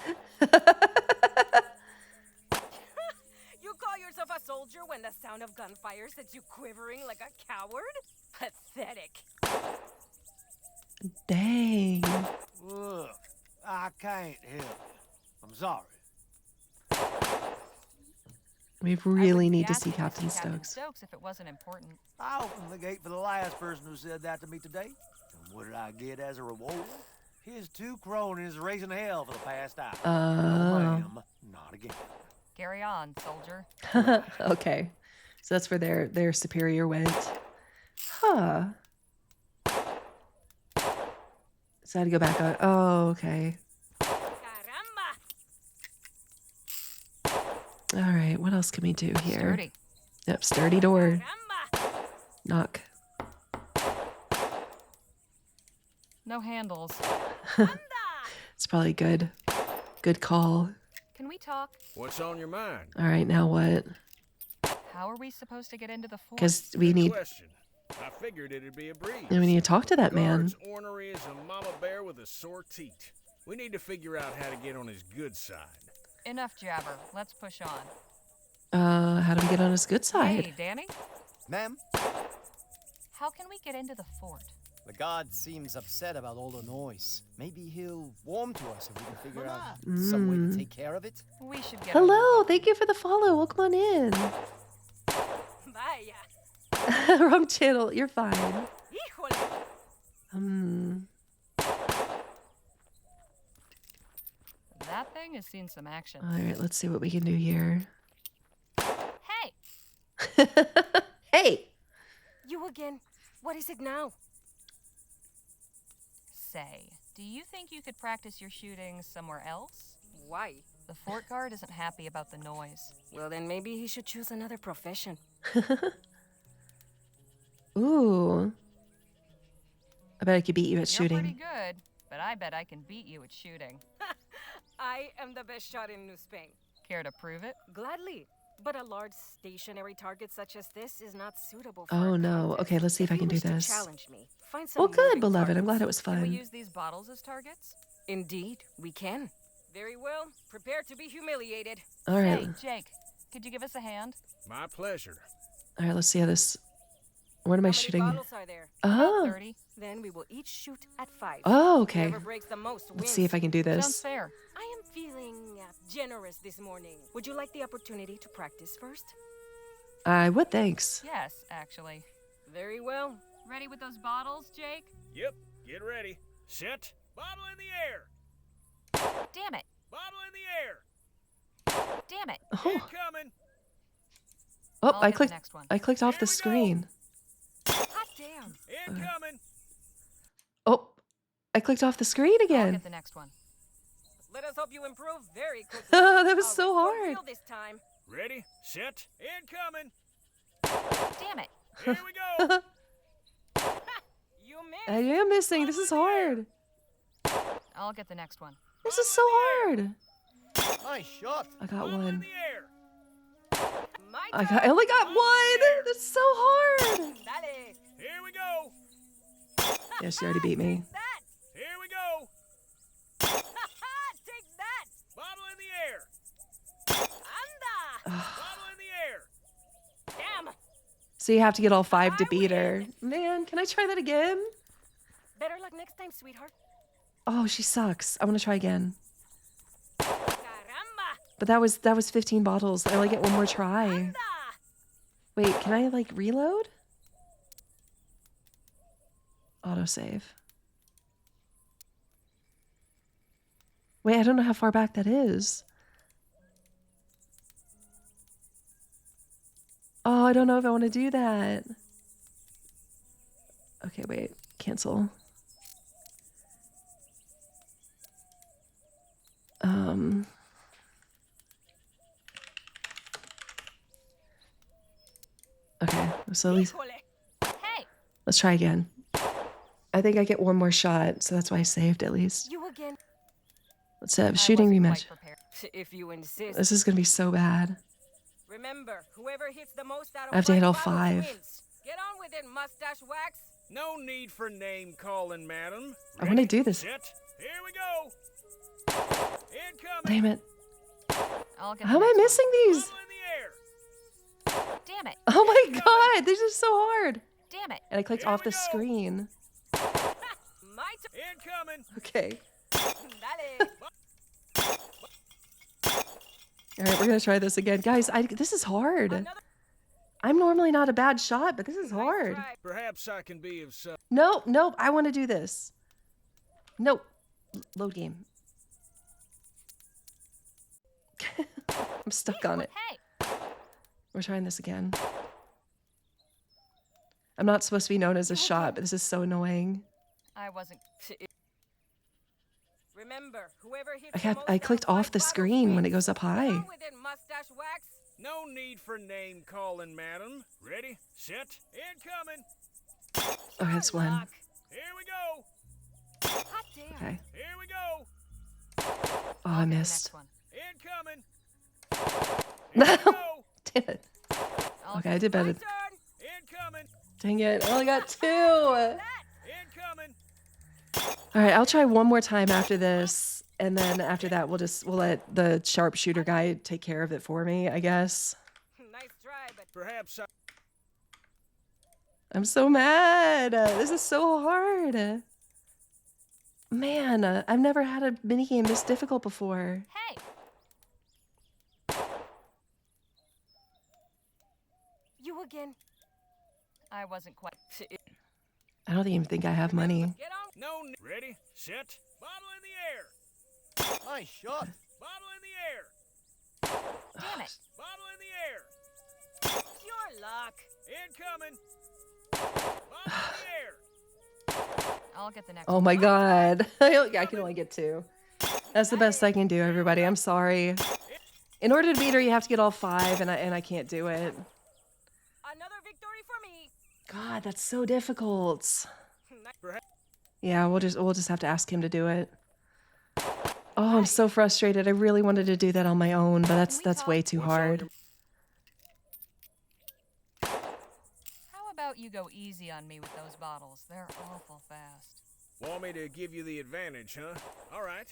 You call yourself a soldier when the sound of gunfire sets you quivering like a coward? Pathetic. Dang. Look, I can't help you. I'm sorry. We really need to Asking see Captain Stokes. Stokes if it wasn't important. I opened the gate for the last person who said that to me today. And what did I get as a reward? His two cronies raising hell for the past hour. No, ma'am, not again. Carry on, soldier. Okay. So that's where their superior went. Huh. So I had to go back on. Oh, okay. All right, what else can we do here? Sturdy. Yep, sturdy door. Knock. No handles. It's probably good. Good call. Can we talk? What's on your mind? All right, now what? How are we supposed to get into the fort? Because we Good need. question. I figured it'd be a breeze. We need to talk to that man. Guard's ornery as a mama bear with a sore teat. We need to figure out how to get on his good side. Enough jabber. Let's push on. How do we get on his good side? Hey, Danny? Ma'am? How can we get into the fort? The god seems upset about all the noise. Maybe he'll warm to us if we can figure out some way to take care of it. We should get Hello, thank you for the follow. Welcome on in. Vaya. Wrong channel. You're fine. Híjole. That thing has seen some action. All right, let's see what we can do here. Hey! Hey! You again. What is it now? Say, do you think you could practice your shooting somewhere else? Why? The fort guard isn't happy about the noise. Well, then maybe he should choose another profession. Ooh. I bet I could beat you at You're shooting. pretty good, but I bet I can beat you at shooting. I am the best shot in New Spain. Care to prove it? Gladly. But a large stationary target such as this is not suitable for Oh a no. contest. Okay, let's see if I you can do wish to this. challenge me, find some Well, good, moving beloved. I'm glad it targets. was Can we fun. use these bottles as targets? Indeed, we can. Very well. Prepare to be humiliated. All right. Hey, Jake, could you give us a hand? My pleasure. All right, let's see how this What am I How many shooting? bottles are there? Oh. 30. Then we will each shoot at 5. Oh, okay. Whoever breaks the most Let's wins. see if I can do Sounds this. fair. I am feeling generous this morning. Would you like the opportunity to practice first? I would, thanks. Yes, actually. Very well. Ready with those bottles, Jake? Yep, get ready. Set. Bottle in the air. Damn it. Bottle in the air. Damn it. Oh, Incoming. oh I'll I get the clicked. next one. I clicked off the screen. Hot damn. Incoming. Oh, I clicked off the screen I'll again. get the next one. Let us hope you improve very quickly. That was so For hard. real this time. Ready, set, incoming. Damn it. Here we go. You missed. I am missing. This is hard. I'll get the next one. This is so hard. Nice shot. I got Bottle in one. the air. My I only got one. That's so hard. Dale. Here we go. Yeah, she already beat me. That. Here we go. Take that. Bottle in the air. Anda. Bottle in the air. Damn. So you have to get all 5 to beat her. Man, can I try that again? Better luck next time, sweetheart. Oh, she sucks. I want to try again. Caramba. But that was 15 bottles. I only get one more try. Anda. Wait, can I like reload? Autosave. Wait, I don't know how far back that is. Oh, I don't know if I want to do that. Okay, wait. Cancel. Okay, so at least Hey. let's try again. I think I get one more shot, so that's why I saved at least. You again. Let's have shooting rematch. If you insist. This is gonna be so bad. Remember, whoever hits the most out of I have to hit all 5 bottles 5. wins. Get on with it, mustache wax. No need for name calling, madam. I want to do this. Set. Here we go. Incoming. Damn it. I'll get How am the I next one. missing these? Bottle in the air. Damn it. Oh my god, this is so hard. Damn it. And I clicked Here off we the go. screen. My turn. Incoming. Okay. Dale. All right, we're gonna try this again, guys. This is hard. Another. I'm normally not a bad shot, but this is hard. Try. Perhaps I can be of some. Nope, nope. I want to do this. Nope. Load game. I'm stuck on it. Hey. We're trying this again. I'm not supposed to be known as a shot, but this is so annoying. I wasn't. Remember, whoever hits I the most I out clicked of off 5 the bottles screen when it wins. goes up Get high. on with it, mustache wax. No need for name calling, madam. Ready, set, incoming. Okay, that's one. Luck. Here we go. Hot damn. Okay. Here we go. Oh, I I'll get the missed. next one. Incoming. No. Here we go. Damn it. Okay, I did My better. turn. Incoming. Dang it. I only got 2. Incoming. All right, I'll try one more time after this, and then after that, we'll let the sharpshooter guy take care of it for me, I guess. Nice try, but Perhaps I. I'm so mad. This is so hard. Man, I've never had a minigame this difficult before. Hey. you again. I wasn't quite. I don't even think I have money. Get on. No. Ready, set, bottle in the air. Nice shot. Bottle in the air. Damn it. Bottle in the air. Your luck. Incoming. Bottle in the air. I'll get the next Oh one. my god. I can only get 2. That's the best I can do, everybody. I'm sorry. In order to beat her, you have to get all 5, and I can't do it. Another victory for me. God, that's so difficult. Perhaps. Yeah, we'll just have to ask him to do it. Oh, I'm so frustrated. I really wanted to do that on my own, but that's way too hard. How about you go easy on me with those bottles? They're awful fast. Want me to give you the advantage, huh? All right.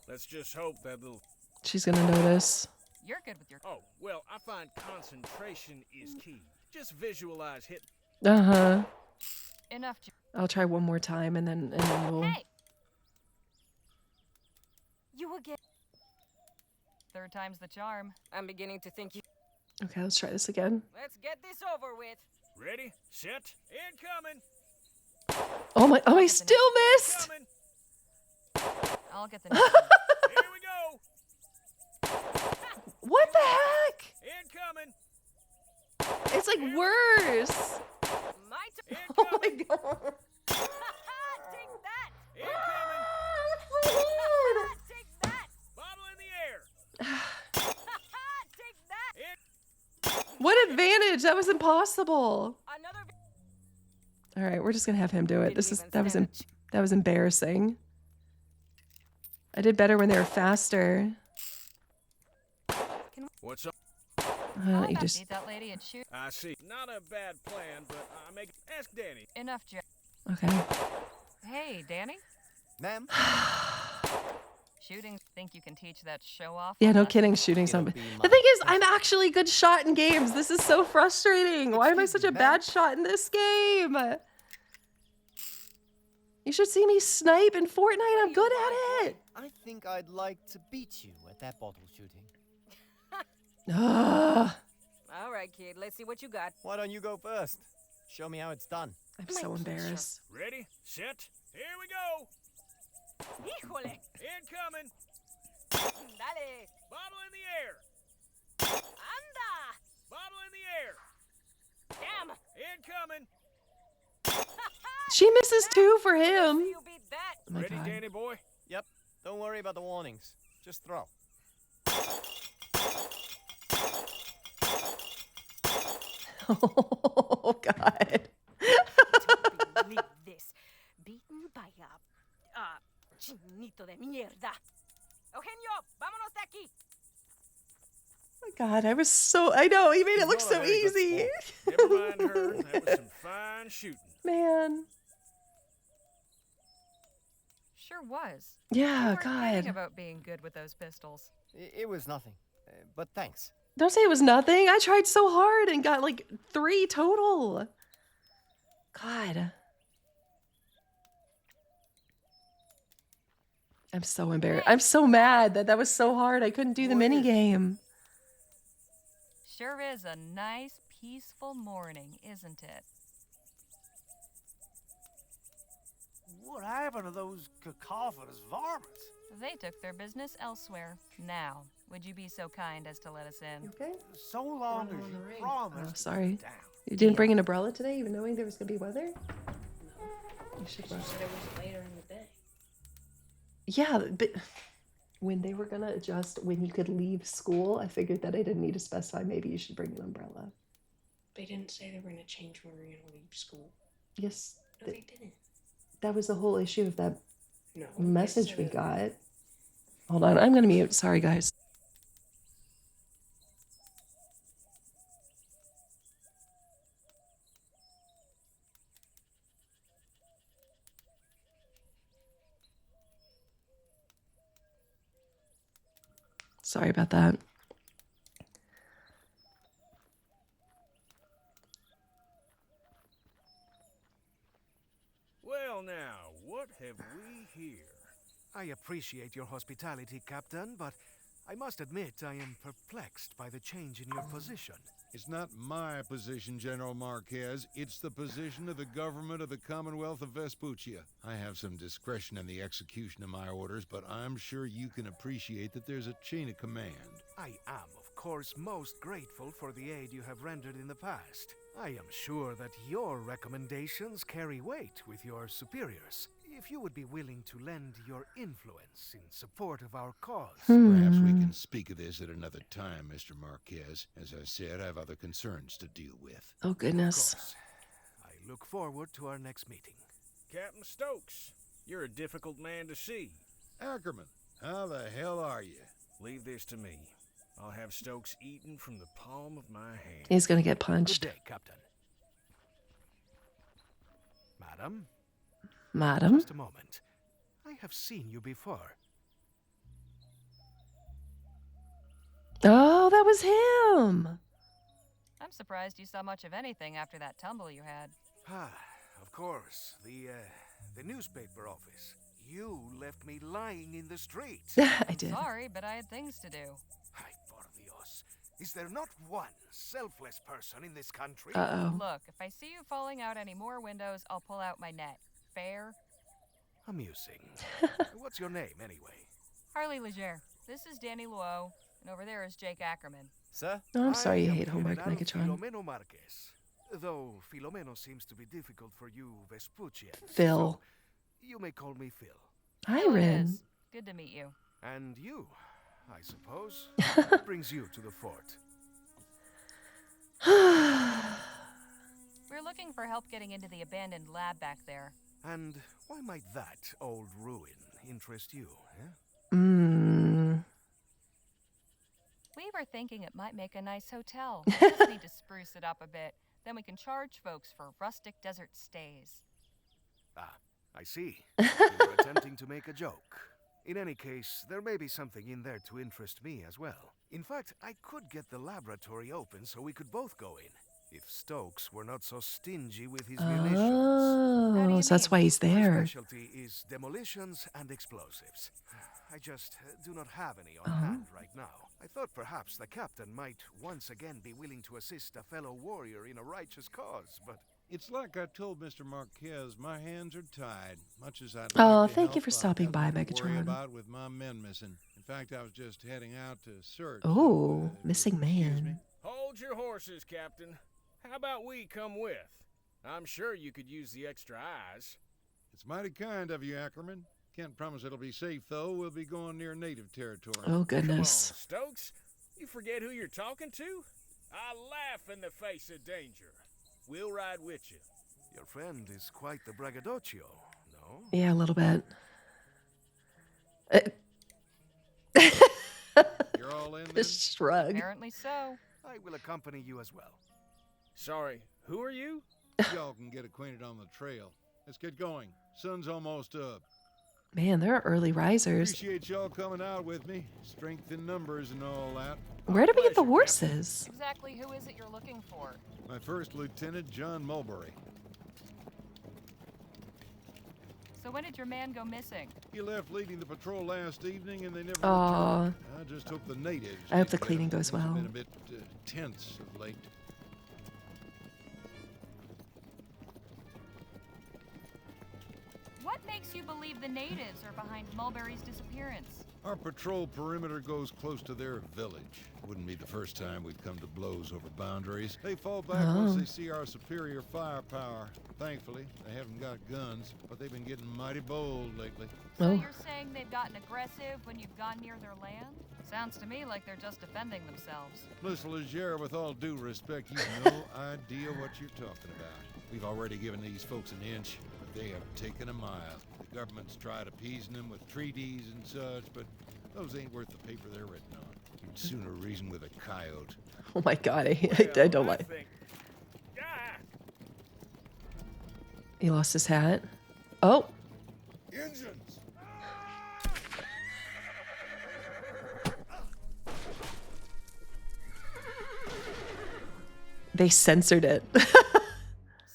Let's just hope that little. She's gonna notice. You're good with your. Oh, well, I find concentration is key. Just visualize hit. Uh-huh. Enough. I'll try one more time and then we'll... Hey! You again. Third time's the charm. I'm beginning to think you. Okay, let's try this again. Let's get this over with. Ready, set, incoming. Oh, I still missed! I'll get the next one. Here we go. What the heck? Incoming. It's like worse. My turn. Oh my god. Take that. Incoming. Take that. Bottle in the air. Take that. What advantage? That was impossible. Another. All right, we're just gonna have him do it. That was embarrassing. I did better when they were faster. What's up? You just... Beat that lady and shoot. I see. Not a bad plan, but I make. Ask Danny. Enough, Jack. Okay. Hey, Danny. Ma'am? Shooting. Think you can teach that show off? Yeah, no kidding. Shooting somebody. The thing is, I'm actually a good shot in games. This is so frustrating. Why am I such a bad shot in this game? You should see me snipe in Fortnite. I'm good at it. I think I'd like to beat you at that bottle shooting. Ugh. All right, kid. Let's see what you got. Why don't you go first? Show me how it's done. I'm so embarrassed. Ready, set, here we go. Híjole. Incoming. Dale. Bottle in the air. Anda. Bottle in the air. Damn. Incoming. She misses two for him. You beat that. Oh my Ready, God. Danny boy? Yep. Don't worry about the warnings. Just throw. Oh God. Don't believe this. Beaten by a chinito de mierda. Eugenio, vámonos de aquí. Oh my God, I know, he made it look so easy. Never mind her. That was some fine shooting. Man. Sure was. Yeah, You weren't kidding God. about being good with those pistols. It was nothing. But thanks. Don't say it was nothing. I tried so hard and got like 3 total. God. I'm so embarrassed. I'm so mad that was so hard. I couldn't do the mini game. Sure is a nice, peaceful morning, isn't it? What happened to those cacophonous varmints? They took their business elsewhere. Now, would you be so kind as to let us in? Okay. So long as you Oh, promised. sorry. You didn't bring an umbrella today, even knowing there was going to be weather? You should rush. It was later in the day. Yeah, but when they were going to adjust when you could leave school, I figured that I didn't need to specify maybe you should bring an umbrella. They didn't say they were going to change when we were going to leave school. Yes. No, they didn't. That was the whole issue of that No. message we got. Hold on, I'm going to mute. Sorry, guys. Sorry about that. Well, now, what have we here? I appreciate your hospitality, Captain, but I must admit I am perplexed by the change in your position. It's not my position, General Marquez. It's the position of the government of the Commonwealth of Vespuccia. I have some discretion in the execution of my orders, but I'm sure you can appreciate that there's a chain of command. I am, of course, most grateful for the aid you have rendered in the past. I am sure that your recommendations carry weight with your superiors. If you would be willing to lend your influence in support of our cause. Perhaps we can speak of this at another time, Mr. Marquez. As I said, I have other concerns to deal with. Oh, goodness. Of course. I look forward to our next meeting. Captain Stokes, you're a difficult man to see. Ackerman, how the hell are you? Leave this to me. I'll have Stokes eaten from the palm of my hand. He's going to get punched. Good day, Captain. Madam? Madam? Just a moment. I have seen you before. Oh, that was him. I'm I'm surprised you saw much of anything after that tumble you had. Ah, of course. The newspaper office. You left me lying in the street. I did. Sorry, but I had things to do. Ay, por Dios. Is there not one selfless person in this country? Uh-oh. Look, if I see you falling out any more windows, I'll pull out my net. Fair? Amusing. What's your name, anyway? Harley Leger. This is Danny Luo, and over there is Jake Ackerman. Sir? Oh, I'm sorry you I hate am homework, General Megatron. Filomeno Marquez. Though Filomeno seems to be difficult for you Vespuccians. Phil. So you may call me Phil. Hi, Phil it Ren. is. Good to meet you. And you, I suppose. What brings you to the fort? We're looking for help getting into the abandoned lab back there. And why might that old ruin interest you, eh? We were thinking it might make a nice hotel. We just need to spruce it up a bit. Then we can charge folks for rustic desert stays. Ah, I see. You're attempting to make a joke. In any case, there may be something in there to interest me as well. In fact, I could get the laboratory open so we could both go in. If Stokes were not so stingy with his munitions. Oh, so that's why he's My there. specialty is demolitions and explosives. I just do not have any on hand right now. I thought perhaps the captain might once again be willing to assist a fellow warrior in a righteous cause, but... It's like I told Mr. Marquez, my hands are tied. Much as I'd Oh, like to thank you help, for I've stopping got by, nothing to worry Megatron. about with my men missing. In fact, I was just heading out to search. Oh, missing excuse me. man. Hold your horses, Captain. How about we come with? I'm sure you could use the extra eyes. It's mighty kind of you, Ackerman. Can't promise it'll be safe, though. We'll be going near native territory. Oh, Come on, goodness. Stokes. You forget who you're talking to? I laugh in the face of danger. We'll ride with you. Your friend is quite the braggadocio, no? Yeah, a little bit. You're all in then? Just shrug. Apparently so. I will accompany you as well. Sorry, who are you? Y'all can get acquainted on the trail. Let's get going. Sun's almost up. Man, they're early risers. Appreciate y'all coming out with me. Strength in numbers and all that. Where did we get the horses? Exactly who is it you're looking for? My first lieutenant, John Mulberry. So when did your man go missing? He left leading the patrol last evening and they never Aw. returned. I just hope the natives... I hope the get cleaning him. goes Things have well. been a bit tense of late. What makes you believe the natives are behind Mulberry's disappearance? Our patrol perimeter goes close to their village. Wouldn't be the first time we've come to blows over boundaries. They fall back once they see our superior firepower. Thankfully, they haven't got guns, but they've been getting mighty bold lately. So you're saying they've gotten aggressive when you've gone near their land? Sounds to me like they're just defending themselves. Miss Leger, with all due respect, you've no idea what you're talking about. We've already given these folks an inch, but they have taken a mile. The government's tried appeasing them with treaties and such, but those ain't worth the paper they're written on. You'd sooner reason with a coyote. Oh my god, I don't like. He lost his hat. Oh. Engines! They censored it.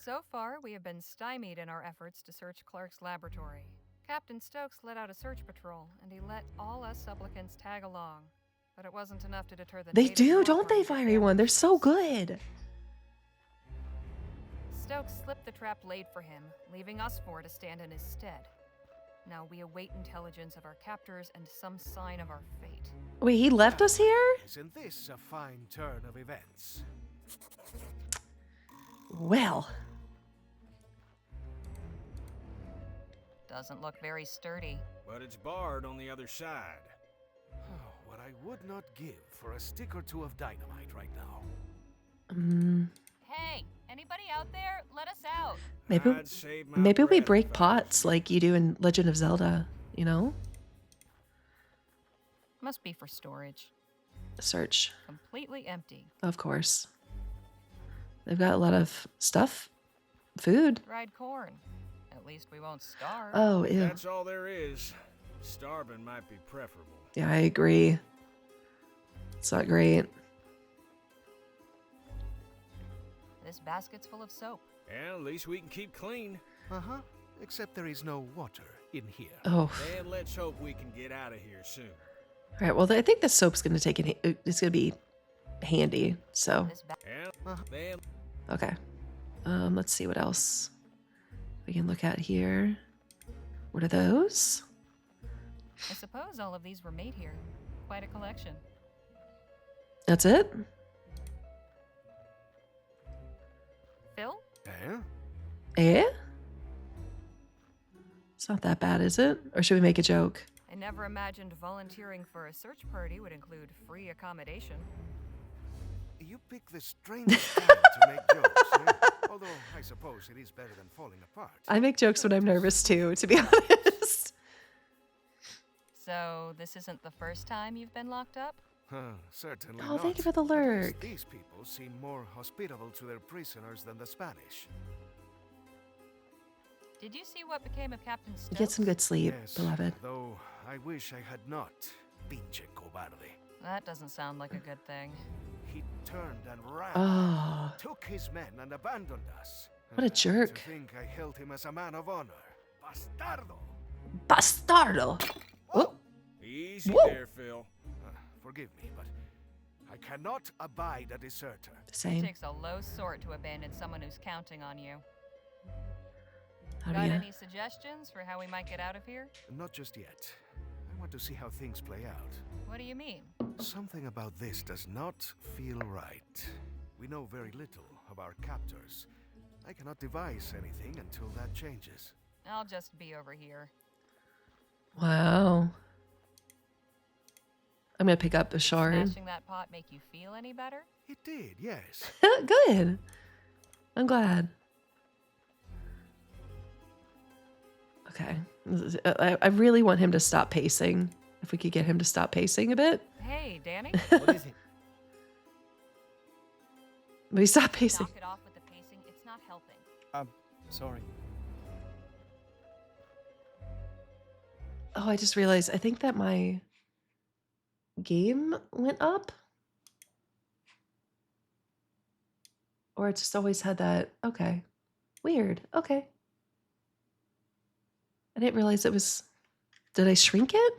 So far, we have been stymied in our efforts to search Clark's laboratory. Captain Stokes let out a search patrol, and he let all us supplicants tag along. But it wasn't enough to deter the They natives do, from don't they, offering Fiery One? They're so good. Stokes slipped the trap laid for him, leaving us four to stand in his stead. Now we await intelligence of our captors and some sign of our fate. Wait, he left us here? Isn't this a fine turn of events? Well. Doesn't look very sturdy. But it's barred on the other side. Oh, what I would not give for a stick or two of dynamite right now. Hey, anybody out there? Let us out. Maybe we break pots like you do in Legend of Zelda, you know? Must be for storage. Search. Completely empty. Of course. They've got a lot of stuff. Food. Dried corn. At least we won't starve. Oh, ew. That's all there is. Starving might be preferable. Yeah, I agree. It's not great. This basket's full of soap. Well, at least we can keep clean. Uh-huh. Except there is no water in here. Oh. Then let's hope we can get out of here soon. All right, well, I think the soap's going to take it. It's going to be handy, so. Then Okay. Let's see what else we can look at here. What are those? I suppose all of these were made here. Quite a collection. That's it? Phil? Eh? It's not that bad, is it? Or should we make a joke? I never imagined volunteering for a search party would include free accommodation. You pick the strangest time to make jokes, eh? Although I suppose it is better than falling apart. I make jokes when I'm nervous too, to be honest. So, this isn't the first time you've been locked up? Certainly Oh, not. thank you for the At least lurk. These people seem more hospitable to their prisoners than the Spanish. Did you see what became of Captain Stokes? Get some good sleep, Yes, beloved. though I wish I had not. Pinche cobarde. That doesn't sound like a good thing. He turned and ran, Oh. took his men and abandoned us. What a jerk. To think I held him as a man of honor. Bastardo! Bastardo! Oh. easy Whoa. there, Phil. Forgive me, but I cannot abide a deserter. Same. It takes a low sort to abandon someone who's counting on you. How do Got ya? any suggestions for how we might get out of here? Not just yet. I want to see how things play out. What do you mean? Something about this does not feel right. We know very little of our captors. I cannot devise anything until that changes. I'll just be over here. Wow. I'm going to pick up the shard. Smashing that pot make you feel any better? It did, yes. Good. I'm glad. Okay. I really want him to stop pacing. If we could get him to stop pacing a bit. Hey, Danny? What is it? Will you stop pacing? Knock it off with the pacing. It's not helping. Sorry. Oh, I just realized, I think that my game went up. Or it just always had that. Okay. Weird. Okay. I didn't realize it was. Did I shrink it?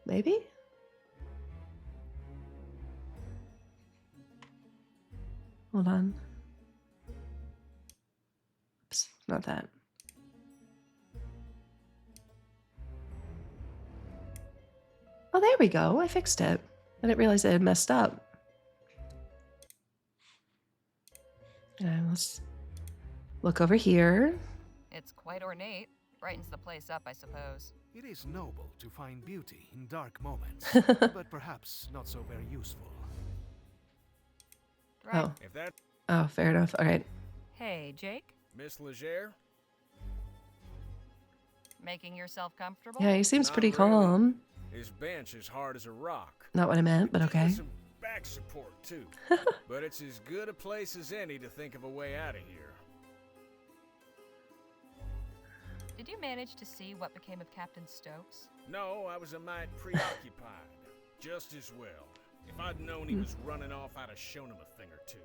Maybe? Hold on. Oops, not that. Oh, there we go. I fixed it. I didn't realize it had messed up. And let's look over here. It's quite ornate. Brightens the place up, I suppose. It is noble to find beauty in dark moments, but perhaps not so very useful. Right. Oh. If that Oh, fair enough. All right. Hey, Jake? Miss Legere? Making yourself comfortable? Yeah, he seems Not pretty really. calm. His bench is hard as a rock. Not what I meant, but okay. With some back support, too. But it's as good a place as any to think of a way out of here. Did you manage to see what became of Captain Stokes? No, I was a mite preoccupied. Just as well. If I'd known he was running off, I'd have shown him a thing or two.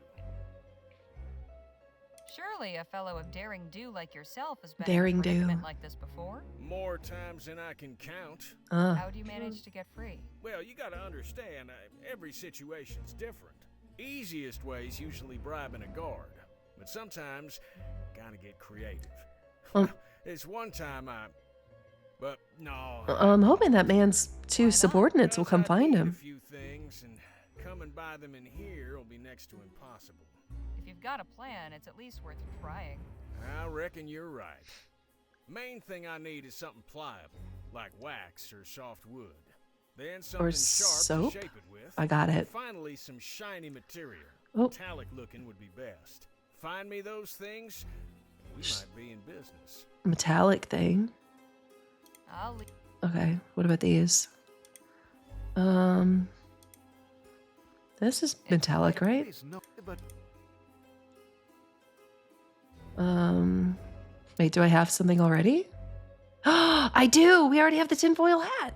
Surely a fellow of daring do like yourself has been Daring in a do. predicament like this before. More times than I can count. How do you manage to get free? Well, you gotta understand, every situation's different. Easiest way's usually bribing a guard. But sometimes, gotta get creative. Well, It's one time But no. I'm hoping that man's two subordinates will come find A him. few things, and coming by them in here will be next to impossible. If you've got a plan, it's at least worth trying. I reckon you're right. Main thing I need is something pliable, like wax or soft wood. Then something Or sharp soap? to shape it with. I got and it. finally, some shiny material. Oh. Metallic looking would be best. Find me those things, we might be in business. Metallic thing. I'll leave. Okay, what about these? This is metallic, right? Wait, do I have something already? I do! We already have the tinfoil hat!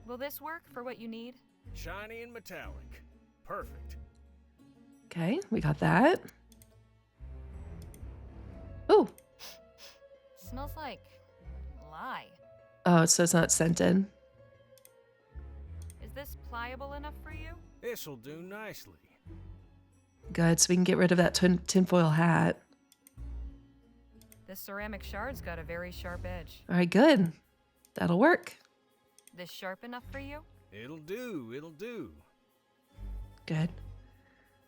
Will this work for what you need? Shiny and metallic. Perfect. Okay, we got that. Ooh. Smells like lye. Oh, so it's not scented. Is this pliable enough for you? This'll do nicely. Good, so we can get rid of that tinfoil hat. This ceramic shard's got a very sharp edge. All right, good. That'll work. This sharp enough for you? It'll do, it'll do. Good.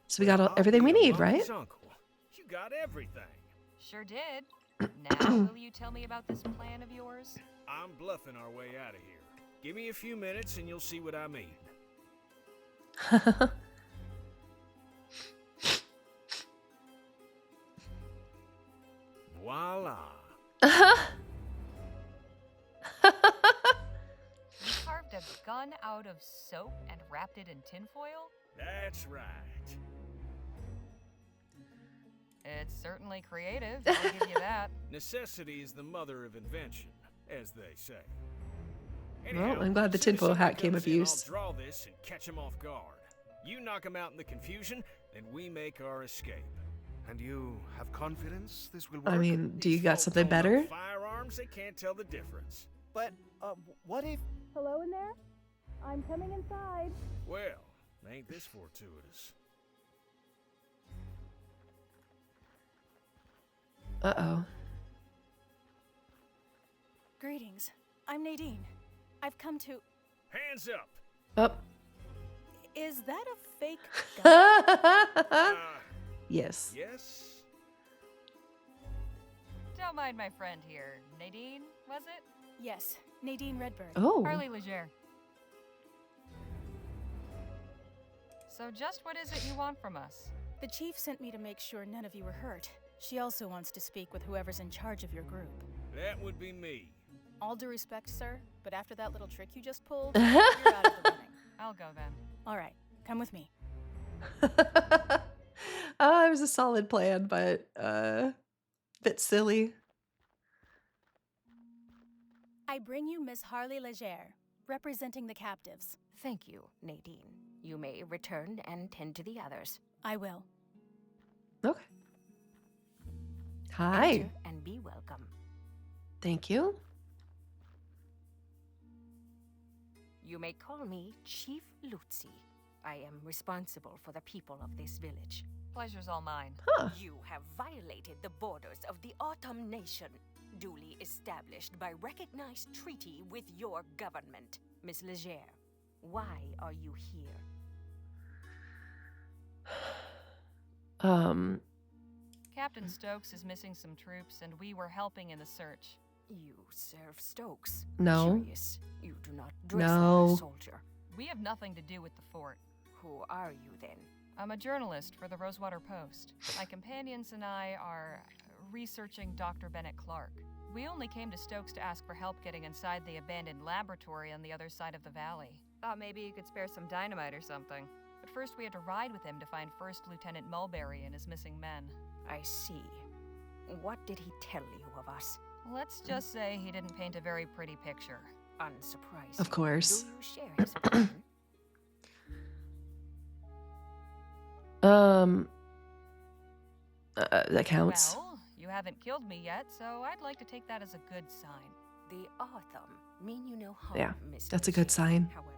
So we got everything we need, right? Uncle. You got everything. Sure did. Now, will you tell me about this plan of yours? I'm bluffing our way out of here. Give me a few minutes and you'll see what I mean. Voila. You carved a gun out of soap and wrapped it in tinfoil? That's right. It's certainly creative, I'll give you that. Necessity is the mother of invention, as they say. Well, I'm glad the tinfoil hat came of use. I'll draw this and catch him off guard. You knock him out in the confusion, then we make our escape. And you have confidence this will work? I mean, do you got something better? Firearms, they can't tell the difference. But, what if... Hello in there? I'm coming inside. Well, ain't this fortuitous? Uh-oh. Greetings. I'm Nadine. I've come to... Hands up! Up. Is that a fake gun? Yes. Yes? Don't mind my friend here. Nadine, was it? Yes, Nadine Redbird. Oh. Harley Leger. So just what is it you want from us? The chief sent me to make sure none of you were hurt. She also wants to speak with whoever's in charge of your group. That would be me. All due respect, sir, but after that little trick you just pulled, you're out of the running. I'll go then. All right, come with me. It was a solid plan, but bit silly. I bring you Miss Harley Leger, representing the captives. Thank you, Nadine. You may return and tend to the others. I will. Okay. Hi. Enter and be welcome. Thank you. You may call me Chief Lutzi. I am responsible for the people of this village. Pleasure's all mine. Huh. You have violated the borders of the Autumn Nation, duly established by recognized treaty with your government. Miss Leger, why are you here? Captain Stokes is missing some troops, and we were helping in the search. You serve Stokes. No. Curious. You do not dress No. like a soldier. We have nothing to do with the fort. Who are you then? I'm a journalist for the Rosewater Post. My companions and I are researching Dr. Bennett Clark. We only came to Stokes to ask for help getting inside the abandoned laboratory on the other side of the valley. Thought maybe you could spare some dynamite or something. But first we had to ride with him to find First Lieutenant Mulberry and his missing men. I see. What did he tell you of us? Let's just say he didn't paint a very pretty picture. Unsurprising. Of course. Do you share his opinion? That counts. Well, you haven't killed me yet, so I'd like to take that as a good sign. The Autumn mean you no harm, Yeah, Miss that's a Leger. good sign. However,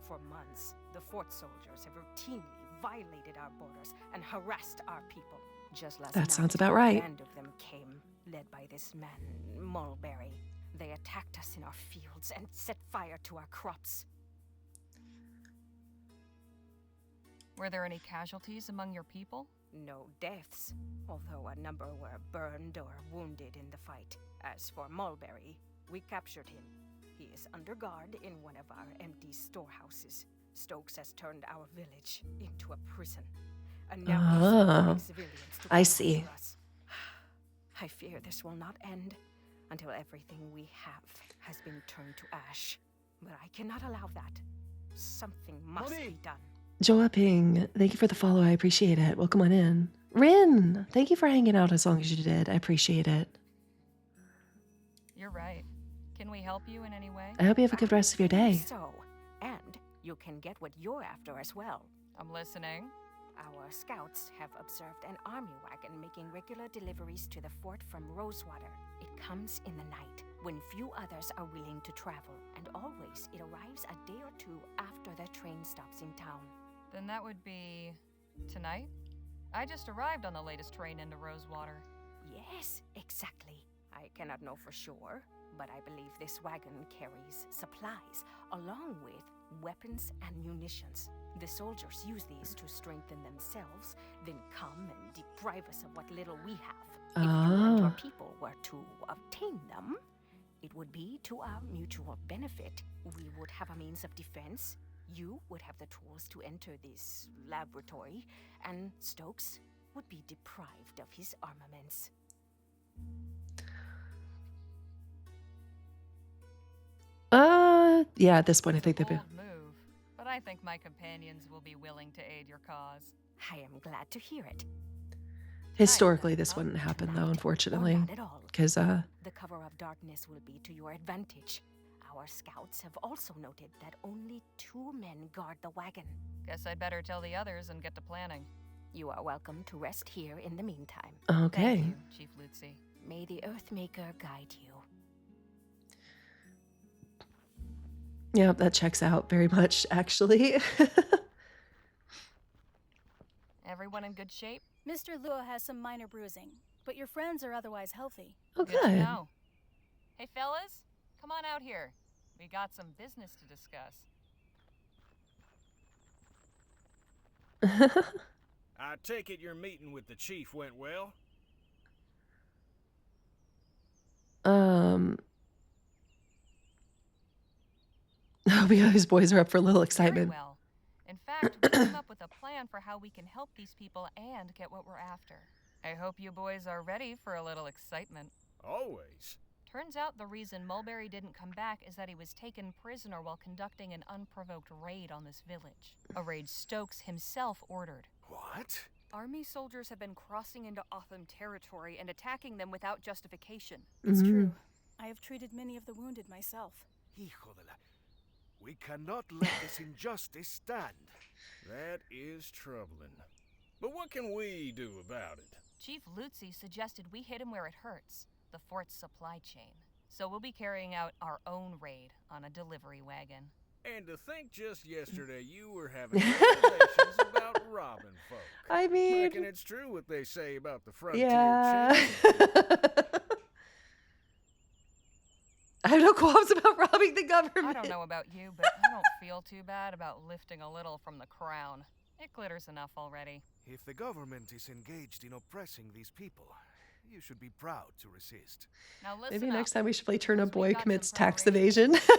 for months, the fort soldiers have routinely violated our borders and harassed our people. Just last That night, sounds about right. a band of them came, led by this man, Mulberry. They attacked us in our fields and set fire to our crops. Were there any casualties among your people? No deaths, although a number were burned or wounded in the fight. As for Mulberry, we captured him. He is under guard in one of our empty storehouses. Stokes has turned our village into a prison. And now he's ordering civilians to I come see. after us. I fear this will not end until everything we have has been turned to ash. But I cannot allow that. Something must be done. Joa Ping, thank you for the follow. I appreciate it. Welcome on in. Rin, thank you for hanging out as long as you did. I appreciate it. You're right. Can we help you in any way? I hope you have a good rest of your day. So, You can get what you're after as well. I'm listening. Our scouts have observed an army wagon making regular deliveries to the fort from Rosewater. It comes in the night, when few others are willing to travel, and always it arrives a day or two after the train stops in town. Then that would be tonight? I just arrived on the latest train into Rosewater. Yes, exactly. I cannot know for sure, but I believe this wagon carries supplies, along with weapons and munitions. The soldiers use these to strengthen themselves, then come and deprive us of what little we have. If you and your people were to obtain them, it would be to our mutual benefit. We would have a means of defense. You would have the tools to enter this laboratory, and Stokes would be deprived of his armaments. Yeah, at this point, I think they've been. Bold move, but I think my companions will be willing to aid your cause. I am glad to hear it. Historically, this wouldn't happen, though, unfortunately. Not at all. Because, The cover of darkness will be to your advantage. Our scouts have also noted that only 2 men guard the wagon. Guess I'd better tell the others and get to planning. You are welcome to rest here in the meantime. Okay. Thank you, Chief Lutzi. May the Earthmaker guide you. Yeah, that checks out very much, actually. Everyone in good shape? Mr. Lua has some minor bruising, but your friends are otherwise healthy. Oh, Good to good. know. Hey, fellas, come on out here. We got some business to discuss. I take it your meeting with the chief went well? His boys are up for a little excitement. Very well. In fact, we came up with a plan for how we can help these people and get what we're after. I hope you boys are ready for a little excitement. Always. Turns out the reason Mulberry didn't come back is that he was taken prisoner while conducting an unprovoked raid on this village. A raid Stokes himself ordered. What? Army soldiers have been crossing into Otham territory and attacking them without justification. It's true. I have treated many of the wounded myself. Hijo de la... We cannot let this injustice stand. That is troubling. But what can we do about it? Chief Lutzi suggested we hit him where it hurts, the fort's supply chain. So we'll be carrying out our own raid on a delivery wagon. And to think just yesterday you were having conversations about robbing folk. I mean... Reckon it's true what they say about the frontier Yeah. change. I have no qualms about robbing the government. I don't know about you, but I don't feel too bad about lifting a little from the crown. It glitters enough already. If the government is engaged in oppressing these people, you should be proud to resist. Now listen Maybe up. next time we should play Turn a Because we Boy got Commits some Tax preparation. Evasion.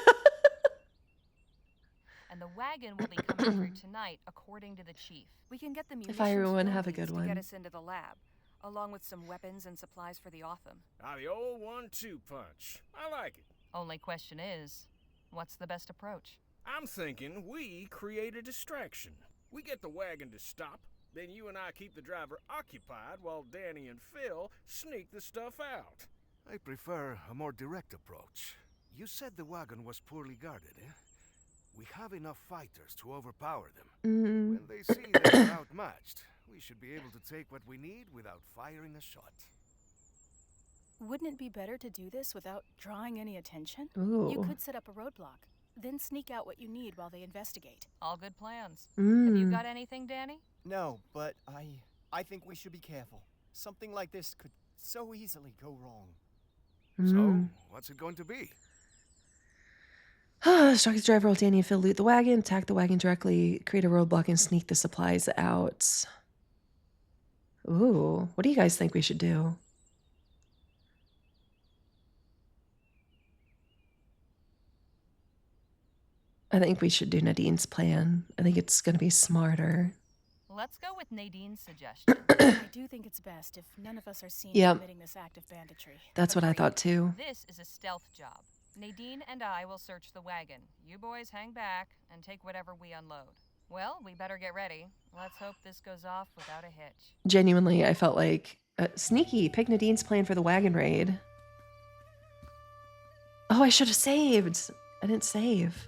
And the wagon will be coming through tonight, according to the chief. We can get the munitions everyone from have a these good to one. get us into the lab, along with some weapons and supplies for the Otham. The old 1-2 punch. I like it. Only question is, what's the best approach? I'm thinking we create a distraction. We get the wagon to stop, then you and I keep the driver occupied while Danny and Phil sneak the stuff out. I prefer a more direct approach. You said the wagon was poorly guarded, eh? We have enough fighters to overpower them. When they see they're outmatched, we should be able to take what we need without firing a shot. Wouldn't it be better to do this without drawing any attention? Ooh. You could set up a roadblock, then sneak out what you need while they investigate. All good plans. Have you Mm. got anything, Danny? No, but I think we should be careful. Something like this could so easily go wrong. So, what's it going to be? Strike the driver while Danny and Phil loot the wagon, attack the wagon directly, create a roadblock, and sneak the supplies out. Ooh, what do you guys think we should do? I think we should do Nadine's plan. I think it's going to be smarter. Let's go with Nadine's suggestion. I do think it's best if none of us are seen Yep. committing this act of banditry. That's what I thought too. This is a stealth job. Nadine and I will search the wagon. You boys hang back and take whatever we unload. Well, we better get ready. Let's hope this goes off without a hitch. Genuinely, I felt like sneaky. Pick Nadine's plan for the wagon raid. Oh, I should have saved. I didn't save.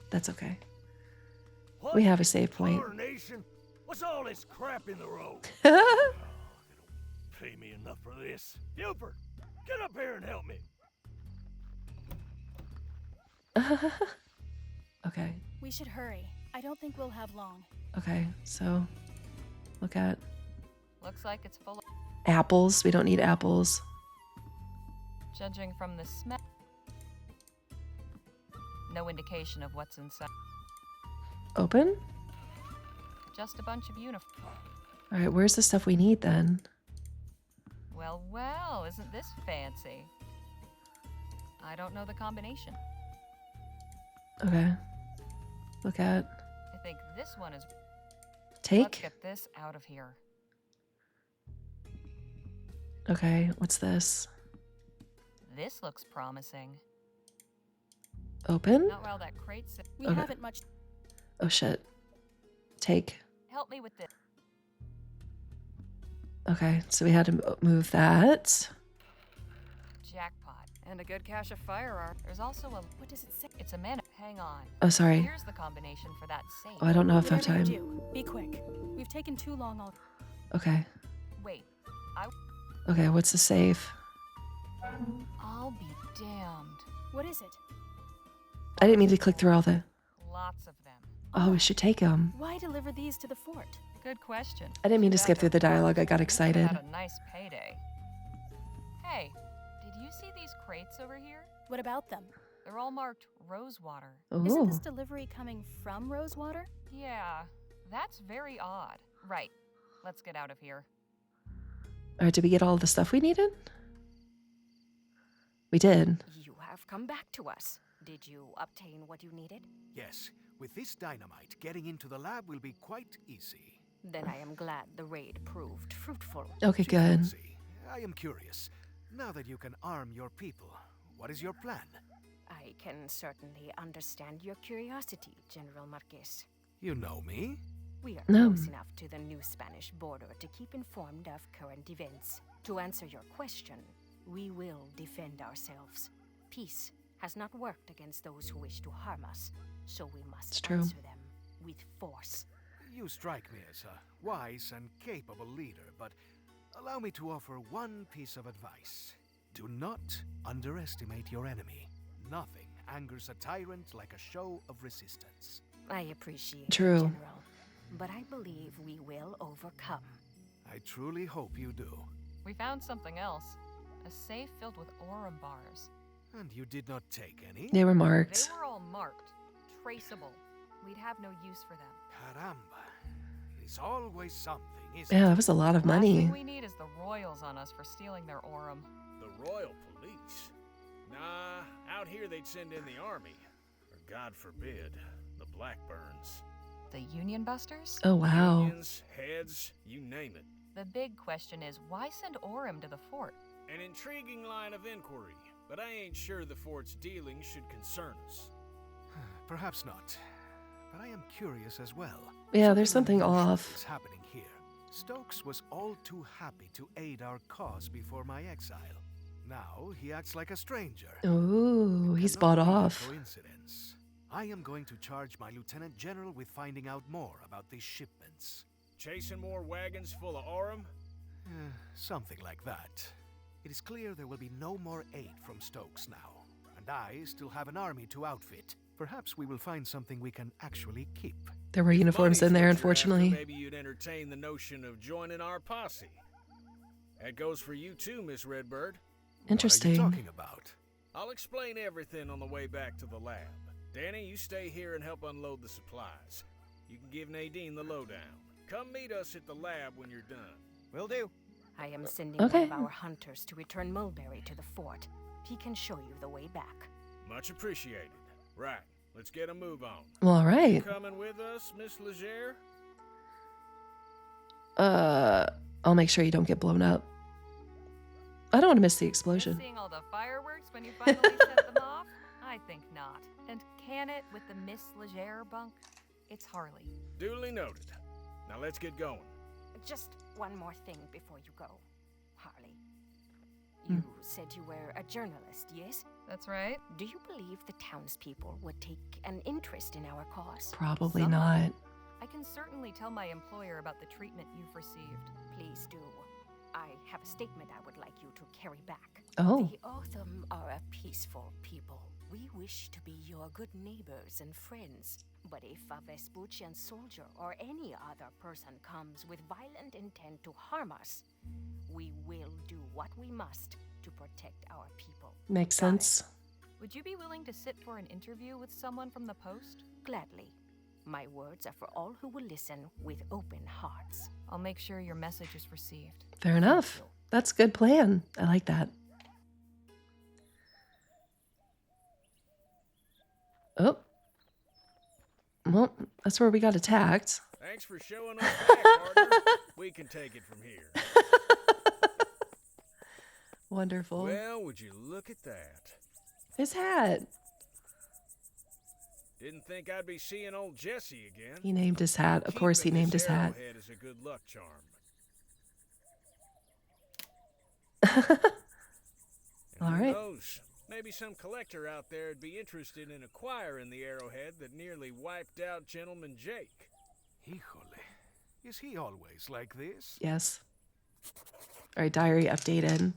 That's okay. We have a save point. Tarnation. What's all this crap in the road? Pay me enough for this. Buford, get up here and help me. Okay. We should hurry. I don't think we'll have long. Okay, so look at Looks like it's full of. apples. We don't need apples. Judging from the smell. No indication of what's inside. Open? Just a bunch of uniforms. All right, where's the stuff we need then? Well, well, isn't this fancy? I don't know the combination. Okay. Look at. I think this one is. Let's Take? get this out of here. Okay, what's this? This looks promising. Open? Not while that crate's. We Okay. haven't much. Oh shit. Take. Help me with this. Okay, so we had to move that. Jackpot. And a good cache of firearm. There's also a. What does it say? It's a mana. Hang on. Oh, sorry. Here's the combination for that safe. Oh, I don't know if I have Whatever you time. do, be quick. We've taken too long already. Okay. Wait. I. Okay, what's the save? I'll be damned. What is it? I didn't mean to click through all the. Lots of them. Oh, we should take them. Why deliver these to the fort? Good question. I didn't mean to skip through the dialogue. I got excited. Had a nice payday. Hey, did you see these crates over here? What about them? They're all marked Rosewater. Isn't Ooh. this delivery coming from Rosewater? Yeah, that's very odd. Right. Let's get out of here. All right, did we get all the stuff we needed? We did. You have come back to us. Did you obtain what you needed? Yes, with this dynamite, getting into the lab will be quite easy. Then I am glad the raid proved fruitful. Okay, good. I am curious. Now that you can arm your people, what is your plan? I can certainly understand your curiosity, General Marquez. You know me? We are No. close enough to the new Spanish border to keep informed of current events. To answer your question, we will defend ourselves. Peace has not worked against those who wish to harm us, so we must It's true. answer them with force. You strike me as a wise and capable leader, but allow me to offer one piece of advice. Do not underestimate your enemy. Nothing angers a tyrant like a show of resistance. I appreciate True. it, General, but I believe we will overcome. I truly hope you do. We found something else. A safe filled with Aurum bars. And you did not take any? They were marked. They were all marked. Traceable. We'd have no use for them. Caramba. It's always something, isn't Yeah, it? that was a lot of Last money. thing we need is the Royals on us for stealing their Aurum. The Royal Police? Nah, out here they'd send in the army. Or God forbid, the Blackburns. The Union Busters? Oh, wow. Unions, heads, you name it. The big question is, why send Aurum to the fort? An intriguing line of inquiry, but I ain't sure the fort's dealings should concern us. Perhaps not. But I am curious as well. Yeah, there's something unusual off. is happening here. Stokes was all too happy to aid our cause before my exile. Now he acts like a stranger. Ooh, he's Cannot bought be a off. Coincidence. I am going to charge my lieutenant general with finding out more about these shipments. Chasing more wagons full of Aurum? Something like that. It is clear there will be no more aid from Stokes now, and I still have an army to outfit. Perhaps we will find something we can actually keep. There were uniforms in there, Money's what you're unfortunately. after, maybe you'd entertain the notion of joining our posse. That goes for you too, Miss Redbird. Interesting. Talking about? I'll explain everything on the way back to the lab. Danny, you stay here and help unload the supplies. You can give Nadine the lowdown. Come meet us at the lab when you're done. Will do. I am sending Okay. one of our hunters to return Mulberry to the fort. He can show you the way back. Much appreciated. Right, let's get a move on. Well, all right. You coming with us, Miss Legere? I'll make sure you don't get blown up. I don't want to miss the explosion. Seeing all the fireworks when you finally set them off? I think not. And can it with the Miss Legere bunk? It's Harley. Duly noted. Now let's get going. Just one more thing before you go, Harley. You said you were a journalist, yes? That's right. Do you believe the townspeople would take an interest in our cause? Probably Some. not. I can certainly tell my employer about the treatment you've received. Please do. I have a statement I would like you to carry back. Oh. The Otham are a peaceful people. We wish to be your good neighbors and friends. But if a Vespuccian soldier or any other person comes with violent intent to harm us, we will do what we must to protect our people. Makes sense. Would you be willing to sit for an interview with someone from the post? Gladly. My words are for all who will listen with open hearts. I'll make sure your message is received. Fair enough. That's a good plan. I like that. Oh. Well, that's where we got attacked. Thanks for showing us back, partner. We can take it from here. Wonderful. Well, would you look at that? His hat. Didn't think I'd be seeing old Jesse again. He named his hat. Of course he named his hat. Arrowhead is a good luck charm. All Who right. knows? Maybe some collector out there would be interested in acquiring the arrowhead that nearly wiped out Gentleman Jake. Híjole. Is he always like this? Yes. All right, diary updated.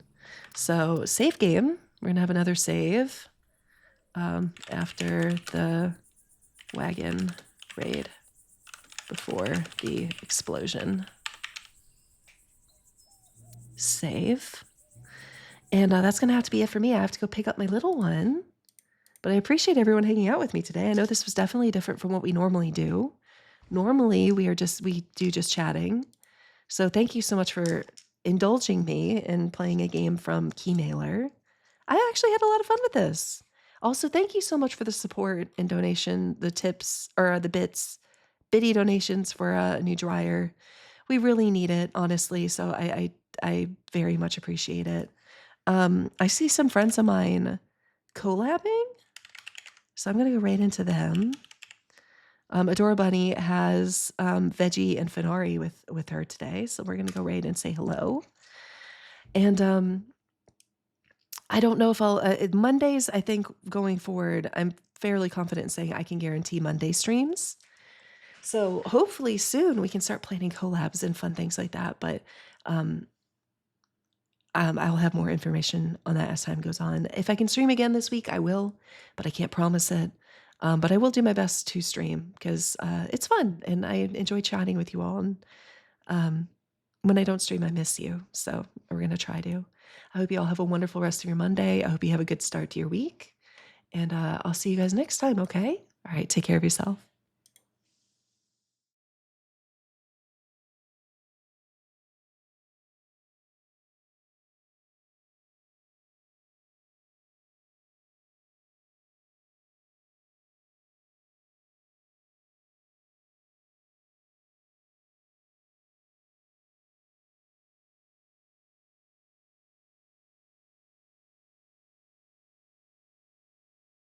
So, save game. We're going to have another save after the wagon raid before the explosion. Save. And that's going to have to be it for me. I have to go pick up my little one. But I appreciate everyone hanging out with me today. I know this was definitely different from what we normally do. Normally, we do just chatting. So thank you so much for indulging me in playing a game from Keymailer. I actually had a lot of fun with this. Also, thank you so much for the support and donation, the tips or the bitty donations for a new dryer. We really need it, honestly. So I very much appreciate it. I see some friends of mine collabing, so I'm going to go right into them. Adora Bunny has Veggie and Finari with her today, so we're going to go right and say hello. And I don't know if I'll Mondays. I think going forward, I'm fairly confident in saying I can guarantee Monday streams. So hopefully soon we can start planning collabs and fun things like that. But I'll have more information on that as time goes on. If I can stream again this week, I will, but I can't promise it. But I will do my best to stream because it's fun and I enjoy chatting with you all. And when I don't stream, I miss you. So we're going to try to. I hope you all have a wonderful rest of your Monday. I hope you have a good start to your week. And I'll see you guys next time, okay? All right, take care of yourself.